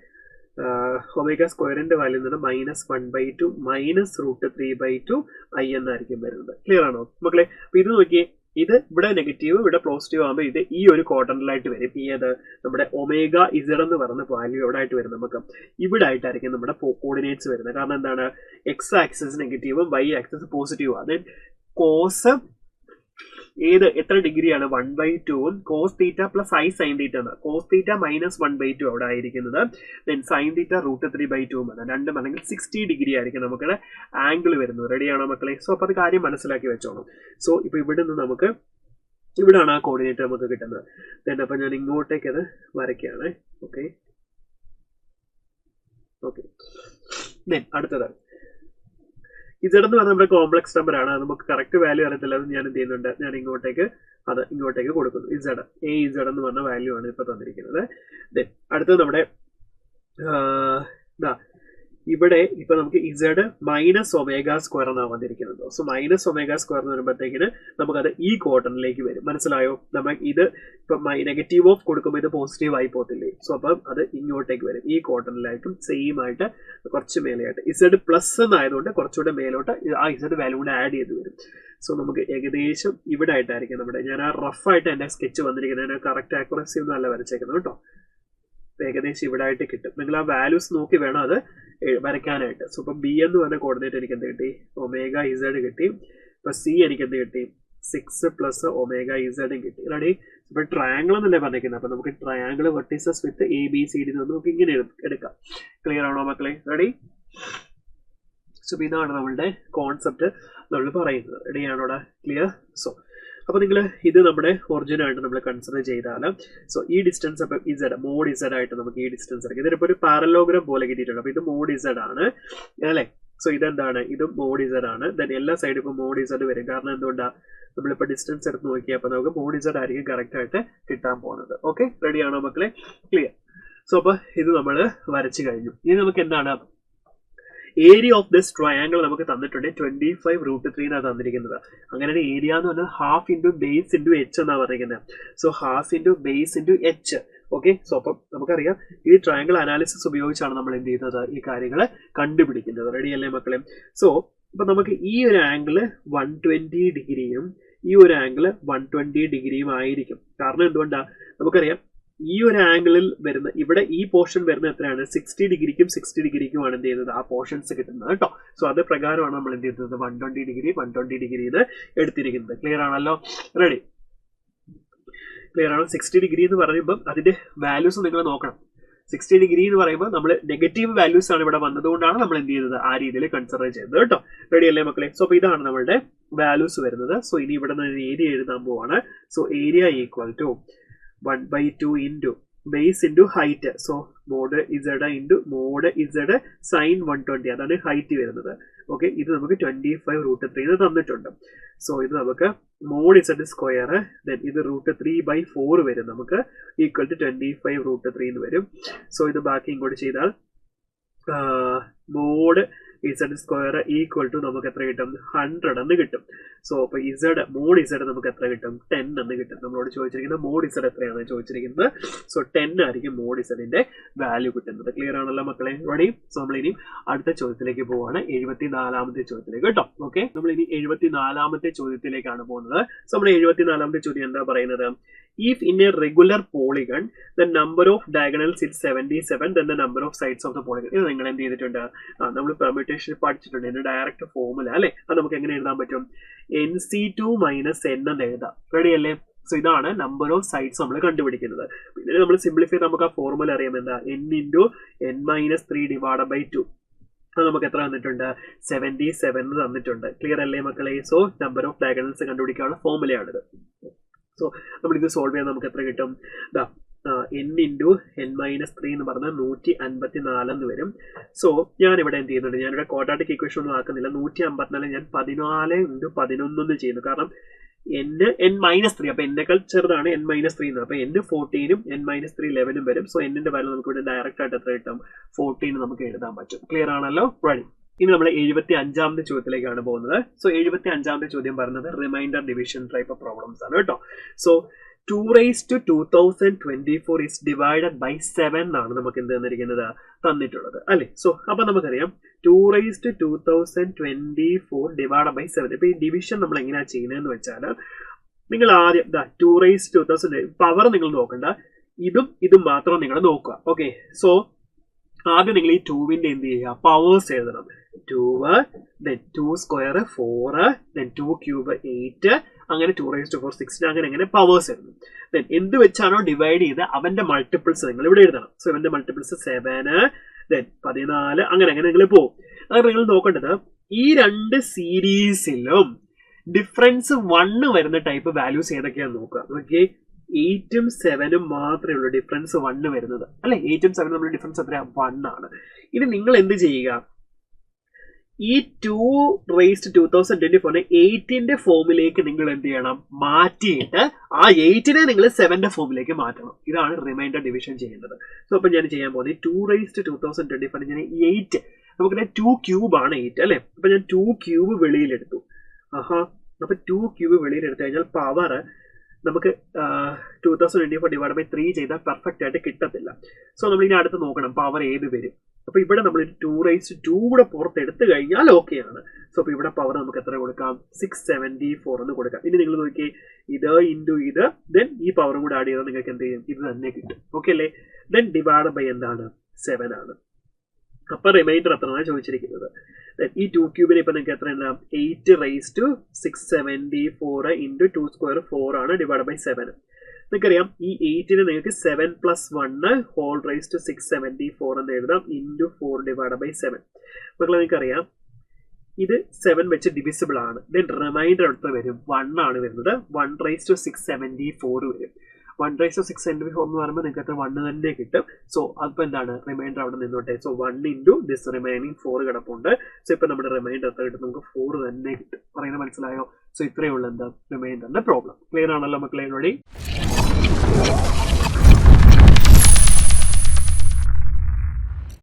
ഒമേഗ സ്ക്വയറിന്റെ വാല്യൂ എന്ന് പറഞ്ഞാൽ -1/2 -√3/2 i എന്നായിരിക്കും വരുന്നത്. ക്ലിയർ ആണോ മക്കളെ? അപ്പൊ ഇത് നോക്കിയേ, ഇത് ഇവിടെ നെഗറ്റീവ് ഇവിടെ പോസിറ്റീവ് ആകുമ്പോൾ ഇത് ഈ ഒരു ക്വാഡ്രന്റിലായിട്ട് വരും. ഈ അത് നമ്മുടെ ഒമേഗ ഇസഡ് എന്ന് പറയുന്ന വാല്യൂ എവിടെ ആയിട്ട് വരും, നമുക്ക് ഇവിടെ ആയിട്ടായിരിക്കും നമ്മുടെ കോർഡിനേറ്റ്സ് വരുന്നത്. കാരണം എന്താണ്, എക്സ് ആക്സിസ് നെഗറ്റീവും വൈ ആക്സിസ് പോസിറ്റീവും. അത് കോസ് ഏത് എത്ര ഡിഗ്രിയാണ് 1/2 cos theta plus i sine theta എന്ന്. കോസ് തീറ്റ -1/2 അവിടെ ആയിരിക്കുന്നത്. ദെൻ സൈൻ തീറ്റ √3/2 ആണ്. രണ്ടും അല്ലെങ്കിൽ 60 ഡിഗ്രി ആയിരിക്കും നമുക്കിവിടെ ആംഗിൾ വരുന്നത്. റെഡിയാണോ മക്കളെ? സോ അപ്പോൾ അത് കാര്യം മനസ്സിലാക്കി വെച്ചോണം. സോ ഇപ്പൊ ഇവിടെ നിന്ന് നമുക്ക് ഇവിടാണ് ആ കോർഡിനേറ്റ് നമുക്ക് കിട്ടുന്നത്. ദെൻ അപ്പൊ ഞാൻ ഇങ്ങോട്ടേക്ക് അത് വരയ്ക്കുകയാണ്. Okay okay. ദെൻ അടുത്തത് ഇസഡ് എന്ന് പറഞ്ഞാൽ നമ്മുടെ കോംപ്ലക്സ് നമ്പർ ആണ്. നമുക്ക് കറക്റ്റ് വാല്യൂ അറിയത്തില്ല. അത് ഞാൻ എന്ത് ചെയ്യുന്നുണ്ട്, ഞാൻ ഇങ്ങോട്ടേക്ക് കൊടുക്കുന്നു. ഇസഡ് ഇസഡ് എന്ന് പറഞ്ഞ വാല്യൂ ആണ് ഇപ്പൊ തന്നിരിക്കുന്നത്. ദെൻ അടുത്തത് നമ്മുടെ ഇവിടെ ഇപ്പൊ നമുക്ക് ഇസഡ് -ഒമേഗ സ്ക്വയർ എന്നാണ് വന്നിരിക്കുന്നത്. സോ -ഒമേഗ സ്ക്വയർ എന്ന് വരുമ്പോഴത്തേക്കിന് നമുക്കത് ഈ ക്വാഡ്രന്റിലേക്ക് വരും. മനസ്സിലായോ? നമ്മൾ ഇത് ഇപ്പൊ നെഗറ്റീവ് ഓഫ് കൊടുക്കുമ്പോൾ ഇത് പോസിറ്റീവ് ആയി പോകത്തില്ലേ? സോ അപ്പം അത് ഇങ്ങോട്ടേക്ക് വരും. ഈ ക്വാഡ്രന്റിലായിട്ടും സെയിം ആയിട്ട് കുറച്ച് മേലെയായിട്ട് ഇസഡ് പ്ലസ് എന്നായതുകൊണ്ട് കുറച്ചുകൂടെ മേലോട്ട് ആ ഇസഡ് വാല്യൂ കൂടെ ആഡ് ചെയ്ത് വരും. സോ നമുക്ക് ഏകദേശം ഇവിടെ ആയിട്ടായിരിക്കും നമ്മുടെ, ഞാൻ ആ റഫായിട്ട് എൻ്റെ സ്കെച്ച് വന്നിരിക്കുന്നത്, കറക്റ്റ് ആക്യുറസി ഒന്നും അല്ല വരച്ചേക്കുന്നത് കേട്ടോ. ഏകദേശം ഇവിടെ ആയിട്ട് കിട്ടും. നിങ്ങൾ ആ വാല്യൂസ് നോക്കി വേണം അത് വരയ്ക്കാനായിട്ട്. സോ ഇപ്പൊ ബി എന്ന് പറഞ്ഞ കോർഡിനേറ്റ് എനിക്ക് എന്ത് കിട്ടി, ഒമേഗ ഇസഡ് കിട്ടി. ഇപ്പൊ സി എനിക്ക് എന്ത് കിട്ടി, 6 + ഒമേഗ ഇസഡും കിട്ടി. റെഡി? ഇപ്പൊ ട്രയാങ്കിൾ എന്നല്ലേ പറഞ്ഞിരിക്കുന്നത്. അപ്പൊ നമുക്ക് ട്രയാങ്കിൾ വെർട്ടിസസ് വിത്ത് ABCD നമുക്ക് ഇങ്ങനെ എടുക്കാം. ക്ലിയർ ആണോ മക്കളെ? റെഡി? സോ ഇതാണ് നമ്മളുടെ കോൺസെപ്റ്റ് നമ്മൾ പറയുന്നത്. റെഡി ആണോടാ? ക്ലിയർ? സോ അപ്പൊ നിങ്ങൾ ഇത് നമ്മുടെ ഒറിജിൻ ആയിട്ട് നമ്മൾ കൺസിഡർ ചെയ്താൽ, സോ ഈ ഡിസ്റ്റൻസ് അപ്പൊ ഇസഡ് മോഡ് ഇസഡ് ആയിട്ട് നമുക്ക് ഈ ഡിസ്റ്റൻസ് എടുക്കാം. ഇതിനിപ്പോ ഒരു പാരലോഗ്രാം പോലെ കിട്ടിയിട്ടുണ്ട്. അപ്പൊ ഇത് മോഡ് ഇസഡ് ആണ് അല്ലെ? സോ ഇതെന്താണ്, ഇത് മോഡ് ഇസഡ് ആണ്. ദെൻ എല്ലാ സൈഡും ഇപ്പൊ മോഡ് ഇസഡ് വരും. കാരണം എന്തുകൊണ്ടാണ്, നമ്മളിപ്പോ ഡിസ്റ്റൻസ് എടുത്ത് നോക്കിയാൽ അപ്പൊ നമുക്ക് മോഡ് ഇസഡ് ആയിരിക്കും കറക്റ്റ് ആയിട്ട് കിട്ടാൻ പോകുന്നത്. ഓക്കെ, റെഡി ആണോ മക്കളെ? ക്ലിയർ? സോ അപ്പൊ ഇത് നമ്മൾ വരച്ചു കഴിഞ്ഞു. ഇനി നമുക്ക് എന്താണ്, ഏരിയ ഓഫ് ദിസ് ട്രയാങ്കിൾ നമുക്ക് തന്നിട്ടുണ്ട്. 25√3 എന്നാണ് തന്നിരിക്കുന്നത്. അങ്ങനെ ഏരിയ എന്ന് പറഞ്ഞാൽ ½ × ബേസ് × h എന്നാണ് പറഞ്ഞിരിക്കുന്നത്. So ½ × base × h. Okay, so അപ്പം നമുക്കറിയാം ഈ ട്രയാങ്കിൾ അനാലിസിസ് ഉപയോഗിച്ചാണ് നമ്മൾ എന്ത് ചെയ്യുന്നത്, ഈ കാര്യങ്ങൾ കണ്ടുപിടിക്കുന്നത്. റെഡി അല്ലേ മക്കളെ? സോ ഇപ്പൊ നമുക്ക് ഈ ഒരു ആംഗിള് 120 ഡിഗ്രിയും ഈ ഒരു ആംഗിള് 120 ഡിഗ്രിയും ആയിരിക്കും. കാരണം എന്തുകൊണ്ടാണ്, നമുക്കറിയാം ഈ ഒരു ആംഗിളിൽ വരുന്ന ഇവിടെ ഈ പോർഷൻ വരുന്ന എത്രയാണ്, 60 ഡിഗ്രിക്കും 60 ഡിഗ്രിക്കുമാണ് എന്ത് ചെയ്യുന്നത്, ആ പോർഷൻസ് കിട്ടുന്നത് കേട്ടോ. സോ അത് പ്രകാരമാണ് നമ്മൾ എന്ത് ചെയ്യുന്നത്, 120 ഡിഗ്രി 120 ഡിഗ്രിന്ന് എടുത്തിരിക്കുന്നത്. ക്ലിയർ ആണല്ലോ? റെഡി? ക്ലിയർ ആണോ? 60 ഡിഗ്രി എന്ന് പറയുമ്പോൾ അതിന്റെ വാല്യൂസ് നിങ്ങൾ നോക്കണം. 60 ഡിഗ്രി എന്ന് പറയുമ്പോൾ നമ്മൾ നെഗറ്റീവ് വാല്യൂസ് ആണ് ഇവിടെ വന്നതുകൊണ്ടാണ് നമ്മൾ എന്ത് ചെയ്യുന്നത്, ആ രീതിയിൽ കൺസിഡർ ചെയ്യുന്നത് കേട്ടോ. റെഡി അല്ലേ മക്കളെ? സോ അപ്പോൾ ഇതാണ് നമ്മളുടെ വാല്യൂസ് വരുന്നത്. സോ ഇനി ഇവിടെ നിന്ന് ഏരിയ എഴുതാൻ പോവാണ്. So area equal to 1/2 into base into height. So mod z into mod z sin 120 അതാണ് ഹൈറ്റ് വരുന്നത്. ഓക്കെ, ഇത് നമുക്ക് 25√3 തന്നിട്ടുണ്ട്. സോ ഇത് നമുക്ക് mod z സ്ക്വയർ, ദെൻ ഇത് √3/4 വരും നമുക്ക്, ഈക്വൽ ടു 25√3 എന്ന് വരും. സോ ഇത് ബാക്കി ഇങ്ങോട്ട് ചെയ്താൽ mod z square equal to നമുക്ക് എത്ര കിട്ടും 100 എന്ന് കിട്ടും. സോ അപ്പൊ മോഡ് ഇസഡ് നമുക്ക് എത്ര കിട്ടും 10 എന്ന് കിട്ടും. നമ്മളോട് ചോദിച്ചിരിക്കുന്നത് മോഡ് ഇസഡ് എത്രയാണ് ചോദിച്ചിരിക്കുന്നത്. സോ 10 ആയിരിക്കും മോഡ് ഇസഡിന്റെ വാല്യൂ കിട്ടുന്നത്. ക്ലിയർ ആണല്ലോ മക്കളെ? റെഡി? സോ നമ്മൾ ഇനി അടുത്ത ചോദ്യത്തിലേക്ക് പോവാണ്, 74ാമത്തെ ചോദ്യത്തിലേക്ക് കേട്ടോ. ഓക്കെ, നമ്മൾ ഇനി 74ാമത്തെ ചോദ്യത്തിലേക്കാണ് പോകുന്നത്. സോ നമ്മുടെ 74ാമത്തെ ചോദ്യം എന്താ പറയുന്നത്? If in a regular polygon the number of diagonals is 77, then the number of sides of the polygon. ഇത് നിങ്ങൾ എന്ത് ചെയ്തിട്ടുണ്ട്? നമ്മൾ പെർമ്യൂട്ടേഷൻ പഠിച്ചിട്ടുണ്ട്. ഇതിന്റെ ഡയറക്റ്റ് ഫോർമുല അല്ലെ, അത് നമുക്ക് എങ്ങനെ എഴുതാൻ പറ്റും? NC2 - N എന്ന് എഴുതാം. റെഡി അല്ലേ? സോ ഇതാണ് നമ്പർ ഓഫ് സൈഡ്സ് നമ്മൾ കണ്ടുപിടിക്കുന്നത്. പിന്നെ നമ്മൾ സിംപ്ലിഫൈ നമുക്ക് ആ ഫോർമുല അറിയാം. എന്താ? N × N-3 / 2. അത് നമുക്ക് എത്ര തന്നിട്ടുണ്ട്? 77 തന്നിട്ടുണ്ട്. ക്ലിയർ അല്ലേ മക്കളെ? സോ നമ്പർ ഓഫ് ഡയഗണൽസ് കണ്ടുപിടിക്കാനുള്ള ഫോർമുലയാണിത്. സോ നമ്മൾ ഇത് സോൾവ് ചെയ്യാൻ നമുക്ക് എത്ര കിട്ടും? N × N-3 എന്ന് പറഞ്ഞാൽ 154 എന്ന് വരും. സോ ഞാനിവിടെ എന്ത് ചെയ്യുന്നുണ്ട്? ഞാനിവിടെ ക്വാഡ്രാറ്റിക് ഇക്വേഷൻ ഒന്നും ആക്കുന്നില്ല. 154 ഞാൻ 14 × 11 ചെയ്യുന്നു. കാരണം N-3, അപ്പൊ എന്നേക്കാൾ ചെറുതാണ് N-3 എന്ന്. അപ്പൊ N 14 N-3 11 വരും. സോ എന്നിന്റെ വാല്യൂ നമുക്ക് ഇവിടെ ഡയറക്റ്റ് ആയിട്ട് എത്ര കിട്ടും? 14 നമുക്ക് എഴുതാൻ പറ്റും. ക്ലിയർ ആണല്ലോ? റെഡി. ഇനി നമ്മൾ 75ാമത്തെ ചോദ്യത്തിലേക്കാണ് പോകുന്നത്. സോ 75ാമത്തെ ചോദ്യം പറയുന്നത് remainder division type of problems ആണ് കേട്ടോ. സോ 2/2024 is divided by 7 ആണ് നമുക്ക് എന്ത് തന്നിരിക്കുന്നത്? തന്നിട്ടുള്ളത് അല്ലെ? സോ അപ്പൊ നമുക്കറിയാം 2/2024 ഡിവൈഡ് ബൈ 7. ഇപ്പൊ ഈ ഡിവിഷൻ നമ്മൾ എങ്ങനെയാ ചെയ്യുന്നതെന്ന് വെച്ചാൽ, നിങ്ങൾ ആദ്യം 2/2000 പവർ നിങ്ങൾ നോക്കണ്ട, ഇതും മാത്രം നിങ്ങൾ നോക്കുക. ഓക്കെ, സോ ആദ്യം നിങ്ങൾ ഈ 2ന്റെ എന്ത് ചെയ്യുക? പവേഴ്സ് എഴുതണം. 2, then 2 square 4, then 2 cube 8, അങ്ങനെ 2/4 16, അങ്ങനെ പവേഴ്സ് എഴുതണം. ദെൻ എന്ത് വെച്ചാണോ ഡിവൈഡ് ചെയ്ത് അവന്റെ മൾട്ടിപ്പിൾസ് നിങ്ങൾ ഇവിടെ എഴുതണം. സോ ഇവന്റെ മൾട്ടിപ്പിൾസ് 7, ദെൻ 14, അങ്ങനെ നിങ്ങൾ പോകും. അതായത് നിങ്ങൾ നോക്കേണ്ടത് ഈ രണ്ട് സീരീസിലും ഡിഫറൻസ് 1 വരുന്ന ടൈപ്പ് വാല്യൂസ് ഏതൊക്കെയാണെന്ന് നോക്കുക. ഓക്കെ, 8ഉം 7ഉം മാത്രമേ ഉള്ളൂ ഡിഫറൻസ് 1 വരുന്നത് അല്ലെ? 8ഉം 7ഉം നമ്മുടെ ഡിഫറൻസ് എത്രയാണ്? 1 ആണ്. ഇനി നിങ്ങൾ എന്ത് ചെയ്യുക? ഈ 2/2024 8ന്റെ ഫോമിലേക്ക് നിങ്ങൾ എന്ത് ചെയ്യണം? മാറ്റിയിട്ട് ആ 8നെ നിങ്ങൾ 7ന്റെ ഫോമിലേക്ക് മാറ്റണം. ഇതാണ് റിമൈൻഡർ ഡിവിഷൻ ചെയ്യുന്നത്. സോ അപ്പൊ ഞാൻ ചെയ്യാൻ പോകുന്നത് 2/2024 ഞാൻ 8, നമുക്കിവിടെ 2 ക്യൂബ് ആണ് 8 അല്ലെ? അപ്പൊ ഞാൻ 2 ക്യൂബ് വെളിയിലെടുത്തു. അപ്പൊ 2 ക്യൂബ് വെളിയിലെടുത്തു കഴിഞ്ഞാൽ പവർ നമുക്ക് 2024 ഡിവൈഡ് ബൈ 3 ചെയ്താൽ പെർഫെക്റ്റ് ആയിട്ട് കിട്ടത്തില്ല. സോ നമ്മൾ ഇനി അടുത്ത് നോക്കണം പവർ ഏത് വരും. അപ്പൊ ഇവിടെ നമ്മൾ 2/2 കൂടെ പുറത്തെടുത്ത് കഴിഞ്ഞാൽ ഓക്കെ ആണ്. സോ അപ്പൊ ഇവിടെ പവർ നമുക്ക് എത്ര കൊടുക്കാം? 674 എന്ന് കൊടുക്കാം. ഇനി നിങ്ങൾ നോക്കിയേ, ഇത് ഇൻറ്റു ഇത്, ദെൻ ഈ പവറും കൂടെ ആഡ് ചെയ്താൽ നിങ്ങൾക്ക് എന്ത് ചെയ്യും? ഇത് തന്നെ കിട്ടും. ഓക്കെ അല്ലേ? ദെൻ ഡിവൈഡ് ബൈ എന്താണ്? 7 ആണ്. അപ്പൊ റിമൈൻഡർ എത്രയാണ് ചോദിച്ചിരിക്കുന്നത്? ഈ 2 ക്യൂബിന് ഇപ്പൊ നിങ്ങൾക്ക് എത്ര ഉണ്ടാവും? 8/674 ഇൻറ്റു 2 സ്ക്വയർ 4 ആണ് ഡിവൈഡ് ബൈ 7. നിങ്ങൾക്കറിയാം ഈ 8ന് നിങ്ങൾക്ക് 7 + 1 ഹോൾ റൈസ് ടു 674 എന്ന് എഴുതാം ഇൻറ്റു 4 ഡിവൈഡ് ബൈ 7. മക്കളെ നിങ്ങൾക്കറിയാം ഇത് 7 വെച്ച് ഡിവിസിബിൾ ആണ്. ദെൻ റിമൈൻഡർ അടുത്ത് വരും 1 ആണ് വരുന്നത്. 1/674 വരും. 1/674 എന്ന് പറയുമ്പോൾ നിങ്ങൾക്ക് എത്ര? 1 തന്നെ കിട്ടും. സോ അപ്പൊ എന്താണ്? റിമൈൻഡർ അവിടെ നിന്നോട്ടെ. സോ 1 ഇൻറ്റു ദിസ് റിമൈനിങ് 4 കിടപ്പുണ്ട്. സോ ഇപ്പൊ നമ്മുടെ റിമൈൻഡർ എത്ര കിട്ടും? നമുക്ക് 4 തന്നെ കിട്ടും. പറയുന്നത് മനസ്സിലായോ? സോ ഇത്രയേ ഉള്ളൂ എന്താ റിമൈൻഡറിന്റെ പ്രോബ്ലം. ക്ലിയർ ആണല്ലോ മക്കളെ? റെഡി?